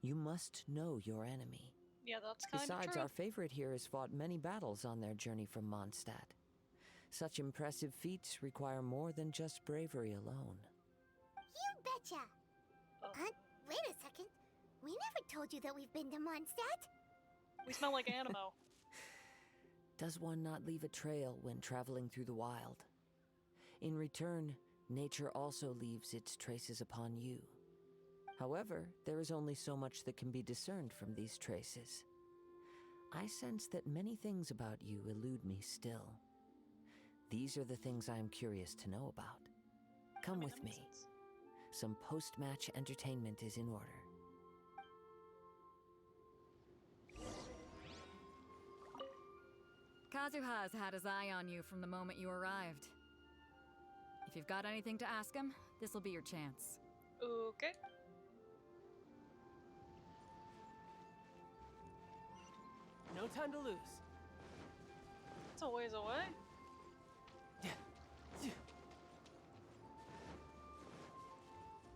You must know your enemy. Yeah, that's kind of true. Besides, our favorite here has fought many battles on their journey from Mondstadt. Such impressive feats require more than just bravery alone. You betcha! Wait a second. We never told you that we've been to Mondstadt. We smell like Animo. Does one not leave a trail when traveling through the wild? In return, nature also leaves its traces upon you. However, there is only so much that can be discerned from these traces. I sense that many things about you elude me still. These are the things I am curious to know about. Come with me. Some post-match entertainment is in order. Kazuha's had his eye on you from the moment you arrived. If you've got anything to ask him, this'll be your chance. Okay. No time to lose. It's a ways away.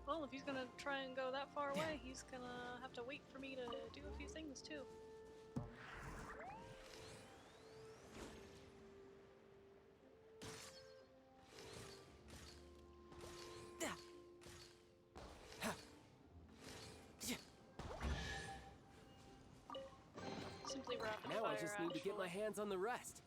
Well, if he's gonna try and go that far away, he's gonna have to wait for me to do a few things too. Simply rapid Now fire, I just need to get my actually. hands on the rest.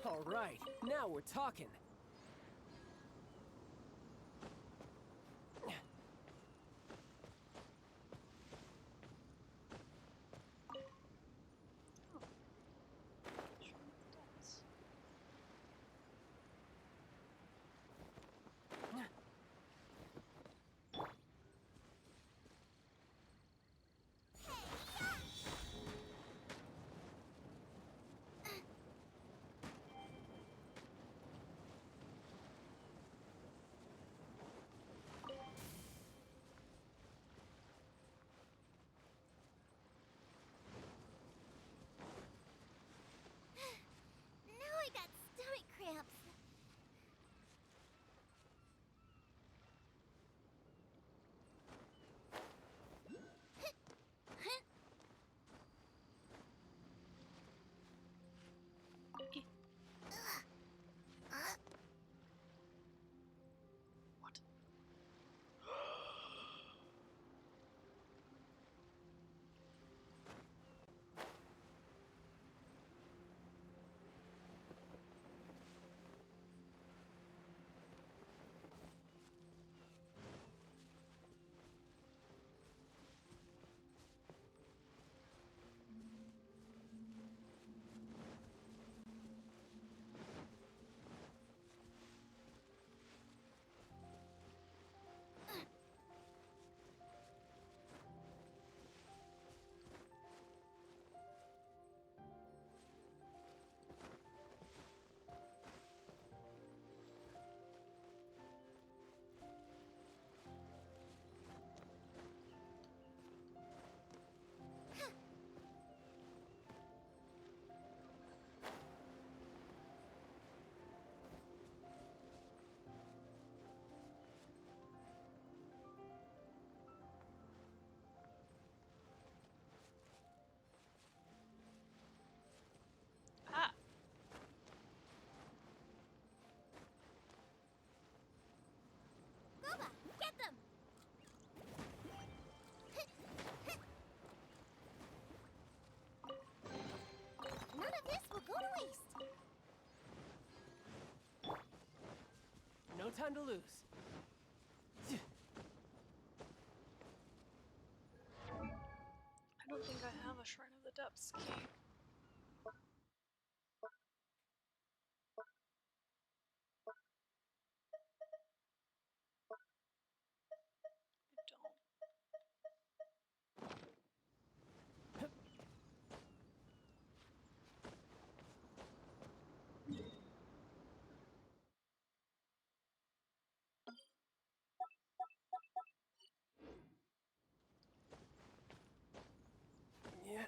All right, now we're talking. Now I got stomach cramps. What? Ah! Boba, get them! None of this will go to waste. No time to lose. I don't think I have a Shrine of the Depths key. I don't. Yeah.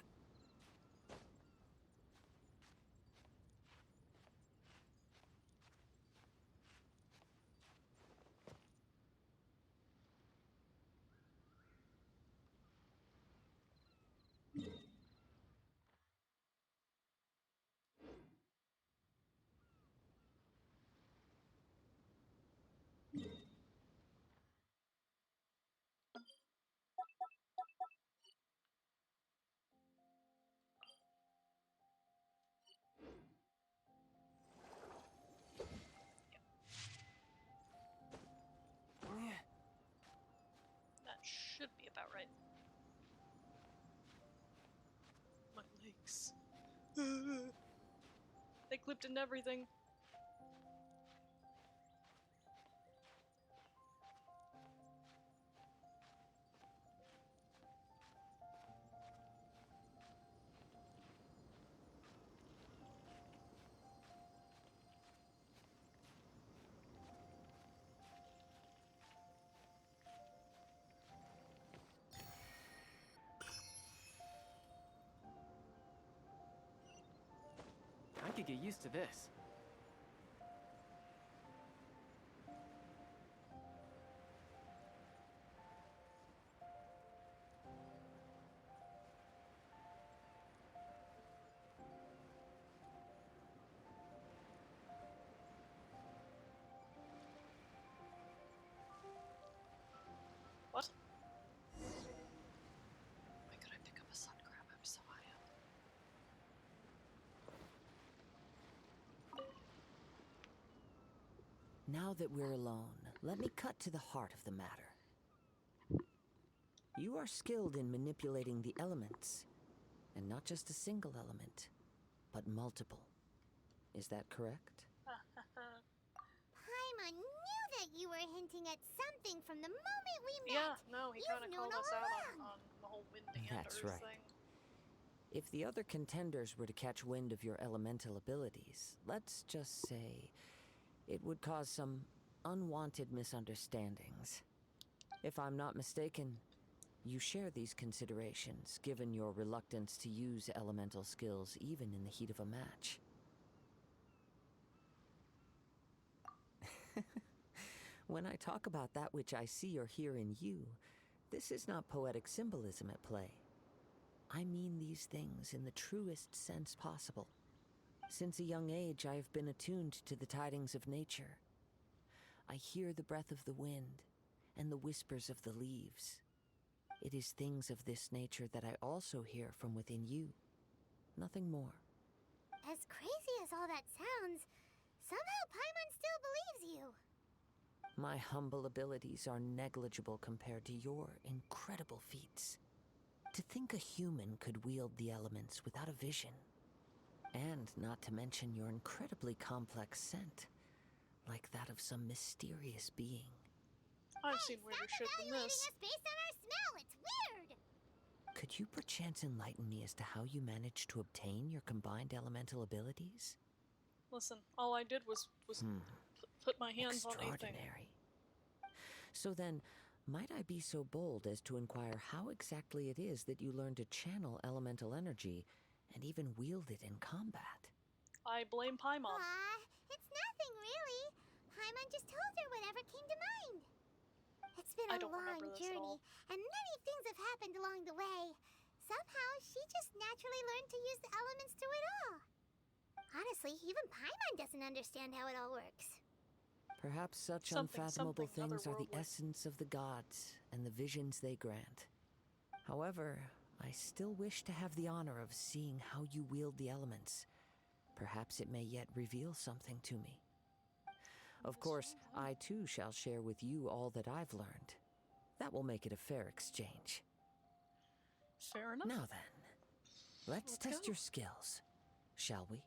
Should be about right. My legs. They clipped into everything. I could get used to this. What? Why could I pick up a sun crab? I'm so high up. Now that we're alone, let me cut to the heart of the matter. You are skilled in manipulating the elements, and not just a single element, but multiple. Is that correct? Paimon knew that you were hinting at something from the moment we met. Yeah, no, he kind of You've called known us all out along. on the whole wind and That's earth right. thing. If the other contenders were to catch wind of your elemental abilities, let's just say it would cause some unwanted misunderstandings. If I'm not mistaken, you share these considerations, given your reluctance to use elemental skills even in the heat of a match. When I talk about that which I see or hear in you, this is not poetic symbolism at play. I mean these things in the truest sense possible. Since a young age, I have been attuned to the tidings of nature. I hear the breath of the wind and the whispers of the leaves. It is things of this nature that I also hear from within you. Nothing more. As crazy as all that sounds, somehow Paimon still believes you. My humble abilities are negligible compared to your incredible feats. To think a human could wield the elements without a vision. And not to mention your incredibly complex scent, like that of some mysterious being. I've seen weirder shit than this. Evaluating us based on our smell, it's weird! Could you perchance enlighten me as to how you managed to obtain your combined elemental abilities? Listen, all I did was put my hands on a thing. Extraordinary. So then, might I be so bold as to inquire how exactly it is that you learned to channel elemental energy and even wield it in combat? I blame Paimon. It's nothing really. Paimon just told her whatever came to mind. It's been I a don't long remember this at journey, all. and many things have happened along the way. Somehow, she just naturally learned to use the elements through it all. Honestly, even Paimon doesn't understand how it all works. Perhaps such Something, unfathomable something things are the otherworldly. essence of the gods and the visions they grant. However, I still wish to have the honor of seeing how you wield the elements. Perhaps it may yet reveal something to me. Of course, I too shall share with you all that I've learned. That will make it a fair exchange. Fair enough. Now then, let's test your skills, shall we?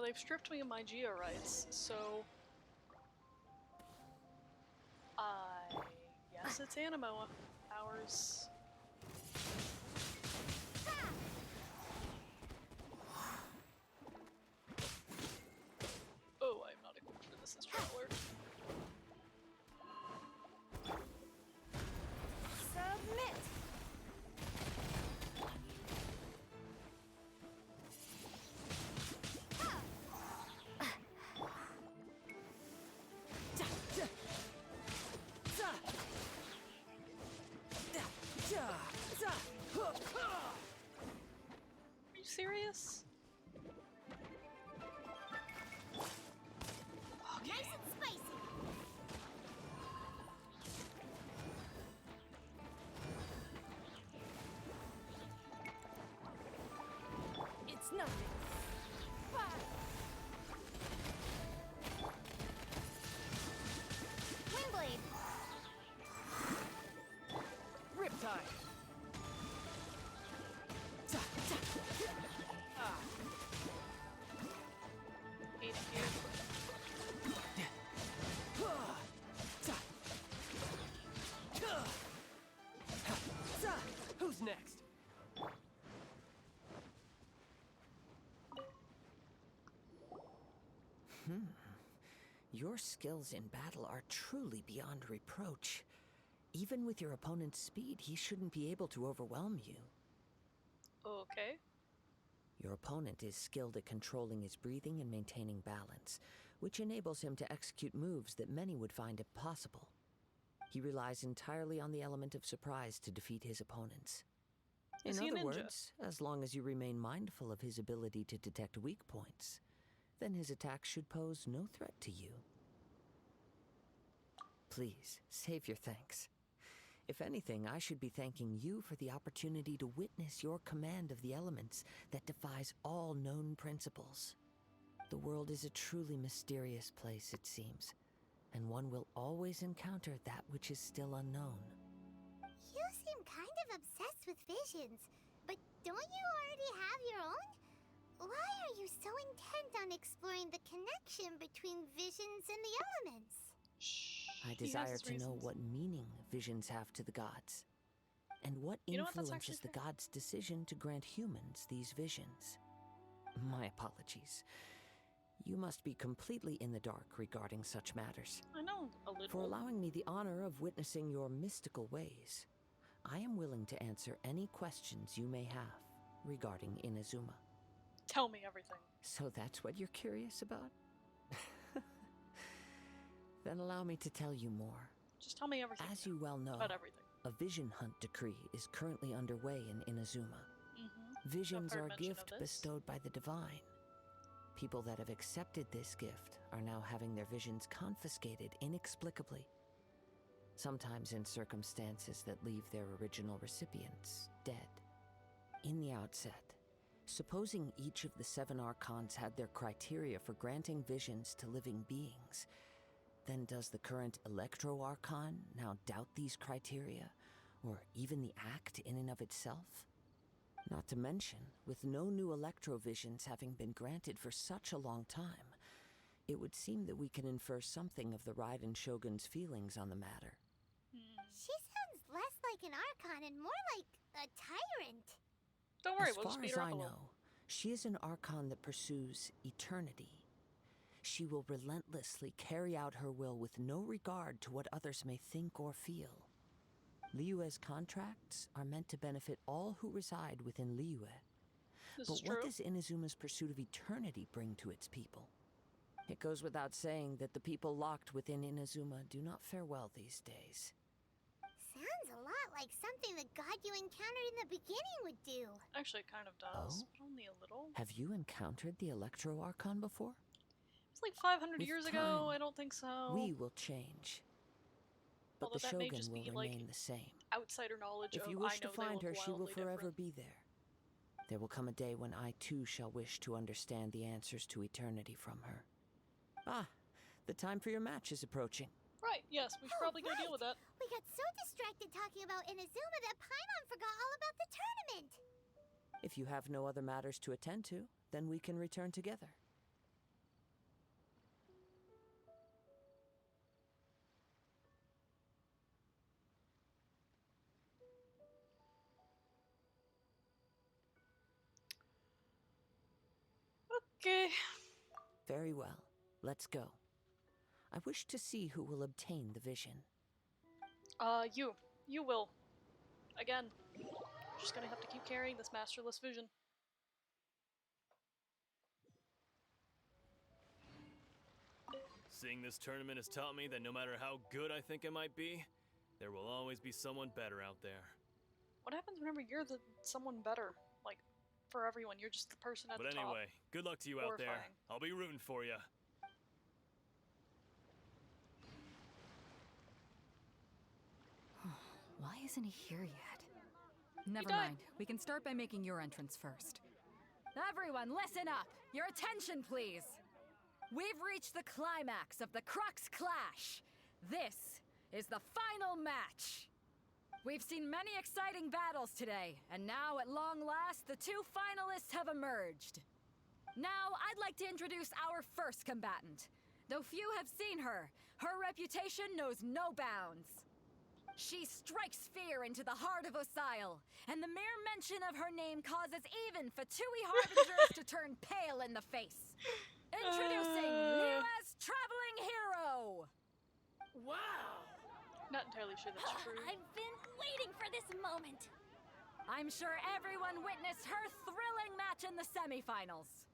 They've stripped me of my Geo rights, so I guess it's Animo powers. Oh, I'm not equipped for this as Traveler. Submit! Are you serious? Nice and spicy. It's nothing. Windblade. Your skills in battle are truly beyond reproach. Even with your opponent's speed, he shouldn't be able to overwhelm you. Okay. Your opponent is skilled at controlling his breathing and maintaining balance, which enables him to execute moves that many would find impossible. He relies entirely on the element of surprise to defeat his opponents. In other words, as long as you remain mindful of his ability to detect weak points, then his attack should pose no threat to you. Please, save your thanks. If anything, I should be thanking you for the opportunity to witness your command of the elements that defies all known principles. The world is a truly mysterious place, it seems, and one will always encounter that which is still unknown. You seem kind of obsessed with visions, but don't you already have your own? Why are you so intent on exploring the connection between visions and the elements? I desire to know what meaning visions have to the gods, and what influences the gods' decision to grant humans these visions. My apologies. You must be completely in the dark regarding such matters. I know a little. For allowing me the honor of witnessing your mystical ways, I am willing to answer any questions you may have regarding Inazuma. Tell me everything. So that's what you're curious about? Then allow me to tell you more. Just tell me everything. As you well know, about everything. A vision hunt decree is currently underway in Inazuma. Visions are a gift bestowed by the divine. People that have accepted this gift are now having their visions confiscated inexplicably, sometimes in circumstances that leave their original recipients dead. In the outset, supposing each of the 7 archons had their criteria for granting visions to living beings, then does the current Electro-Archon now doubt these criteria, or even the act in and of itself? Not to mention, with no new Electro-Visions having been granted for such a long time, it would seem that we can infer something of the Raiden Shogun's feelings on the matter. She sounds less like an Archon and more like a tyrant. Don't worry, as we'll just far beat as her up I a little. know, she is an Archon that pursues eternity. She will relentlessly carry out her will with no regard to what others may think or feel. Liyue's contracts are meant to benefit all who reside within Liyue. But what does Inazuma's pursuit of eternity bring to its people? It goes without saying that the people locked within Inazuma do not fare well these days. Sounds a lot like something the god you encountered in the beginning would do. Actually, it kind of does. But only a little. Have you encountered the Electro-Archon before? It's like 500 With years time, ago. I don't think so. We will change. But Although the that may Shogun just will be, remain like, the same. outsider knowledge If of you wish I know to find they her, look she will wildly forever different. be there. There will come a day when I too shall wish to understand the answers to eternity from her. Ah, the time for your match is approaching. Right, yes, we should probably go deal with that. We got so distracted talking about Inazuma that Paimon forgot all about the tournament. If you have no other matters to attend to, then we can return together. Okay. Very well. Let's go. I wish to see who will obtain the vision. You. You will. Again. Just gonna have to keep carrying this masterless vision. Seeing this tournament has taught me that no matter how good I think I might be, there will always be someone better out there. What happens whenever you're the someone better? Like, for everyone, you're just the person at But the top. anyway, good luck to you out there. Horrifying. I'll be rooting for you. Why isn't he here yet? Never mind. We can start by making your entrance first. Everyone, listen up! Your attention, please! We've reached the climax of the Crux Clash! This is the final match! We've seen many exciting battles today, and now, at long last, the 2 finalists have emerged. Now, I'd like to introduce our first combatant. Though few have seen her, her reputation knows no bounds. She strikes fear into the heart of Osile, and the mere mention of her name causes even Fatui Harbingers to turn pale in the face. Introducing Liua's traveling hero! Wow! Not entirely sure that's true. I've been waiting for this moment. I'm sure everyone witnessed her thrilling match in the semifinals.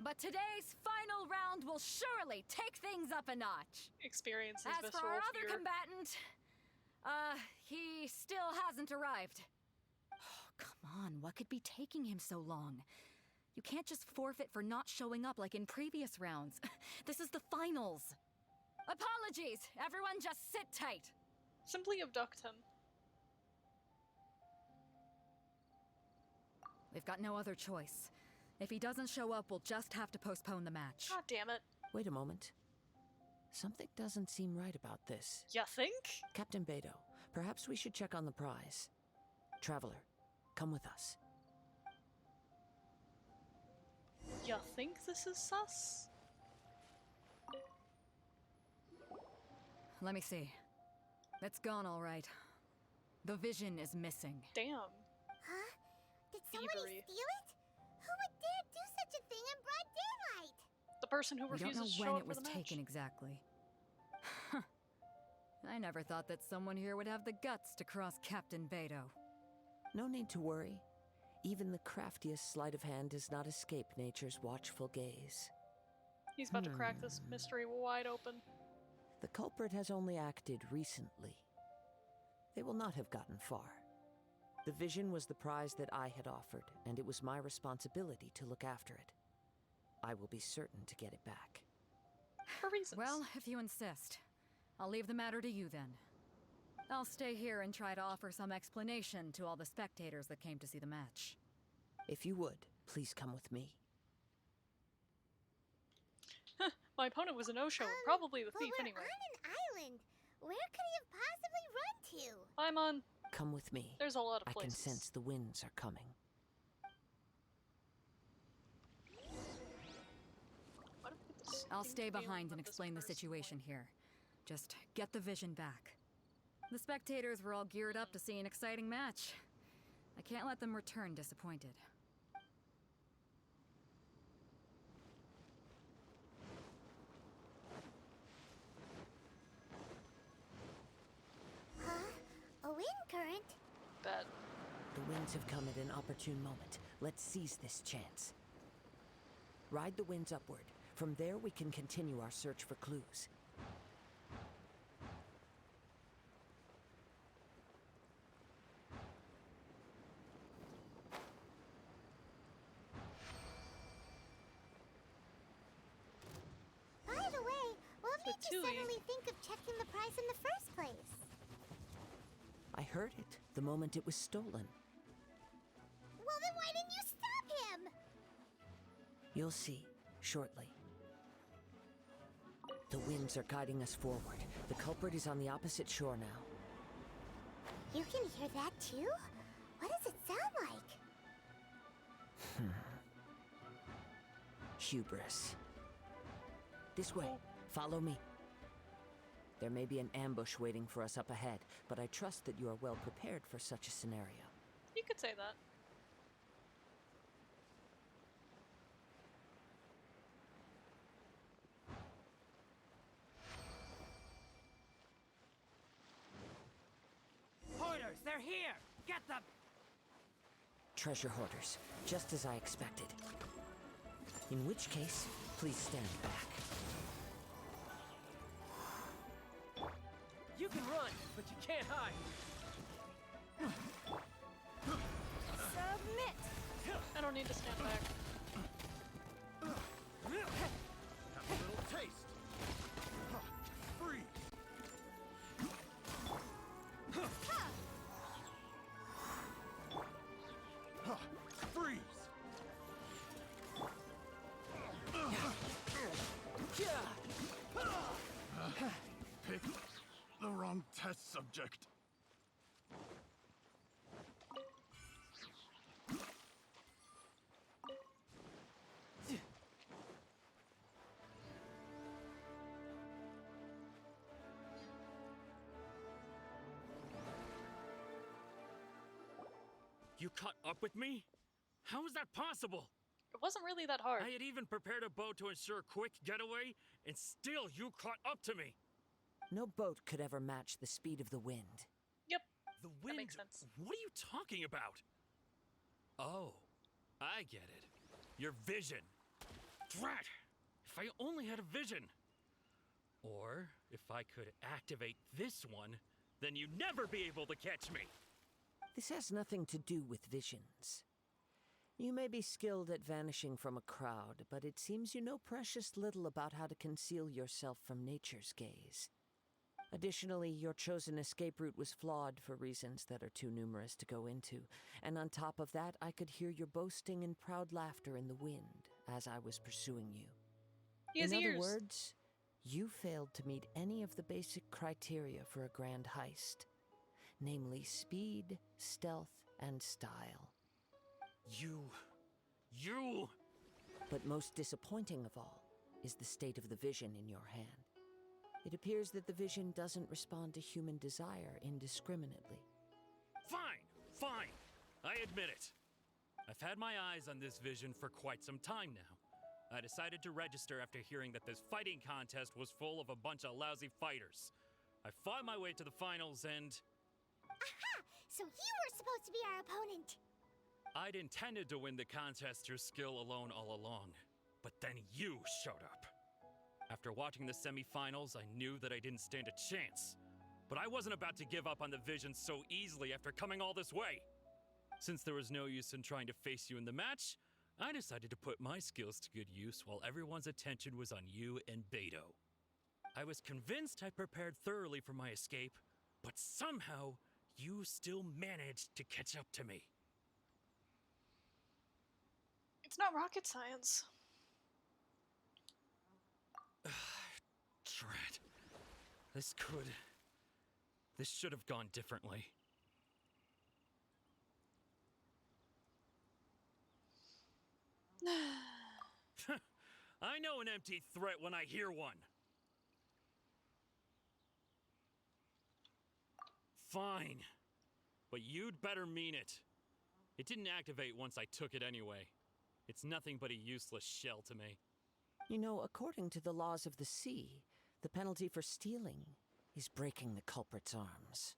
But today's final round will surely take things up a notch. Experiences As for visceral our other fear. combatant, he still hasn't arrived. Oh, come on, what could be taking him so long? You can't just forfeit for not showing up like in previous rounds. This is the finals. Apologies, everyone just sit tight. Simply abduct him. We've got no other choice. If he doesn't show up, we'll just have to postpone the match. God damn it. Wait a moment. Something doesn't seem right about this. Ya think? Captain Beto, perhaps we should check on the prize. Traveler, come with us. Ya think this is sus? Let me see. It's gone all right. The vision is missing. Damn. Huh? Did somebody steal it? Who would dare do such a thing in broad daylight? The person who We don't refuses know to show when up it for was the match. taken exactly. I never thought that someone here would have the guts to cross Captain Beto. No need to worry. Even the craftiest sleight of hand does not escape nature's watchful gaze. He's about to crack this mystery wide open. The culprit has only acted recently. They will not have gotten far. The vision was the prize that I had offered, and it was my responsibility to look after it. I will be certain to get it back. For reasons. Well, if you insist. I'll leave the matter to you then. I'll stay here and try to offer some explanation to all the spectators that came to see the match. If you would, please come with me. My opponent was a no-show, probably the thief we're anyway. on an island. Where could he have possibly run to? I'm on. Come with me. There's a lot of I can places. sense the winds are coming. What if I get this I'll thing stay feeling behind and about this explain the person? situation here. Just get the vision back. The spectators were all geared up to see an exciting match. I can't let them return disappointed. Huh? A wind current? Bet. The winds have come at an opportune moment. Let's seize this chance. Ride the winds upward. From there, we can continue our search for clues. By the way, what made you Tui. suddenly think of checking the prize in the first place? I heard it the moment it was stolen. Well, then why didn't you stop him? You'll see, shortly. The winds are guiding us forward. The culprit is on the opposite shore now. You can hear that too? What does it sound like? Hubris. This way. Follow me. There may be an ambush waiting for us up ahead, but I trust that you are well prepared for such a scenario. You could say that. Hoarders, they're here! Get them! Treasure hoarders, just as I expected. In which case, please stand back. You can run, but you can't hide. Submit! I don't need to stand back. Have a little taste. Freeze. Freeze. Pick the wrong test subject. You caught up with me? How is that possible? It wasn't really that hard. I had even prepared a boat to ensure a quick getaway, and still you caught up to me. No boat could ever match the speed of the wind. Yep. The wind? That makes sense. What are you talking about? Oh, I get it. Your vision. Drat! If I only had a vision. Or if I could activate this one, then you'd never be able to catch me. This has nothing to do with visions. You may be skilled at vanishing from a crowd, but it seems you know precious little about how to conceal yourself from nature's gaze. Additionally, your chosen escape route was flawed for reasons that are too numerous to go into, and on top of that, I could hear your boasting and proud laughter in the wind as I was pursuing you. In other words, you failed to meet any of the basic criteria for a grand heist, namely speed, stealth, and style. You... But most disappointing of all is the state of the vision in your hand. It appears that the vision doesn't respond to human desire indiscriminately. Fine. I admit it. I've had my eyes on this vision for quite some time now. I decided to register after hearing that this fighting contest was full of a bunch of lousy fighters. I fought my way to the finals and... Aha! So you were supposed to be our opponent! I'd intended to win the contest through skill alone all along, but then you showed up. After watching the semifinals, I knew that I didn't stand a chance. But I wasn't about to give up on the vision so easily after coming all this way. Since there was no use in trying to face you in the match, I decided to put my skills to good use while everyone's attention was on you and Beto. I was convinced I prepared thoroughly for my escape, but somehow you still managed to catch up to me. It's not rocket science. Drat. This should have gone differently. I know an empty threat when I hear one. Fine. But you'd better mean it. It didn't activate once I took it anyway. It's nothing but a useless shell to me. You know, according to the laws of the sea, the penalty for stealing is breaking the culprit's arms.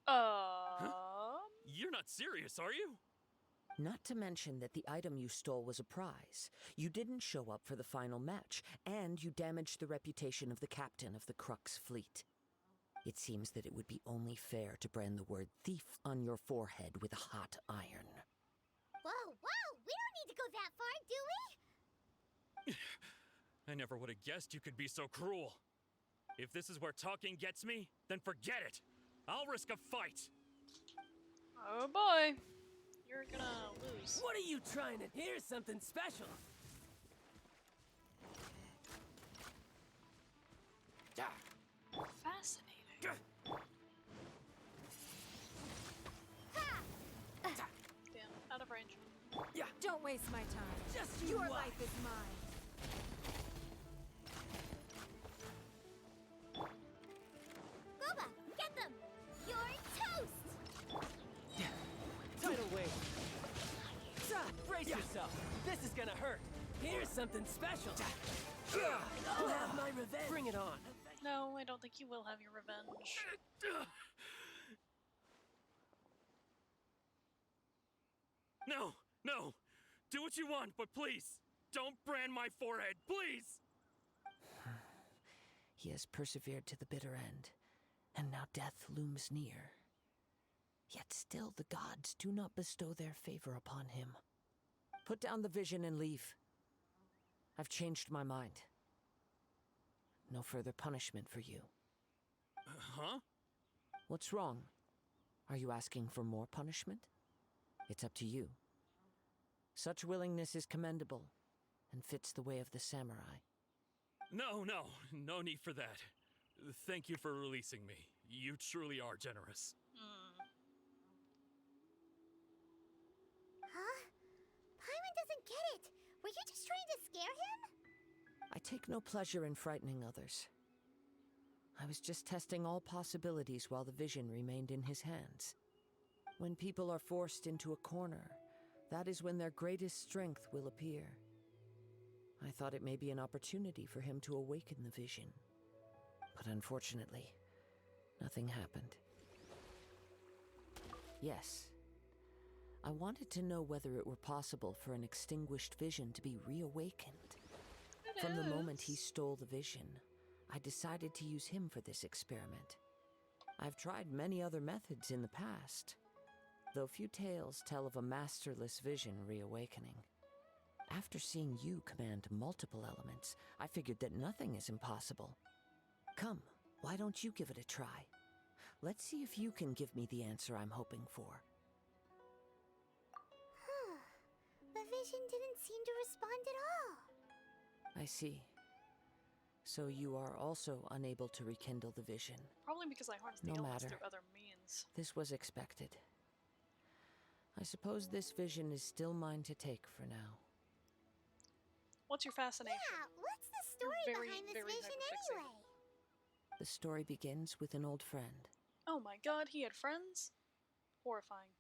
You're not serious, are you? Not to mention that the item you stole was a prize. You didn't show up for the final match, and you damaged the reputation of the captain of the Crux fleet. It seems that it would be only fair to brand the word thief on your forehead with a hot iron. Whoa, we don't need to go that far, do we? I never would have guessed you could be so cruel. If this is where talking gets me, then forget it. I'll risk a fight. Oh boy. You're gonna lose. What are you trying to... Here's something special. Fascinating. Damn, out of range. Yeah. Don't waste my time. Just your life is mine. Boba, get them! You're toast! Tidal wave. Brace yourself. This is gonna hurt. Here's something special. I'll have my revenge. Bring it on. No, I don't think you will have your revenge. No. Do what you want, but please, don't brand my forehead, please! He has persevered to the bitter end, and now death looms near. Yet still the gods do not bestow their favor upon him. Put down the vision and leave. I've changed my mind. No further punishment for you. Huh? What's wrong? Are you asking for more punishment? It's up to you. Such willingness is commendable, and fits the way of the samurai. No need for that. Thank you for releasing me. You truly are generous. Huh? Paimon doesn't get it. Were you just trying to scare him? I take no pleasure in frightening others. I was just testing all possibilities while the vision remained in his hands. When people are forced into a corner, that is when their greatest strength will appear. I thought it may be an opportunity for him to awaken the vision. But unfortunately, nothing happened. Yes. I wanted to know whether it were possible for an extinguished vision to be reawakened. From the moment he stole the vision, I decided to use him for this experiment. I've tried many other methods in the past, though few tales tell of a masterless vision reawakening. After seeing you command multiple elements, I figured that nothing is impossible. Come, why don't you give it a try? Let's see if you can give me the answer I'm hoping for. The vision didn't seem to respond at all. I see. So you are also unable to rekindle the vision. Probably because I harnessed the No elements matter. through other means. This was expected. I suppose this vision is still mine to take for now. What's your fascination? Yeah, what's the story behind this vision anyway? The story begins with an old friend. Oh my god, he had friends? Horrifying.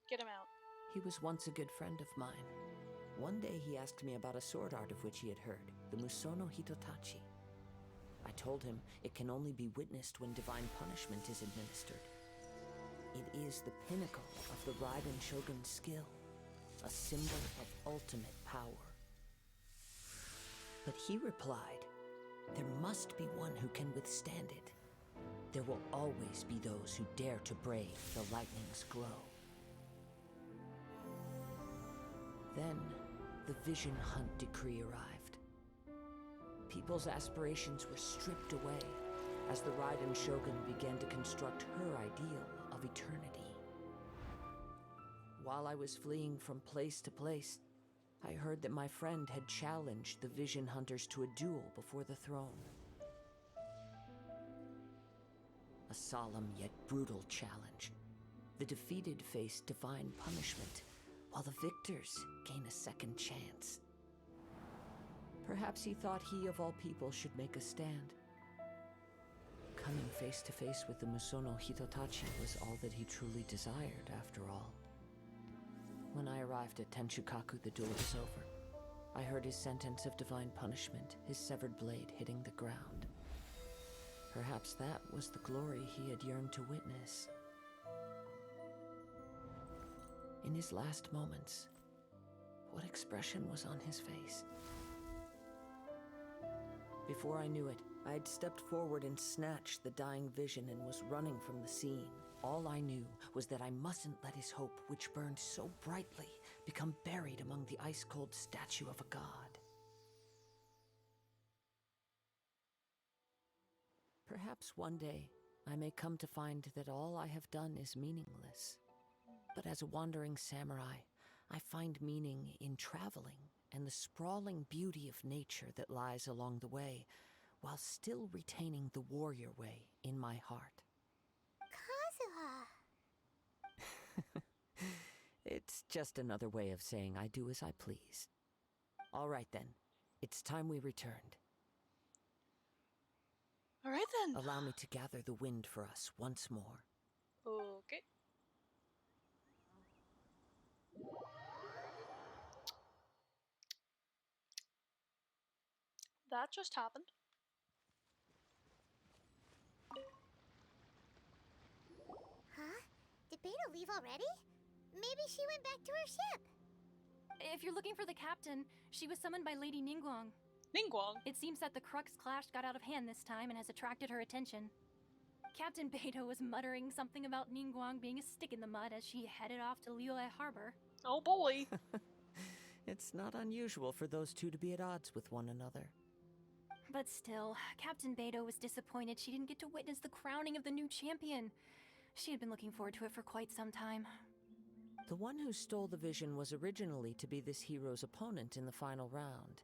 Get him out. He was once a good friend of mine. One day he asked me about a sword art of which he had heard, the Musono Hitotachi. I told him it can only be witnessed when divine punishment is administered. It is the pinnacle of the Raiden Shogun's skill, a symbol of ultimate power. But he replied, there must be one who can withstand it. There will always be those who dare to brave the lightning's glow. Then, the Vision Hunt decree arrived. People's aspirations were stripped away as the Raiden Shogun began to construct her ideal of eternity. While I was fleeing from place to place, I heard that my friend had challenged the Vision Hunters to a duel before the throne. A solemn yet brutal challenge. The defeated face divine punishment, while the victors gain a second chance. Perhaps he thought he of all people should make a stand. Coming face to face with the Musono Hitotachi was all that he truly desired, after all. When I arrived at Tenshukaku, the duel was over. I heard his sentence of divine punishment, his severed blade hitting the ground. Perhaps that was the glory he had yearned to witness. In his last moments, what expression was on his face? Before I knew it, I had stepped forward and snatched the dying vision and was running from the scene. All I knew was that I mustn't let his hope, which burned so brightly, become buried among the ice-cold statue of a god. Perhaps one day, I may come to find that all I have done is meaningless. But as a wandering samurai, I find meaning in traveling and the sprawling beauty of nature that lies along the way, while still retaining the warrior way in my heart. Kazuha! It's just another way of saying I do as I please. All right then, it's time we returned. All right then. Allow me to gather the wind for us once more. Okay. That just happened. Huh? Did Beta leave already? Maybe she went back to her ship. If you're looking for the captain, she was summoned by Lady Ningguang. Ningguang? It seems that the Crux clash got out of hand this time and has attracted her attention. Captain Beto was muttering something about Ningguang being a stick in the mud as she headed off to Liyue Harbor. Oh boy! It's not unusual for those two to be at odds with one another. But still, Captain Beto was disappointed she didn't get to witness the crowning of the new champion. She had been looking forward to it for quite some time. The one who stole the vision was originally to be this hero's opponent in the final round.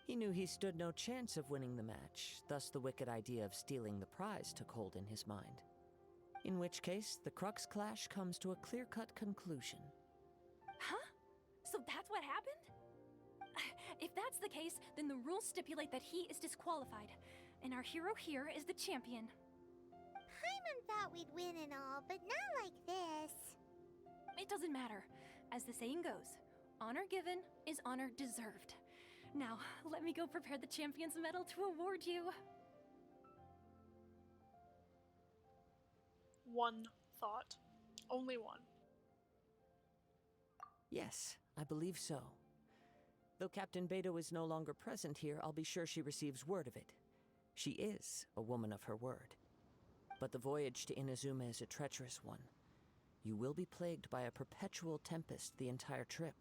He knew he stood no chance of winning the match, thus the wicked idea of stealing the prize took hold in his mind. In which case, the Crux clash comes to a clear-cut conclusion. Huh? So that's what happened? If that's the case, then the rules stipulate that he is disqualified, and our hero here is the champion. Paimon thought we'd win and all, but not like this. It doesn't matter. As the saying goes, honor given is honor deserved. Now, let me go prepare the champion's medal to award you. One thought. Only one. Yes, I believe so. Though Captain Beto is no longer present here, I'll be sure she receives word of it. She is a woman of her word. But the voyage to Inazuma is a treacherous one. You will be plagued by a perpetual tempest the entire trip.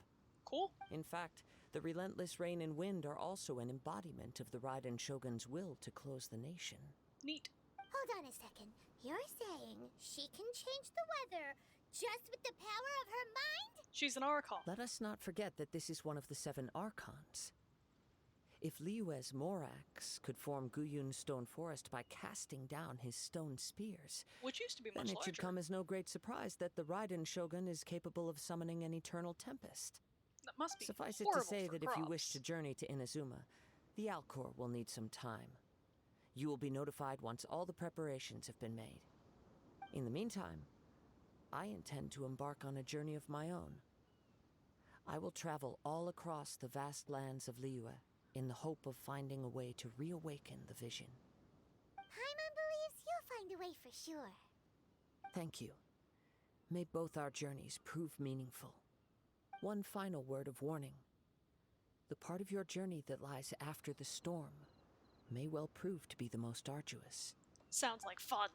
Cool. In fact, the relentless rain and wind are also an embodiment of the Raiden Shogun's will to close the nation. Neat. Hold on a second. You're saying she can change the weather just with the power of her mind? She's an archon. Let us not forget that this is one of the 7 archons. If Liyue's Morax could form Guyun's stone forest by casting down his stone spears, which used to be much then it larger, should come as no great surprise that the Raiden Shogun is capable of summoning an eternal tempest. That must be Suffice it to say that if you wish to journey to Inazuma, the Alcor will need some time. You will be notified once all the preparations have been made. In the meantime, I intend to embark on a journey of my own. I will travel all across the vast lands of Liyue in the hope of finding a way to reawaken the vision. Paimon believes you'll find a way for sure. Thank you. May both our journeys prove meaningful. One final word of warning. The part of your journey that lies after the storm may well prove to be the most arduous. Sounds like fun.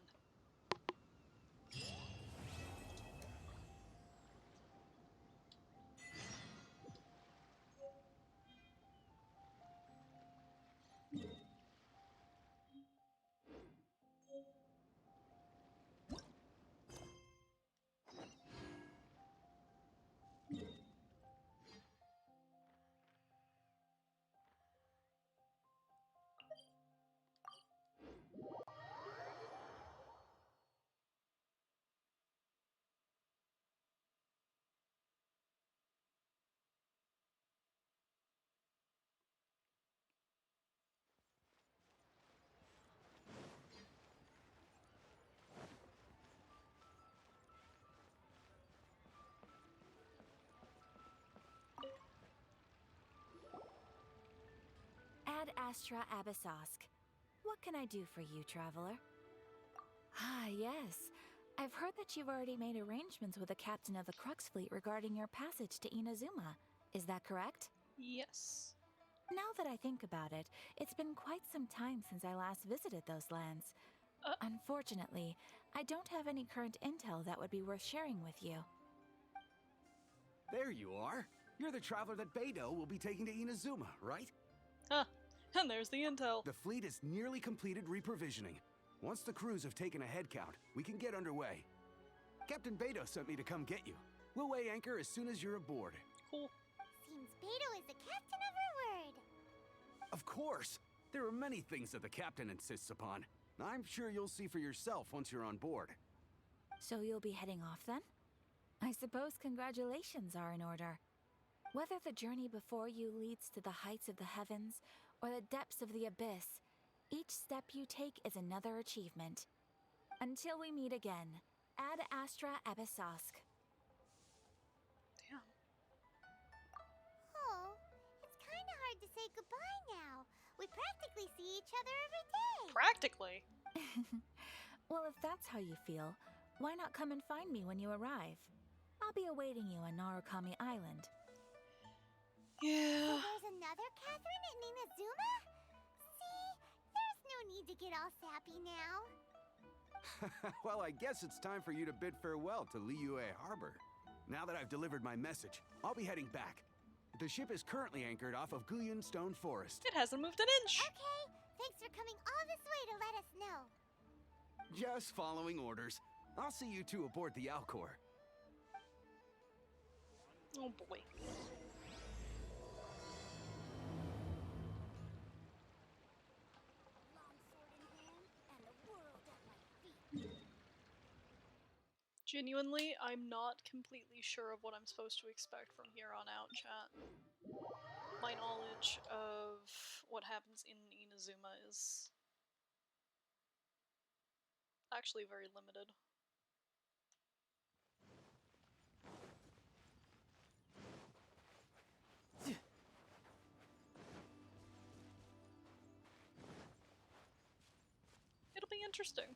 Ad Astra Abyssosk. What can I do for you, traveler? Ah, yes. I've heard that you've already made arrangements with the captain of the Crux Fleet regarding your passage to Inazuma. Is that correct? Yes. Now that I think about it, it's been quite some time since I last visited those lands. Unfortunately, I don't have any current intel that would be worth sharing with you. There you are. You're the traveler that Beto will be taking to Inazuma, right? Huh. And there's the intel. The fleet is nearly completed reprovisioning. Once the crews have taken a head count, we can get underway. Captain Beto sent me to come get you. We'll weigh anchor as soon as you're aboard. Cool. Seems Beto is the captain of her word. Of course. There are many things that the captain insists upon. I'm sure you'll see for yourself once you're on board. So you'll be heading off then? I suppose congratulations are in order. Whether the journey before you leads to the heights of the heavens or the depths of the abyss, each step you take is another achievement. Until we meet again, Ad Astra Abyssosk. Damn. Oh, it's kind of hard to say goodbye now. We practically see each other every day. Practically? Well, if that's how you feel, why not come and find me when you arrive? I'll be awaiting you on Narukami Island. Yeah. So there's another Catherine in Inazuma? See, there's no need to get all sappy now. Well, I guess it's time for you to bid farewell to Liyue Harbor. Now that I've delivered my message, I'll be heading back. The ship is currently anchored off of Guyun Stone Forest. It hasn't moved an inch. Okay, thanks for coming all this way to let us know. Just following orders. I'll see you two aboard the Alcor. Oh boy. Genuinely, I'm not completely sure of what I'm supposed to expect from here on out, chat. My knowledge of what happens in Inazuma is actually very limited. Interesting.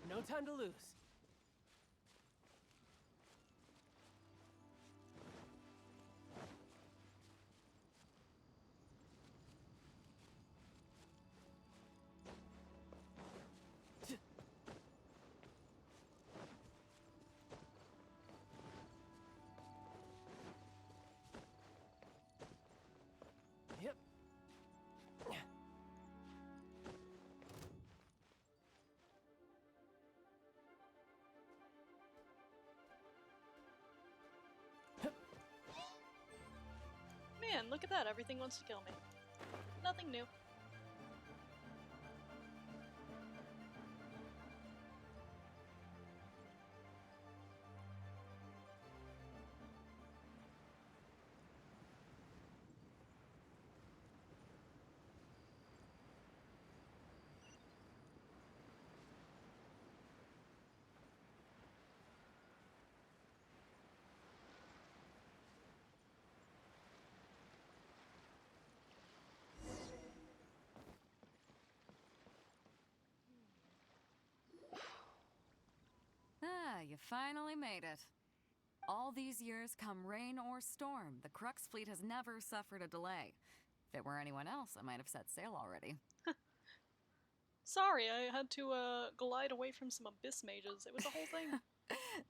No time to lose. Yep. Man, look at that. Everything wants to kill me. Nothing new. Ah, you finally made it. All these years, come rain or storm, the Crux fleet has never suffered a delay. If it were anyone else, I might have set sail already. Sorry, I had to glide away from some abyss mages. It was a whole thing.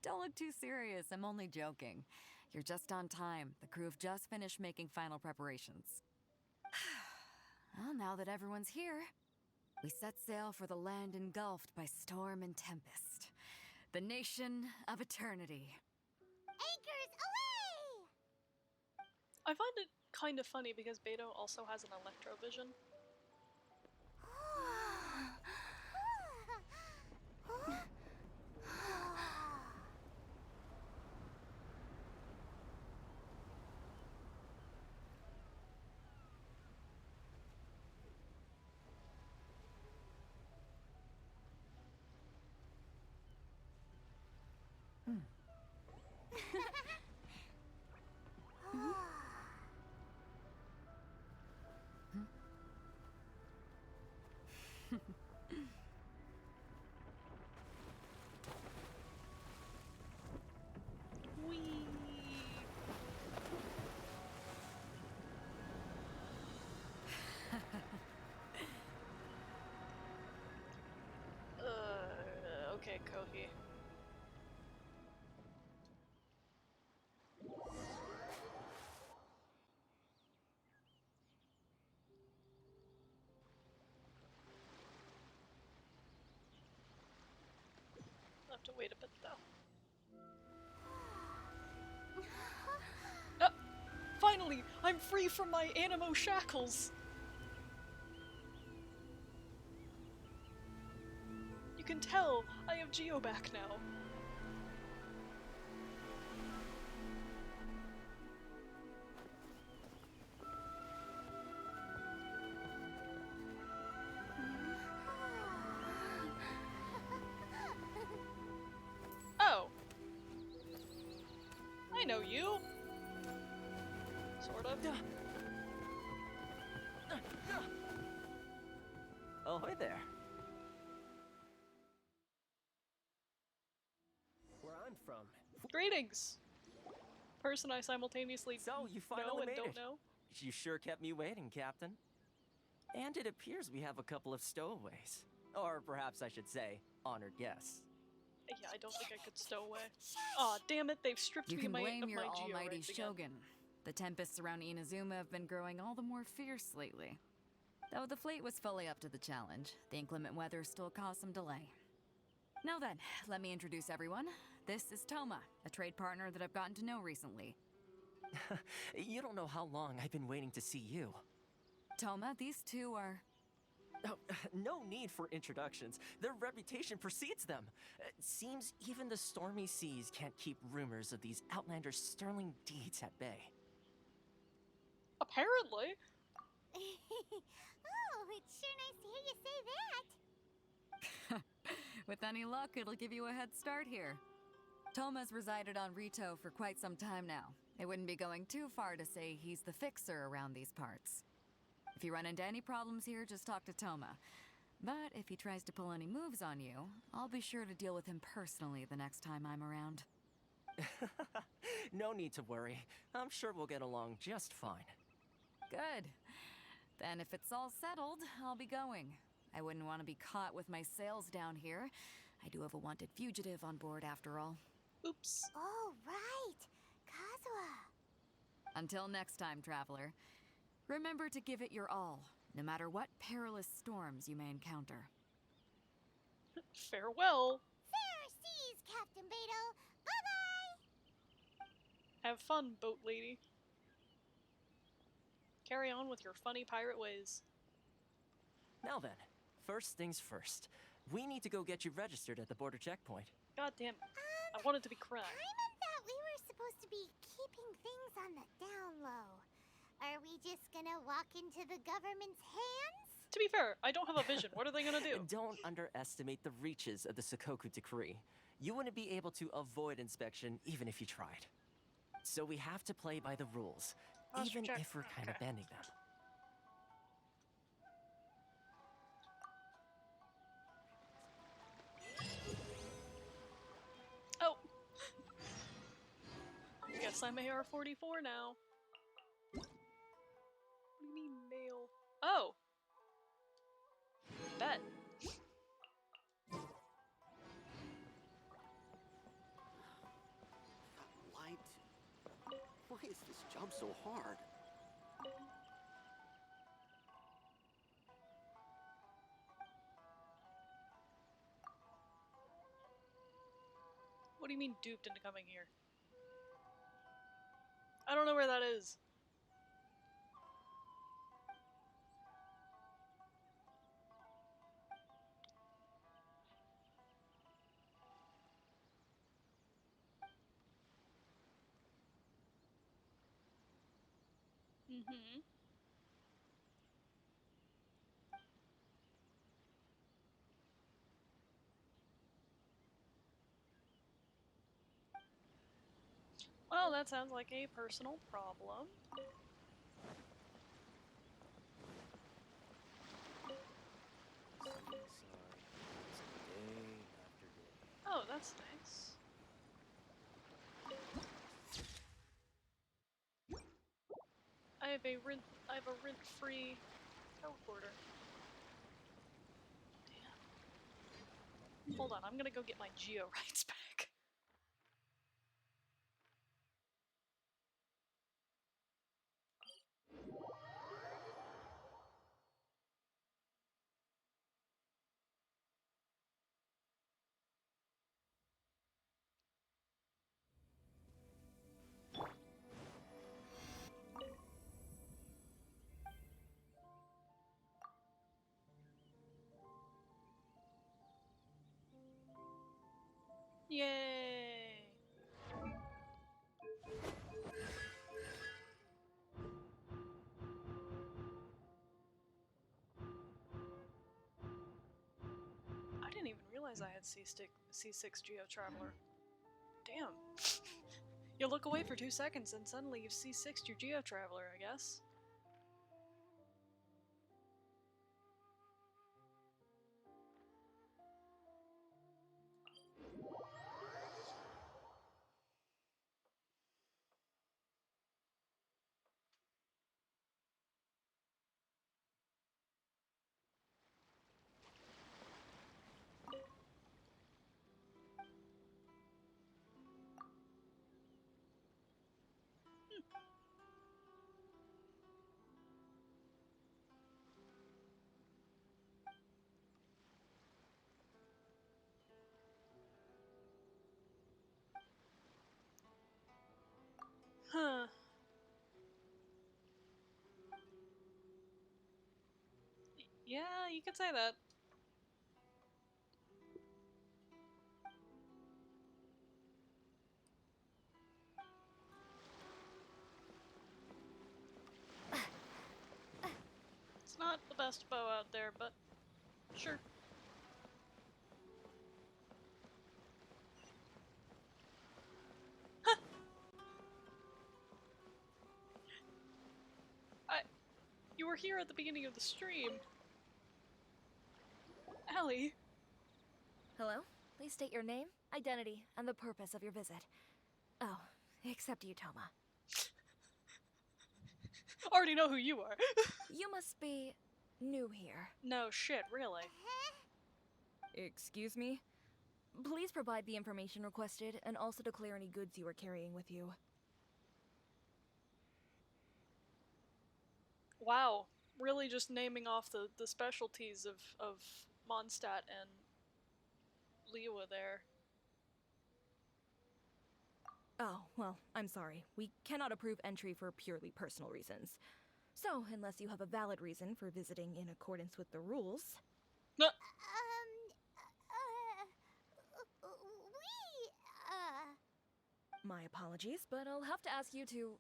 Don't look too serious, I'm only joking. You're just on time. The crew have just finished making final preparations. Well, now that everyone's here, we set sail for the land engulfed by storm and tempest. The nation of eternity. Anchors away! I find it kind of funny because Beto also has an electrovision. Whee! Okay, Kohi. I'll have to wait a bit though. Finally! I'm free from my animo shackles! You can tell I have Geo back now. Oh. I know you. Sort of. Oh, hi there. Where I'm from. Greetings! Person I simultaneously So, you know finally and made don't it. know. You sure kept me waiting, Captain. And it appears we have a couple of stowaways. Or perhaps I should say, honored guests. Yeah, I don't think I could stow away. Aw, damn it, they've stripped You me can of blame your my Geo almighty rights again. shogun. The tempests around Inazuma have been growing all the more fierce lately. Though the fleet was fully up to the challenge, the inclement weather still caused some delay. Now then, let me introduce everyone. This is Toma, a trade partner that I've gotten to know recently. You don't know how long I've been waiting to see you. Toma, these two are... Oh, no need for introductions. Their reputation precedes them. Seems even the stormy seas can't keep rumors of these outlander sterling deeds at bay. Apparently. Oh, it's sure nice to hear you say that. With any luck, it'll give you a head start here. Toma's resided on Rito for quite some time now. It wouldn't be going too far to say he's the fixer around these parts. If you run into any problems here, just talk to Toma. But if he tries to pull any moves on you, I'll be sure to deal with him personally the next time I'm around. No need to worry. I'm sure we'll get along just fine. Good. Then if it's all settled, I'll be going. I wouldn't want to be caught with my sails down here. I do have a wanted fugitive on board after all. Oops. Oh, right. Kazuha. Until next time, traveler. Remember to give it your all, no matter what perilous storms you may encounter. Farewell. Fair seas, Captain Beto. Bye-bye. Have fun, boat lady. Carry on with your funny pirate ways. Now then, first things first. We need to go get you registered at the border checkpoint. God damn it. I wanted to be correct. Paimon thought we were supposed to be keeping things on the down low. Are we just gonna walk into the government's hands? To be fair, I don't have a vision. What are they gonna do? Don't underestimate the reaches of the Sakoku Decree. You wouldn't be able to avoid inspection even if you tried. So we have to play by the rules, even if we're kind of bending them. Oh! Guess I'm AR-44 now. What do you mean, nail? Oh! Bet. Light. Why is this jump so hard? What do you mean duped into coming here? I don't know where that is. Mm-hmm. Well, that sounds like a personal problem. Oh, that's nice. I have a rent-free teleporter. Damn. Hold on, I'm gonna go get my geo rights back. Yay! I didn't even realize I had C6 Geo Traveler. Damn. You look away for 2 seconds and suddenly you've C6'd your Geo Traveler, I guess. Huh. Yeah, you could say that. It's not the best bow out there, but sure. You You were here at the beginning of the stream. Allie. Hello? Please state your name, identity, and the purpose of your visit. Oh, except you, Toma. Already know who you are. You must be new here. No shit, really. Excuse me? Please provide the information requested and also declare any goods you are carrying with you. Wow. Really just naming off the specialties of Mondstadt and Liyue there. Oh, well, I'm sorry. We cannot approve entry for purely personal reasons. So, unless you have a valid reason for visiting in accordance with the rules... My apologies, but I'll have to ask you to...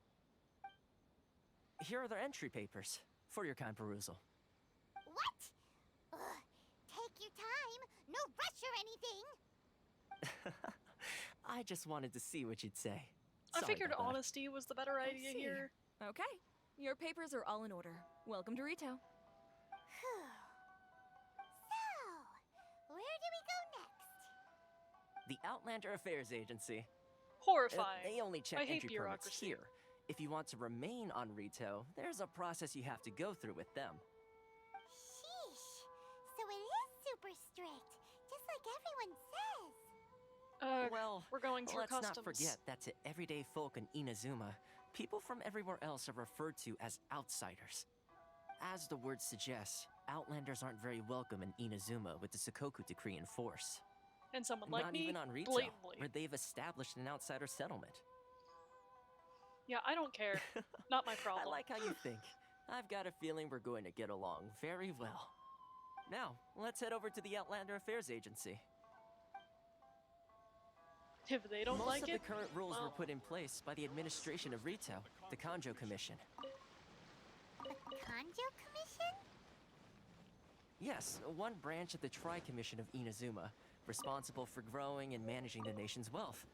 Here are their entry papers, for your kind perusal. What? Ugh, take your time. No rush or anything. I just wanted to see what you'd say. I Sorry figured about that. honesty was the better idea here. Okay, your papers are all in order. Welcome to Rito. So, where do we go next? The Outlander Affairs Agency. Horrifying. They only check I hate entry permits bureaucracy. here. If you want to remain on Rito, there's a process you have to go through with them. Sheesh. So it is super strict, just like everyone says. Well, we're going through let's customs. not forget that to everyday folk in Inazuma, people from everywhere else are referred to as outsiders. As the word suggests, Outlanders aren't very welcome in Inazuma with the Sakoku Decree in force. And someone like Not me, even on Rito, blatantly. where they've established an outsider settlement. Yeah, I don't care. Not my problem. I like how you think. I've got a feeling we're going to get along very well. Now, let's head over to the Outlander Affairs Agency. If they don't Most like of it, the current rules well, were put in place by the administration of Rito, the Kanjo Commission. The Kanjo Commission? Yes, one branch of the Tri-Commission of Inazuma, responsible for growing and managing the nation's wealth.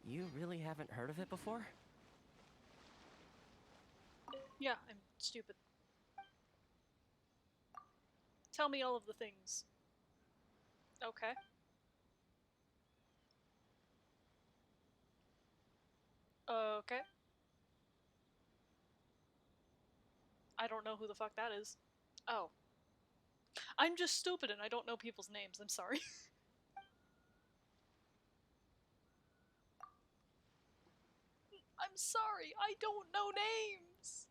You really haven't heard of it before? yeah, I'm stupid. Tell me all of the things. Okay. Okay. I don't know who the fuck that is. Oh. I'm just stupid and I don't know people's names, I'm sorry. I'm sorry, I don't know names!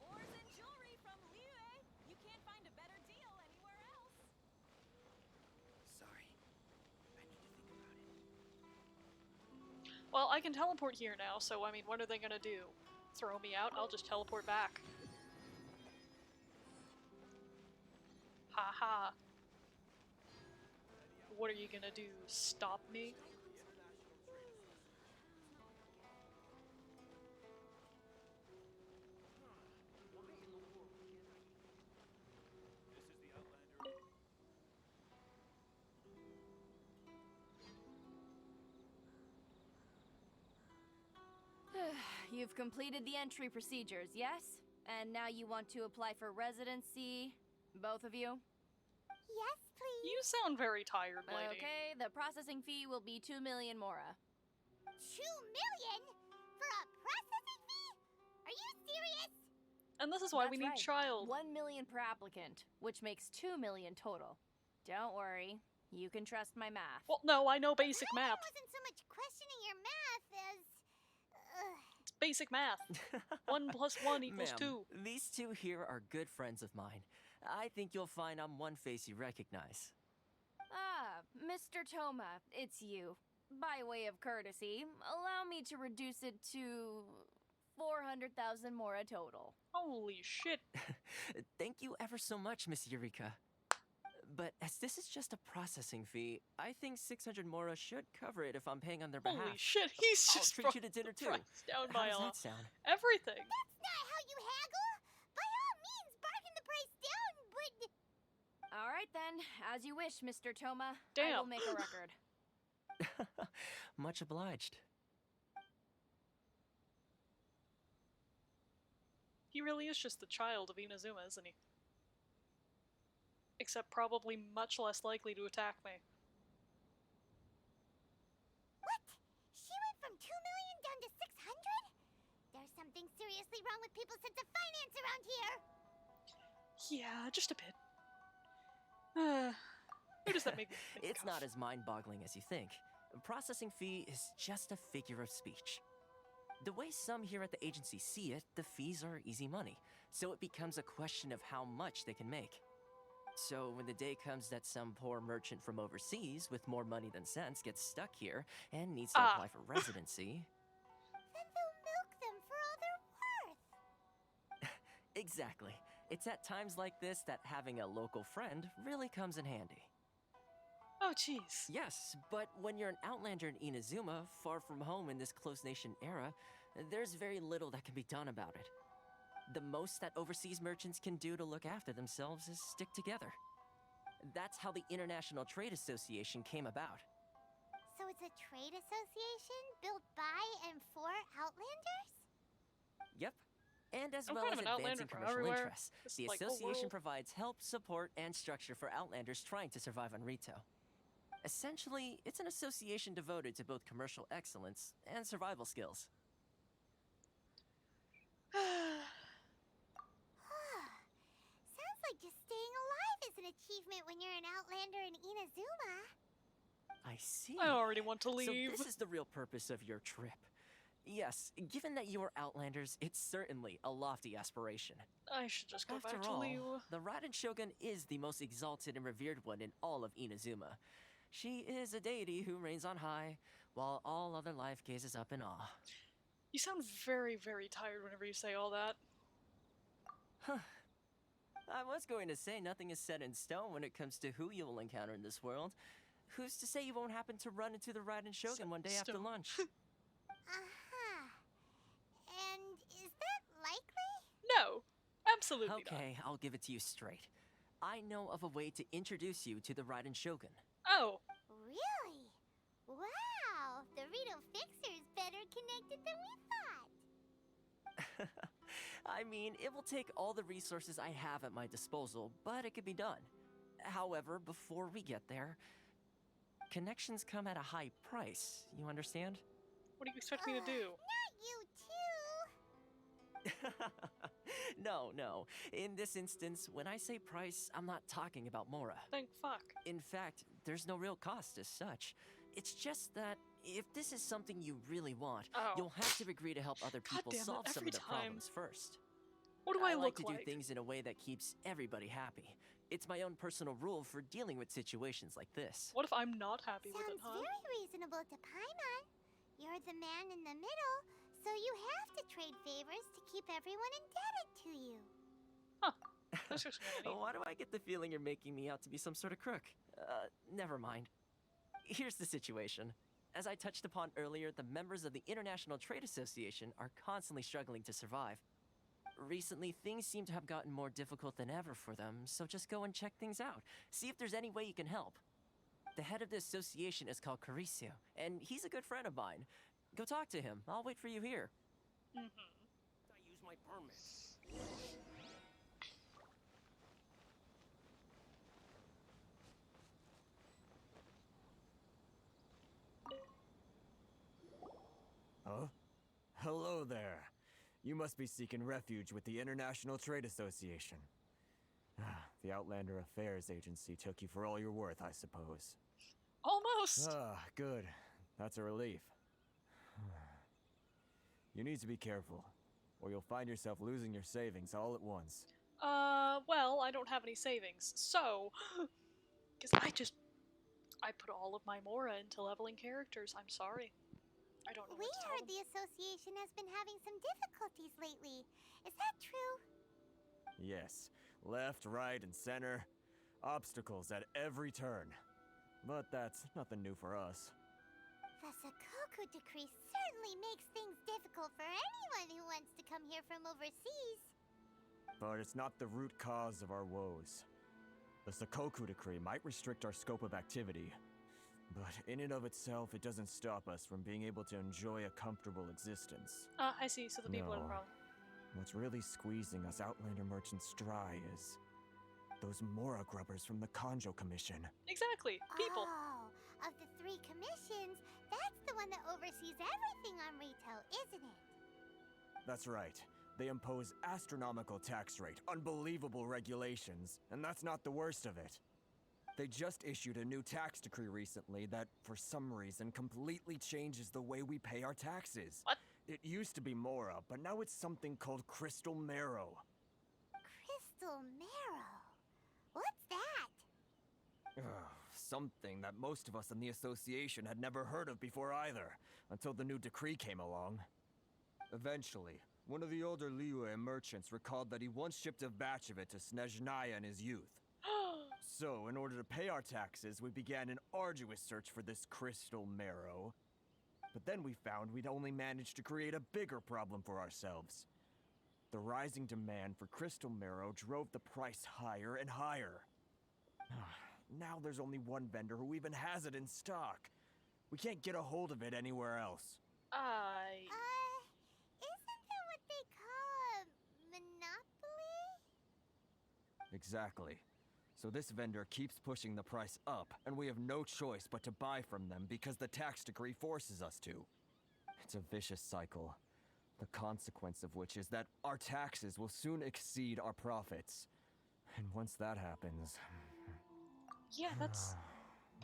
Ores and jewelry from Liyue. You can't find a better deal anywhere else. Sorry. I need to think about it. Well, I can teleport here now, so I mean, what are they gonna do? Throw me out? I'll just teleport back. Ha ha. What are you gonna do? Stop me? You've completed the entry procedures, yes? And now you want to apply for residency? Both of you? Yes, please. You sound very tired, lady. Okay, the processing fee will be 2 million mora. 2 million? For a processing fee? Are you serious? And this is why we That's need right. child. 1 million per applicant, which makes 2 million total. Don't worry, you can trust my math. Well, no, I know basic math. I wasn't so much questioning your math as... It's basic math. 1 plus 1 equals Ma'am, 2. these two here are good friends of mine. I think you'll find I'm one face you recognize. Ah, Mr. Toma, it's you. By way of courtesy, allow me to reduce it to 400,000 mora total. Holy shit. Thank you ever so much, Miss Eureka. But as this is just a processing fee, I think 600 Mora should cover it if I'm paying on their behalf. Holy shit, he's I'll just treat you to dinner too. down How by does that sound? everything. That's not how you haggle! By all means, bargain the price down, but... All right then, as you wish, Mr. Toma. I Damn. will make a record. Much obliged. He really is just the child of Inazuma, isn't he? Except probably much less likely to attack me. What? She went from 2 million down to 600? There's something seriously wrong with people's sense of finance around here! Yeah, just a bit. Who does that make me think It's of? not as mind-boggling as you think. A processing fee is just a figure of speech. The way some here at the agency see it, the fees are easy money, so it becomes a question of how much they can make. So when the day comes that some poor merchant from overseas with more money than sense gets stuck here and needs to apply for residency... Then they'll milk them for all they're worth! Exactly. It's at times like this that having a local friend really comes in handy. Oh, jeez. Yes, but when you're an outlander in Inazuma, far from home in this closed nation era, there's very little that can be done about it. The most that overseas merchants can do to look after themselves is stick together. That's how the International Trade Association came about. So it's a trade association built by and for Outlanders? Yep. And as I'm well kind as of an Outlander advancing from commercial everywhere. interests, Just the like whole association world. provides help, support, and structure for Outlanders trying to survive on Rito. Essentially, it's an association devoted to both commercial excellence and survival skills. Sounds like just staying alive is an achievement when you're an Outlander in Inazuma. I see. I already want to leave. So this is the real purpose of your trip. Yes, given that you are Outlanders, it's certainly a lofty aspiration. I should just go After back to all, Liu. the Raiden Shogun is the most exalted and revered one in all of Inazuma. She is a deity who reigns on high, while all other life gazes up in awe. You sound very, very tired whenever you say all that. I was going to say nothing is set in stone when it comes to who you will encounter in this world. Who's to say you won't happen to run into the Raiden Shogun one day after lunch? And is that likely? No, absolutely not. Okay, I'll give it to you straight. I know of a way to introduce you to the Raiden Shogun. Oh. Really? Wow, the Rito Fixer is better connected than we thought. I mean, it will take all the resources I have at my disposal, but it could be done. However, before we get there, connections come at a high price, you understand? What do you expect me to do? Not you too. No. In this instance, when I say price, I'm not talking about Mora. Thank fuck. In fact, there's no real cost as such. It's just that if this is something you really want, you'll have to agree to help other people solve some of the problems first. What do I like look to like? do things in a way that keeps everybody happy. It's my own personal rule for dealing with situations like this. What if I'm not happy with it, Sounds huh? very reasonable to Paimon. You're the man in the middle, so you have to trade favors to keep everyone indebted to you. That's just really neat. Why do I get the feeling you're making me out to be some sort of crook? Never mind. Here's the situation. As I touched upon earlier, the members of the International Trade Association are constantly struggling to survive. Recently, things seem to have gotten more difficult than ever for them, so just go and check things out. See if there's any way you can help. The head of the association is called Karisu, and he's a good friend of mine. Go talk to him. I'll wait for you here. I use my permit. Huh? Hello there. You must be seeking refuge with the International Trade Association. The Outlander Affairs Agency took you for all you're worth, I suppose. Almost. Good. That's a relief. You need to be careful, or you'll find yourself losing your savings all at once. Well, I don't have any savings, so... Because I put all of my Mora into leveling characters, I'm sorry. I don't know We what to tell heard them. the association has been having some difficulties lately. Is that true? Yes. Left, right, and center. Obstacles at every turn. But that's nothing new for us. The Sakoku decree certainly makes things difficult for anyone who wants to come here from overseas. But it's not the root cause of our woes. The Sakoku decree might restrict our scope of activity, but in and of itself, it doesn't stop us from being able to enjoy a comfortable existence. I see, so the people are the problem. What's really squeezing us Outlander merchants dry is those Mora grubbers from the Kanjo Commission. Exactly, people. Oh, of the 3 commissions, that's the one that oversees everything on retail, isn't it? That's right. They impose astronomical tax rate, unbelievable regulations, and that's not the worst of it. They just issued a new tax decree recently that, for some reason, completely changes the way we pay our taxes. What? It used to be Mora, but now it's something called Crystal Marrow. Crystal Marrow? What's that? Something that most of us in the association had never heard of before either, until the new decree came along. Eventually, one of the older Liyue merchants recalled that he once shipped a batch of it to Snezhnaya in his youth. So, in order to pay our taxes, we began an arduous search for this Crystal Marrow. But then we found we'd only managed to create a bigger problem for ourselves. The rising demand for Crystal Marrow drove the price higher and higher. Now there's only one vendor who even has it in stock. We can't get a hold of it anywhere else. Isn't that what they call a monopoly? Exactly. So this vendor keeps pushing the price up, and we have no choice but to buy from them because the tax decree forces us to. It's a vicious cycle, the consequence of which is that our taxes will soon exceed our profits. And once that happens... Yeah, that's...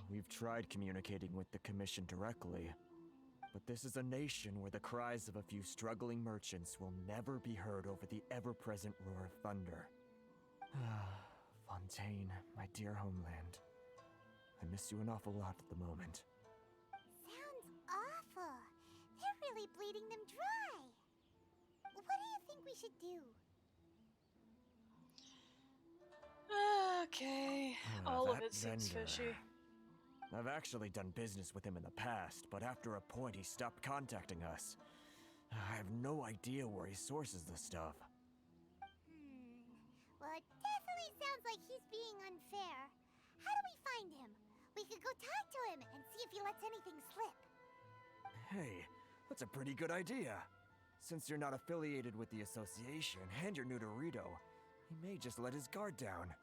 We've tried communicating with the Commission directly, but this is a nation where the cries of a few struggling merchants will never be heard over the ever-present roar of thunder. Fontaine, my dear homeland. I miss you an awful lot at the moment. Sounds awful. They're really bleeding them dry. What do you think we should do? Okay. All of That it seems vendor. fishy. I've actually done business with him in the past, but after a point he stopped contacting us. I have no idea where he sources the stuff. Well, it definitely sounds like he's being unfair. How do we find him? We could go talk to him and see if he lets anything slip. Hey, that's a pretty good idea. Since you're not affiliated with the association and you're new to Rito, he may just let his guard down.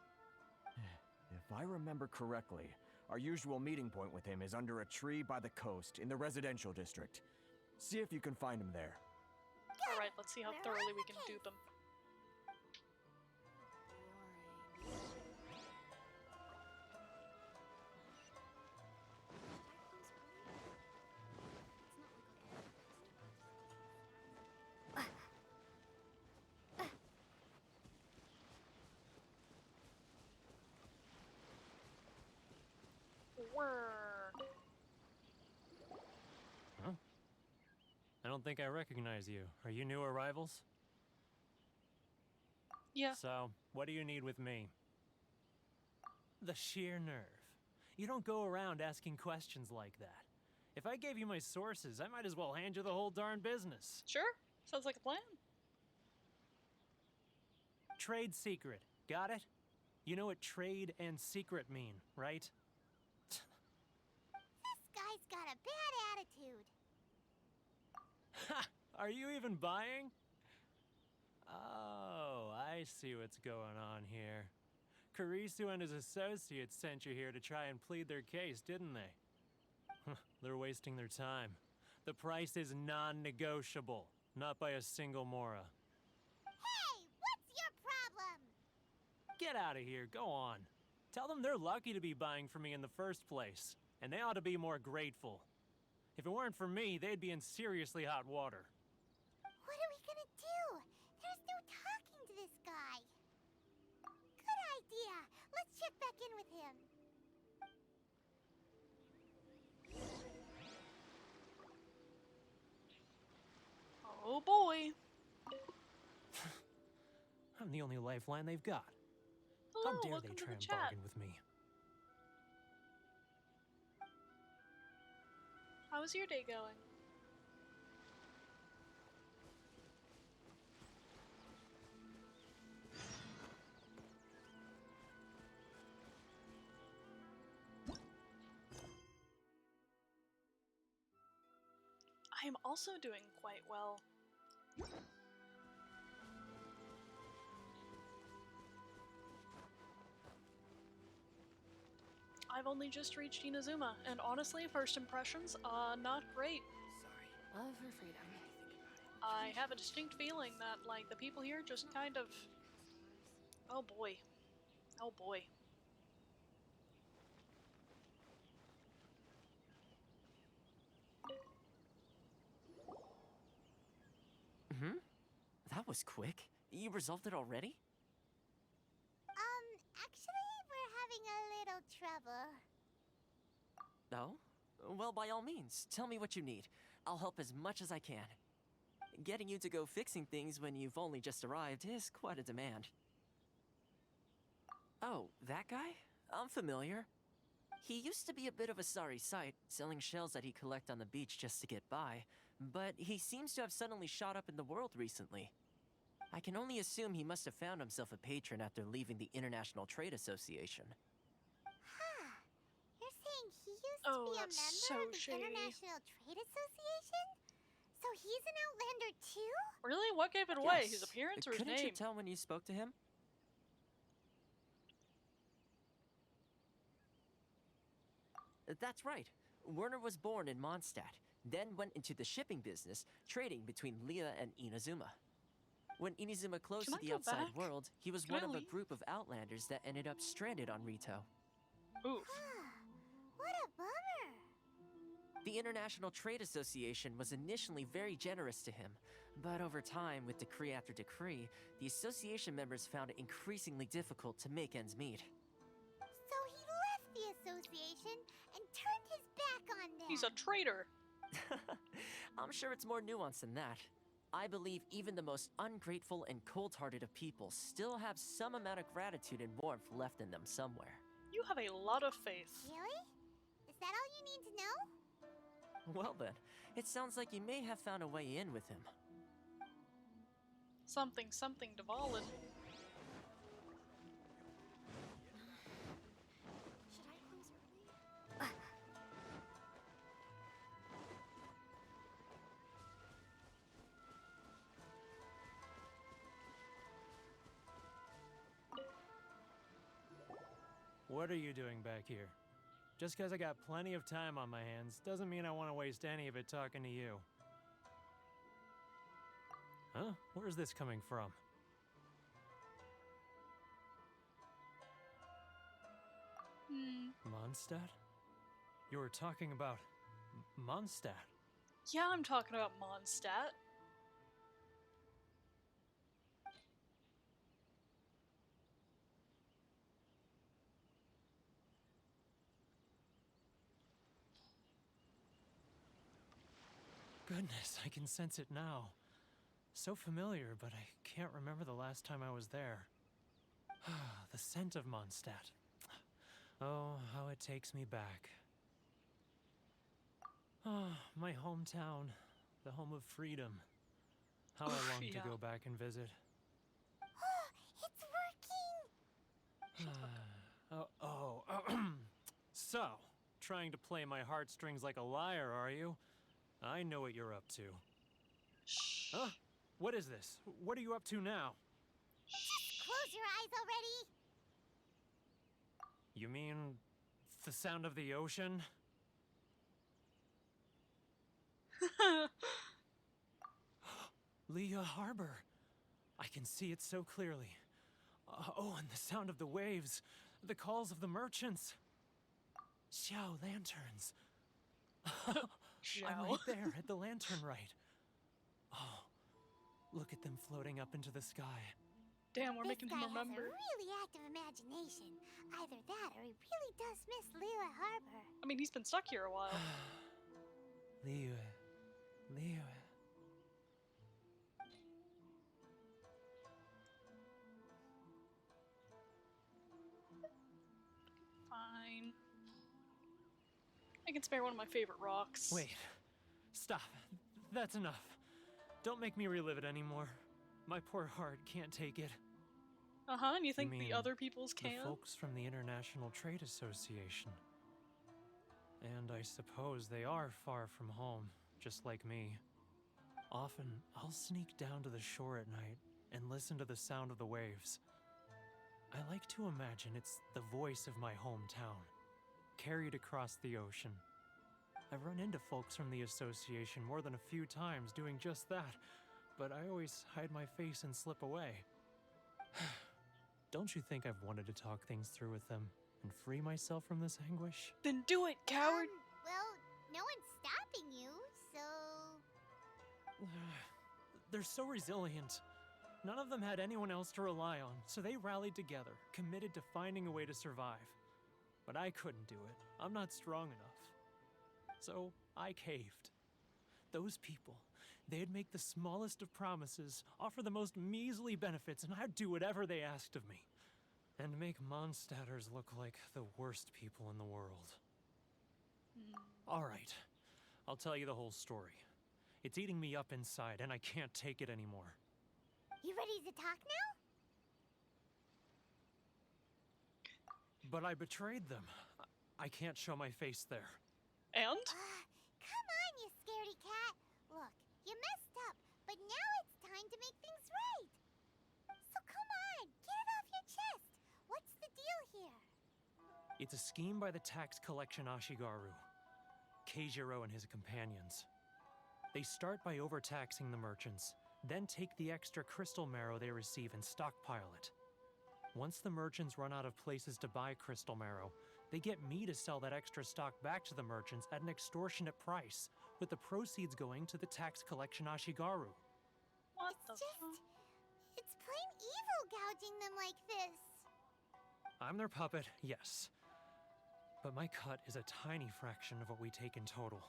If I remember correctly, our usual meeting point with him is under a tree by the coast in the residential district. See if you can find him there. Alright, let's see how thoroughly we can dupe him. Huh? I don't think I recognize you. Are you new arrivals? Yeah. So, what do you need with me? The sheer nerve. You don't go around asking questions like that. If I gave you my sources, I might as well hand you the whole darn business. Sure. Sounds like a plan. Trade secret. Got it? You know what trade and secret mean, right? This guy's got a bad attitude. Ha! Are you even buying? Oh, I see what's going on here. Kurisu and his associates sent you here to try and plead their case, didn't they? They're wasting their time. The price is non-negotiable, not by a single Mora. Hey, what's your problem? Get out of here, go on. Tell them they're lucky to be buying from me in the first place, and they ought to be more grateful. If it weren't for me, they'd be in seriously hot water. What are we gonna do? There's no talking to this guy. Good idea. Let's check back in with him. Oh boy. I'm the only lifeline they've got. Well, How dare welcome they to try the and chat. bargain with me? How's your day going? I am also doing quite well. I've only just reached Inazuma, and honestly, first impressions, not great. Sorry. Love her freedom. I have a distinct feeling that, like, the people here just kind of... Oh boy. Oh boy. Hmm? That was quick. You resolved it already? Actually, we're having a little trouble. Oh? Well, by all means, tell me what you need. I'll help as much as I can. Getting you to go fixing things when you've only just arrived is quite a demand. Oh, that guy? I'm familiar. He used to be a bit of a sorry sight, selling shells that he collect on the beach just to get by, but he seems to have suddenly shot up in the world recently. I can only assume he must have found himself a patron after leaving the International Trade Association. Huh. You're saying he used to be a member of the International Trade Association? So he's an Outlander too? Really? What gave it away? Yes. His appearance or his Couldn't name? you tell when you spoke to him? That's right. Werner was born in Mondstadt, then went into the shipping business, trading between Leah and Inazuma. When Inazuma closed Can to I the go outside back? world, he was Can one I of a leave? group of Outlanders that ended up stranded on Rito. Oof. What a bummer. The International Trade Association was initially very generous to him, but over time, with decree after decree, the association members found it increasingly difficult to make ends meet. So he left the association and turned his back on them. He's a traitor. I'm sure it's more nuanced than that. I believe even the most ungrateful and cold-hearted of people still have some amount of gratitude and warmth left in them somewhere. You have a lot of faith. Really? Is that all you need to know? Well then, it sounds like you may have found a way in with him. Something Dvalin. What are you doing back here? Just because I got plenty of time on my hands doesn't mean I want to waste any of it talking to you. Huh? Where's this coming from? Mondstadt? You were talking about Mondstadt. Yeah, I'm talking about Mondstadt. Goodness, I can sense it now. So familiar, but I can't remember the last time I was there. The scent of Mondstadt. Oh, how it takes me back. Ah, my hometown, the home of freedom. How I long to go back and visit. It's working! So, trying to play my heartstrings like a liar, are you? I know what you're up to. Huh? What is this? What are you up to now? Just close your eyes already! You mean the sound of the ocean? Leah Harbor. I can see it so clearly. Oh, and the sound of the waves. The calls of the merchants. Xiao lanterns. I'm right there at the lantern right. Oh, look at them floating up into the sky. Damn, we're making him This guy has remember. a really active imagination. Either that or he really does miss Liyue Harbor. I mean, he's been stuck here a while. Liyue. I can spare one of my favorite rocks. Wait. Stop. That's enough. Don't make me relive it anymore. My poor heart can't take it. Uh-huh, and you think mean the other people's the can? folks from the International Trade Association. And I suppose they are far from home, just like me. Often, I'll sneak down to the shore at night and listen to the sound of the waves. I like to imagine it's the voice of my hometown, carried across the ocean. I've run into folks from the association more than a few times doing just that, but I always hide my face and slip away. Don't you think I've wanted to talk things through with them and free myself from this anguish? Then do it, coward! Well, no one's stopping you, so... They're so resilient. None of them had anyone else to rely on, so they rallied together, committed to finding a way to survive. But I couldn't do it. I'm not strong enough. So I caved. Those people, they'd make the smallest of promises, offer the most measly benefits, and I'd do whatever they asked of me. And make Mondstadters look like the worst people in the world. All right, I'll tell you the whole story. It's eating me up inside, and I can't take it anymore. You ready to talk now? But I betrayed them. I can't show my face there. And? Come on, you scaredy cat. Look, you messed up, but now it's time to make things right. So come on, get it off your chest. What's the deal here? It's a scheme by the tax collection Ashigaru, Keijiro and his companions. They start by overtaxing the merchants, then take the extra crystal marrow they receive and stockpile it. Once the merchants run out of places to buy crystal marrow, they get me to sell that extra stock back to the merchants at an extortionate price, with the proceeds going to the tax collection Ashigaru. What It's plain evil gouging them like this. I'm their puppet, yes. But my cut is a tiny fraction of what we take in total.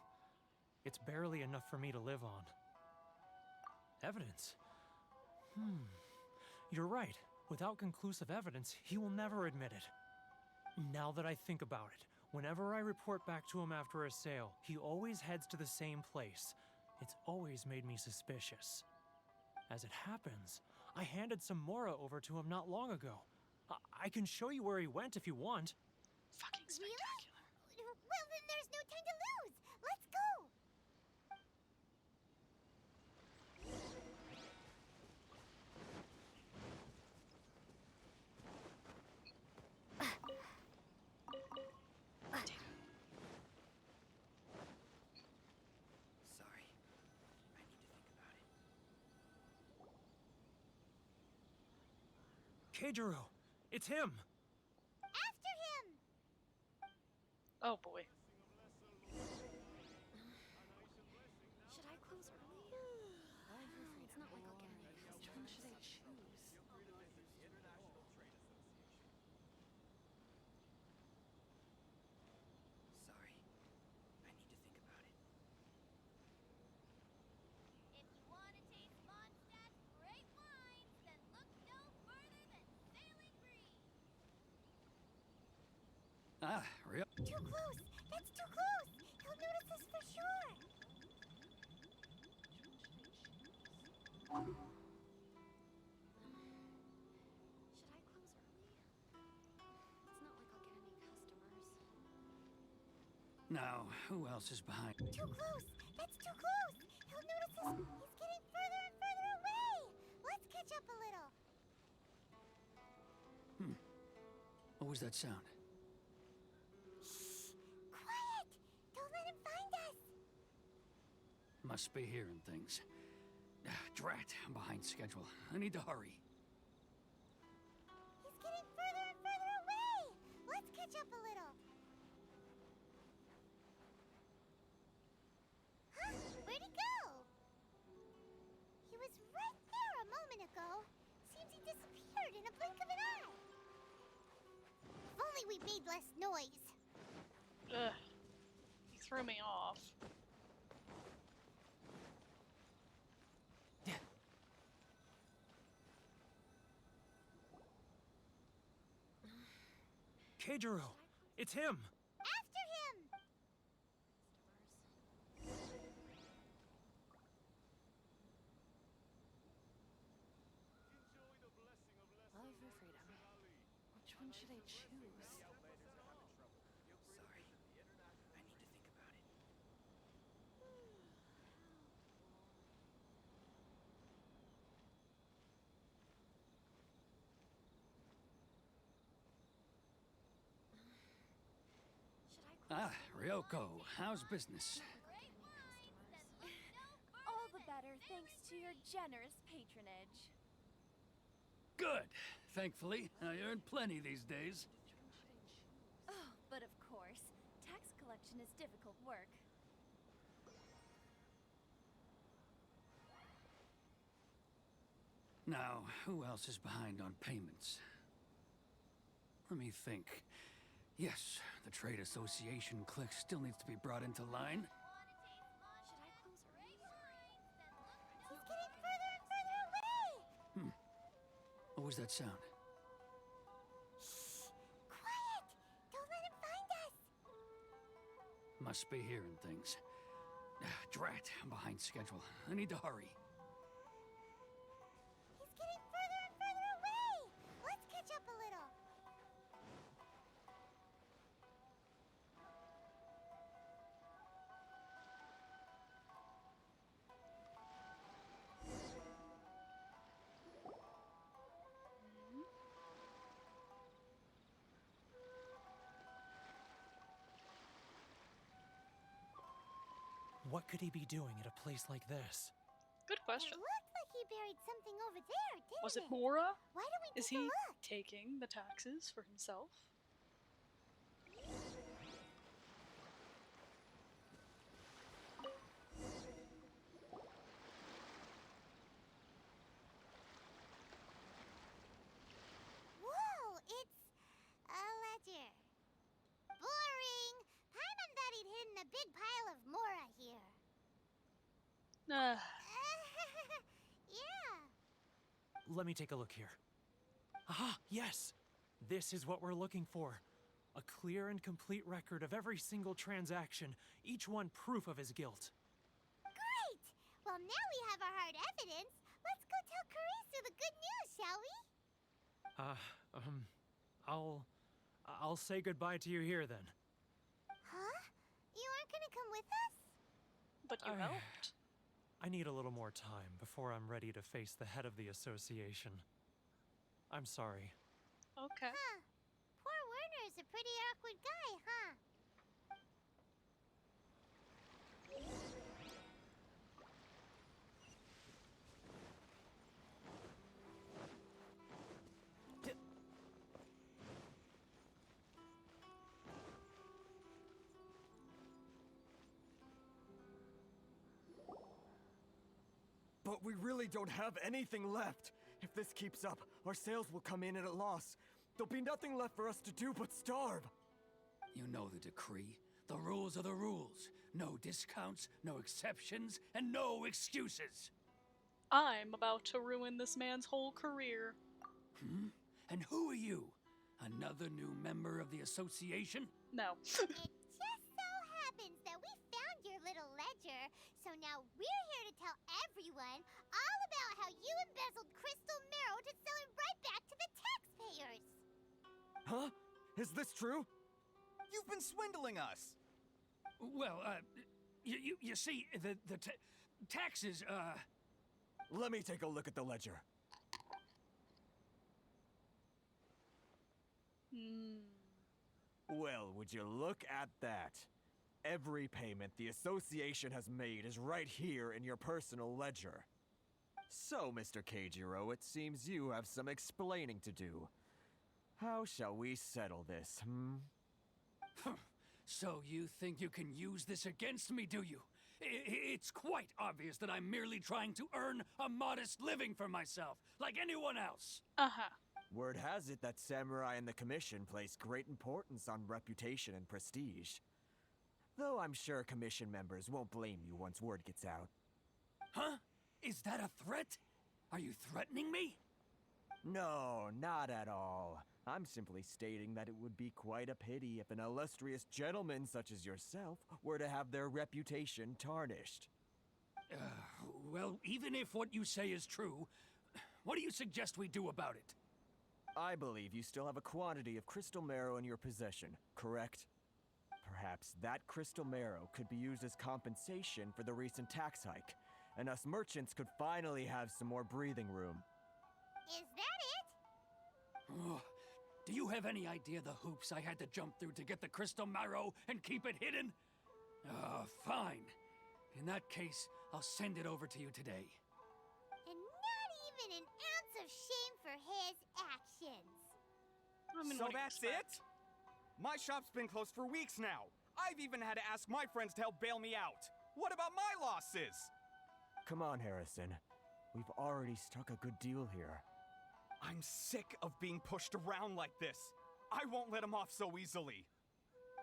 It's barely enough for me to live on. Evidence? You're right. Without conclusive evidence, he will never admit it. Now that I think about it, whenever I report back to him after a sale, he always heads to the same place. It's always made me suspicious. As it happens, I handed some Mora over to him not long ago. I can show you where he went if you want. Fucking spectacular. Really? Well, then there's no time to lose. Let's go. Sorry. I need to think about it. Keijiro! It's him! After him! Oh boy. Should I close early? It's not like I'll get any customers. Which one should I choose? Sorry. I need to think about it. If you want to taste Mondstadt's great wines, then look no further than Sailing Green. Ah, real. Too close! That's too close! He'll notice us for sure! Should I close early? It's not like I'll get any customers. Now, who else is behind? Too close! That's too close! He'll notice us! He's getting further and further away! Let's catch up a little! What was that sound? Shh! Quiet! Don't let him find us! Must be hearing things. Drat, I'm behind schedule. I need to hurry. He's getting further and further away! Let's catch up a little! Huh? Where'd he go? He was right there a moment ago. Seems he disappeared in a blink of an eye. If only we made less noise. Ugh. He threw me off. Keijiro! It's him! After him! one should I choose? Sorry. I need to think about it. Ah, Ryoko, how's business? All the better thanks to your generous patronage. Good. Thankfully, I earn plenty these days. Oh, but of course, tax collection is difficult work. Now, who else is behind on payments? Let me think. Yes, the Trade Association clique still needs to be brought into line. He's getting further and further away! What was that sound? Shh! Quiet! Don't let him find us! Must be hearing things. Drat, I'm behind schedule. I need to hurry. He's getting further and further away! Let's catch up a little. What could he be doing at a place like this? Good question. It looked like he buried something over there, didn't Was it it? Mora? Why don't we Is take a he look? taking the taxes for himself? Whoa, it's a ledger. Boring. Paimon thought he'd hidden a big pile of Mora here. Yeah. Let me take a look here. Ah, yes! This is what we're looking for. A clear and complete record of every single transaction, each one proof of his guilt. Great! Well, now we have our hard evidence. Let's go tell Karisu the good news, shall we? I'll say goodbye to you here then. Huh? You aren't gonna come with us? But you helped. I need a little more time before I'm ready to face the head of the association. I'm sorry. Okay. Huh. Poor Werner's a pretty awkward guy, huh? But we really don't have anything left. If this keeps up, our sales will come in at a loss. There'll be nothing left for us to do but starve. You know the decree. The rules are the rules. No discounts, no exceptions, and no excuses. I'm about to ruin this man's whole career. And who are you? Another new member of the association? No. It just so happens that we found your little ledger, so now we're here to tell everyone all about how you embezzled crystal marrow to sell it right back to the taxpayers. Huh? Is this true? You've been swindling us! Well, you see, the taxes, Let me take a look at the ledger. Well, would you look at that? Every payment the association has made is right here in your personal ledger. So, Mr. Keijiro, it seems you have some explaining to do. How shall we settle this, So you think you can use this against me, do you? It's quite obvious that I'm merely trying to earn a modest living for myself, like anyone else. Uh-huh. Word has it that Samurai and the Commission place great importance on reputation and prestige. Though I'm sure Commission members won't blame you once word gets out. Huh? Is that a threat? Are you threatening me? No, not at all. I'm simply stating that it would be quite a pity if an illustrious gentleman such as yourself were to have their reputation tarnished. Well, even if what you say is true, what do you suggest we do about it? I believe you still have a quantity of crystal marrow in your possession, correct? Perhaps that crystal marrow could be used as compensation for the recent tax hike, and us merchants could finally have some more breathing room. Is that it? Oh, do you have any idea the hoops I had to jump through to get the crystal marrow and keep it hidden? Fine. In that case, I'll send it over to you today. And not even an ounce of shame for his actions. So that's it? My shop's been closed for weeks now. I've even had to ask my friends to help bail me out. What about my losses? Come on, Harrison. We've already struck a good deal here. I'm sick of being pushed around like this. I won't let him off so easily.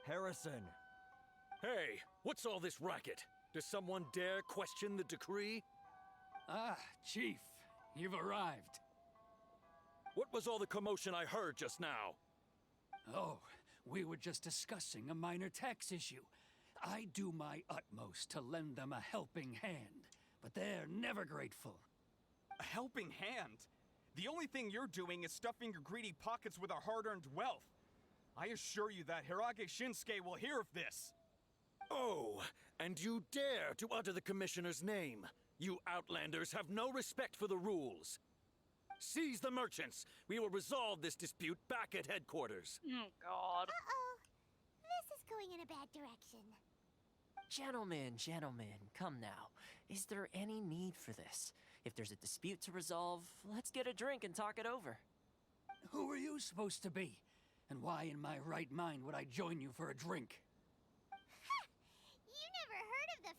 Harrison! Hey, what's all this racket? Does someone dare question the decree? Ah, Chief, you've arrived. What was all the commotion I heard just now? Oh, we were just discussing a minor tax issue. I do my utmost to lend them a helping hand, but they're never grateful. A helping hand? The only thing you're doing is stuffing your greedy pockets with our hard-earned wealth. I assure you that Hirage Shinsuke will hear of this. Oh, and you dare to utter the Commissioner's name. You Outlanders have no respect for the rules. Seize the merchants. We will resolve this dispute back at headquarters. Oh, God. Uh-oh. This is going in a bad direction. Gentlemen, come now. Is there any need for this? If there's a dispute to resolve, let's get a drink and talk it over. Who are you supposed to be? And why in my right mind would I join you for a drink? You never heard of the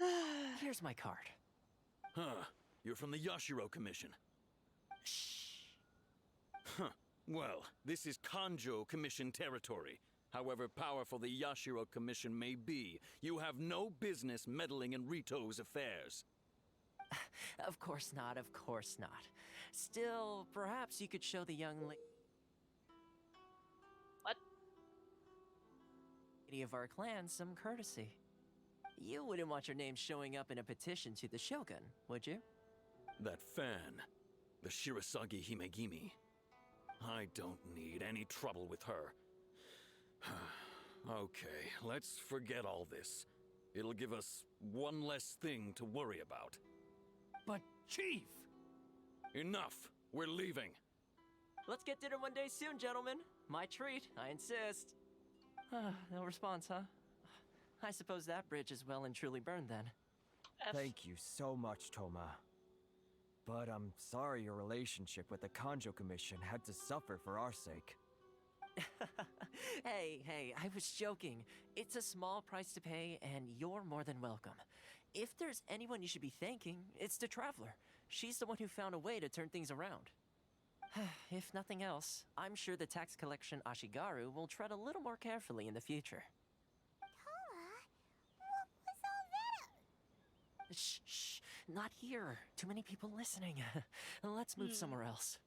Fixer? Here's my card. Huh. You're from the Yashiro Commission. Shh. Huh. Well, this is Kanjo Commission territory. However powerful the Yashiro Commission may be, you have no business meddling in Rito's affairs. Of course not, of course not. Still, perhaps you could show the young lady of our clan some courtesy. You wouldn't want your name showing up in a petition to the Shogun, would you? That fan, the Shirasagi Himegimi. I don't need any trouble with her. Okay, let's forget all this. It'll give us one less thing to worry about. But, Chief! Enough! We're leaving. Let's get dinner one day soon, gentlemen. My treat, I insist. No response, huh? I suppose that bridge is well and truly burned then. Thank you so much, Toma. But I'm sorry your relationship with the Kanjo Commission had to suffer for our sake. Hey, I was joking. It's a small price to pay, and you're more than welcome. If there's anyone you should be thanking, it's the Traveler. She's the one who found a way to turn things around. If nothing else, I'm sure the tax collection Ashigaru will tread a little more carefully in the future. Toma, what was all that? Shh, not here. Too many people listening. Let's move somewhere else.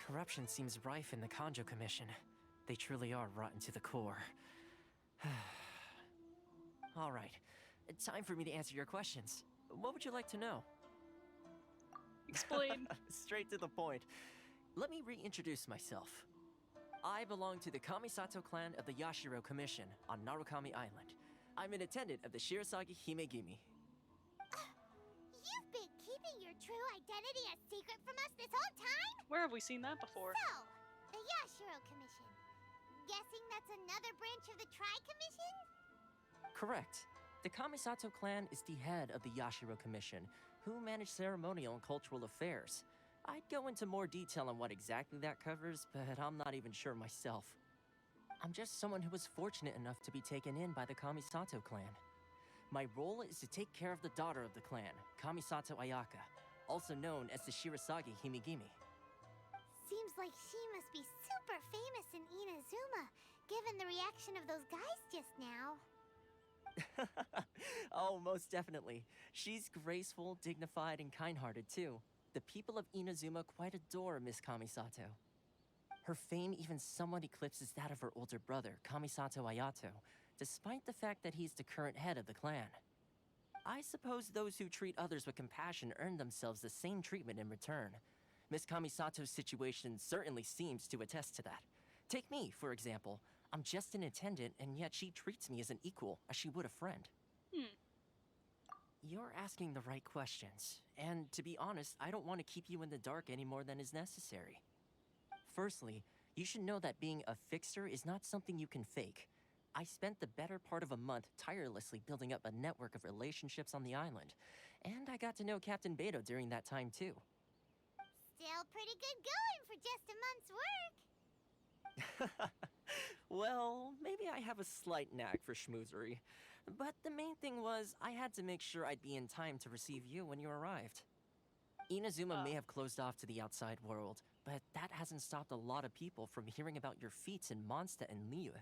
Corruption seems rife in the Kanjo Commission. They truly are rotten to the core. All right, time for me to answer your questions. What would you like to know? Explain. Straight to the point. Let me reintroduce myself. I belong to the Kamisato clan of the Yashiro Commission on Narukami Island. I'm an attendant of the Shirasagi Himegimi. You've been keeping your true identity a secret from us this whole time? Where have we seen that before? So, the Yashiro Commission. Guessing that's another branch of the Tri-Commission? Correct. The Kamisato clan is the head of the Yashiro Commission, who manage ceremonial and cultural affairs. I'd go into more detail on what exactly that covers, but I'm not even sure myself. I'm just someone who was fortunate enough to be taken in by the Kamisato clan. My role is to take care of the daughter of the clan, Kamisato Ayaka, also known as the Shirasagi Himegimi. Seems like she must be super famous in Inazuma, given the reaction of those guys just now. Oh, most definitely. She's graceful, dignified, and kind-hearted, too. The people of Inazuma quite adore Miss Kamisato. Her fame even somewhat eclipses that of her older brother, Kamisato Ayato, despite the fact that he's the current head of the clan. I suppose those who treat others with compassion earn themselves the same treatment in return. Miss Kamisato's situation certainly seems to attest to that. Take me, for example. I'm just an attendant, and yet she treats me as an equal, as she would a friend. You're asking the right questions, and to be honest, I don't want to keep you in the dark any more than is necessary. Firstly, you should know that being a fixer is not something you can fake. I spent the better part of a month tirelessly building up a network of relationships on the island, and I got to know Captain Beto during that time too. Still pretty good going for just a month's work. Well, maybe I have a slight knack for schmoozery. But the main thing was, I had to make sure I'd be in time to receive you when you arrived. Inazuma may have closed off to the outside world, but that hasn't stopped a lot of people from hearing about your feats in Mondstadt and Liyue.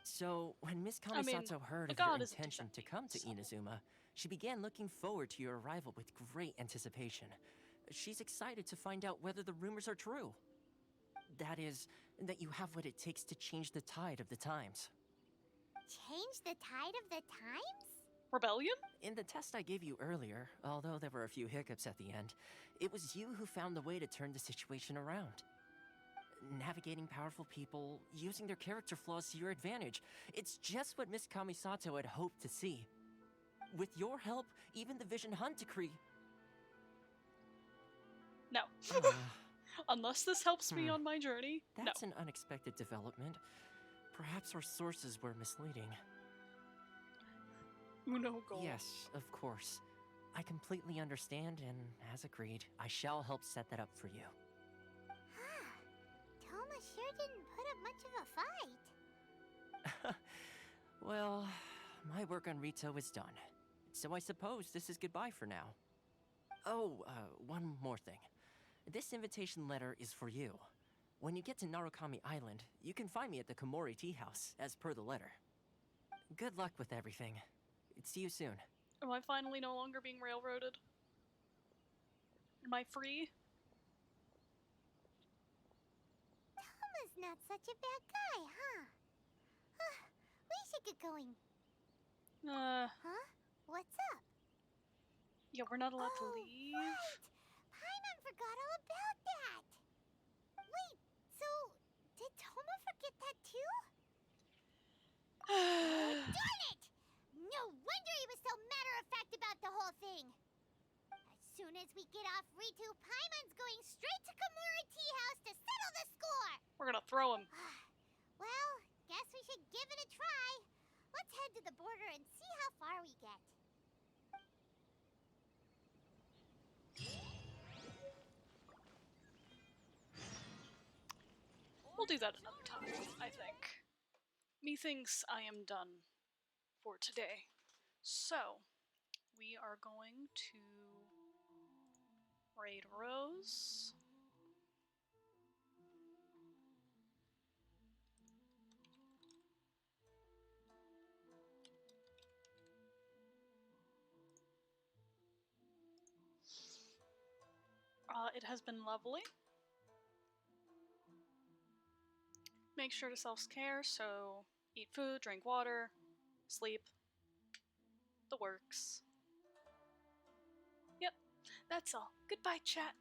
So, when Miss Kamisato heard of your intention to come to Inazuma, she began looking forward to your arrival with great anticipation. She's excited to find out whether the rumors are true. That is, that you have what it takes to change the tide of the times. Change the tide of the times? Rebellion? In the test I gave you earlier, although there were a few hiccups at the end, it was you who found the way to turn the situation around. Navigating powerful people, using their character flaws to your advantage. It's just what Miss Kamisato had hoped to see. With your help, even the Vision Hunt decree... No. Unless this helps me on my journey, That's an unexpected development. Perhaps our sources were misleading. Uno goal. Yes, of course. I completely understand, and as agreed, I shall help set that up for you. Toma sure didn't put up much of a fight. Well, my work on Rito is done. So I suppose this is goodbye for now. Oh, one more thing. This invitation letter is for you. When you get to Narukami Island, you can find me at the Komori Tea House, as per the letter. Good luck with everything. See you soon. Am I finally no longer being railroaded? Am I free? Toma's not such a bad guy, huh? We should get going. Huh? What's up? Yeah, we're not allowed to leave. Right! Paimon forgot all about that! Wait, so did Toma forget that too? Oh, darn it! No wonder he was so matter-of-fact about the whole thing! As soon as we get off Ritu, Paimon's going straight to Komori Tea House to settle the score! We're gonna throw him. Well, guess we should give it a try. Let's head to the border and see how far we get. We'll do that another time, I think. Methinks I am done for today. So, we are going to raid Rose. It has been lovely. Make sure to self-care, so eat food, drink water, sleep, the works. Yep, that's all. Goodbye, chat.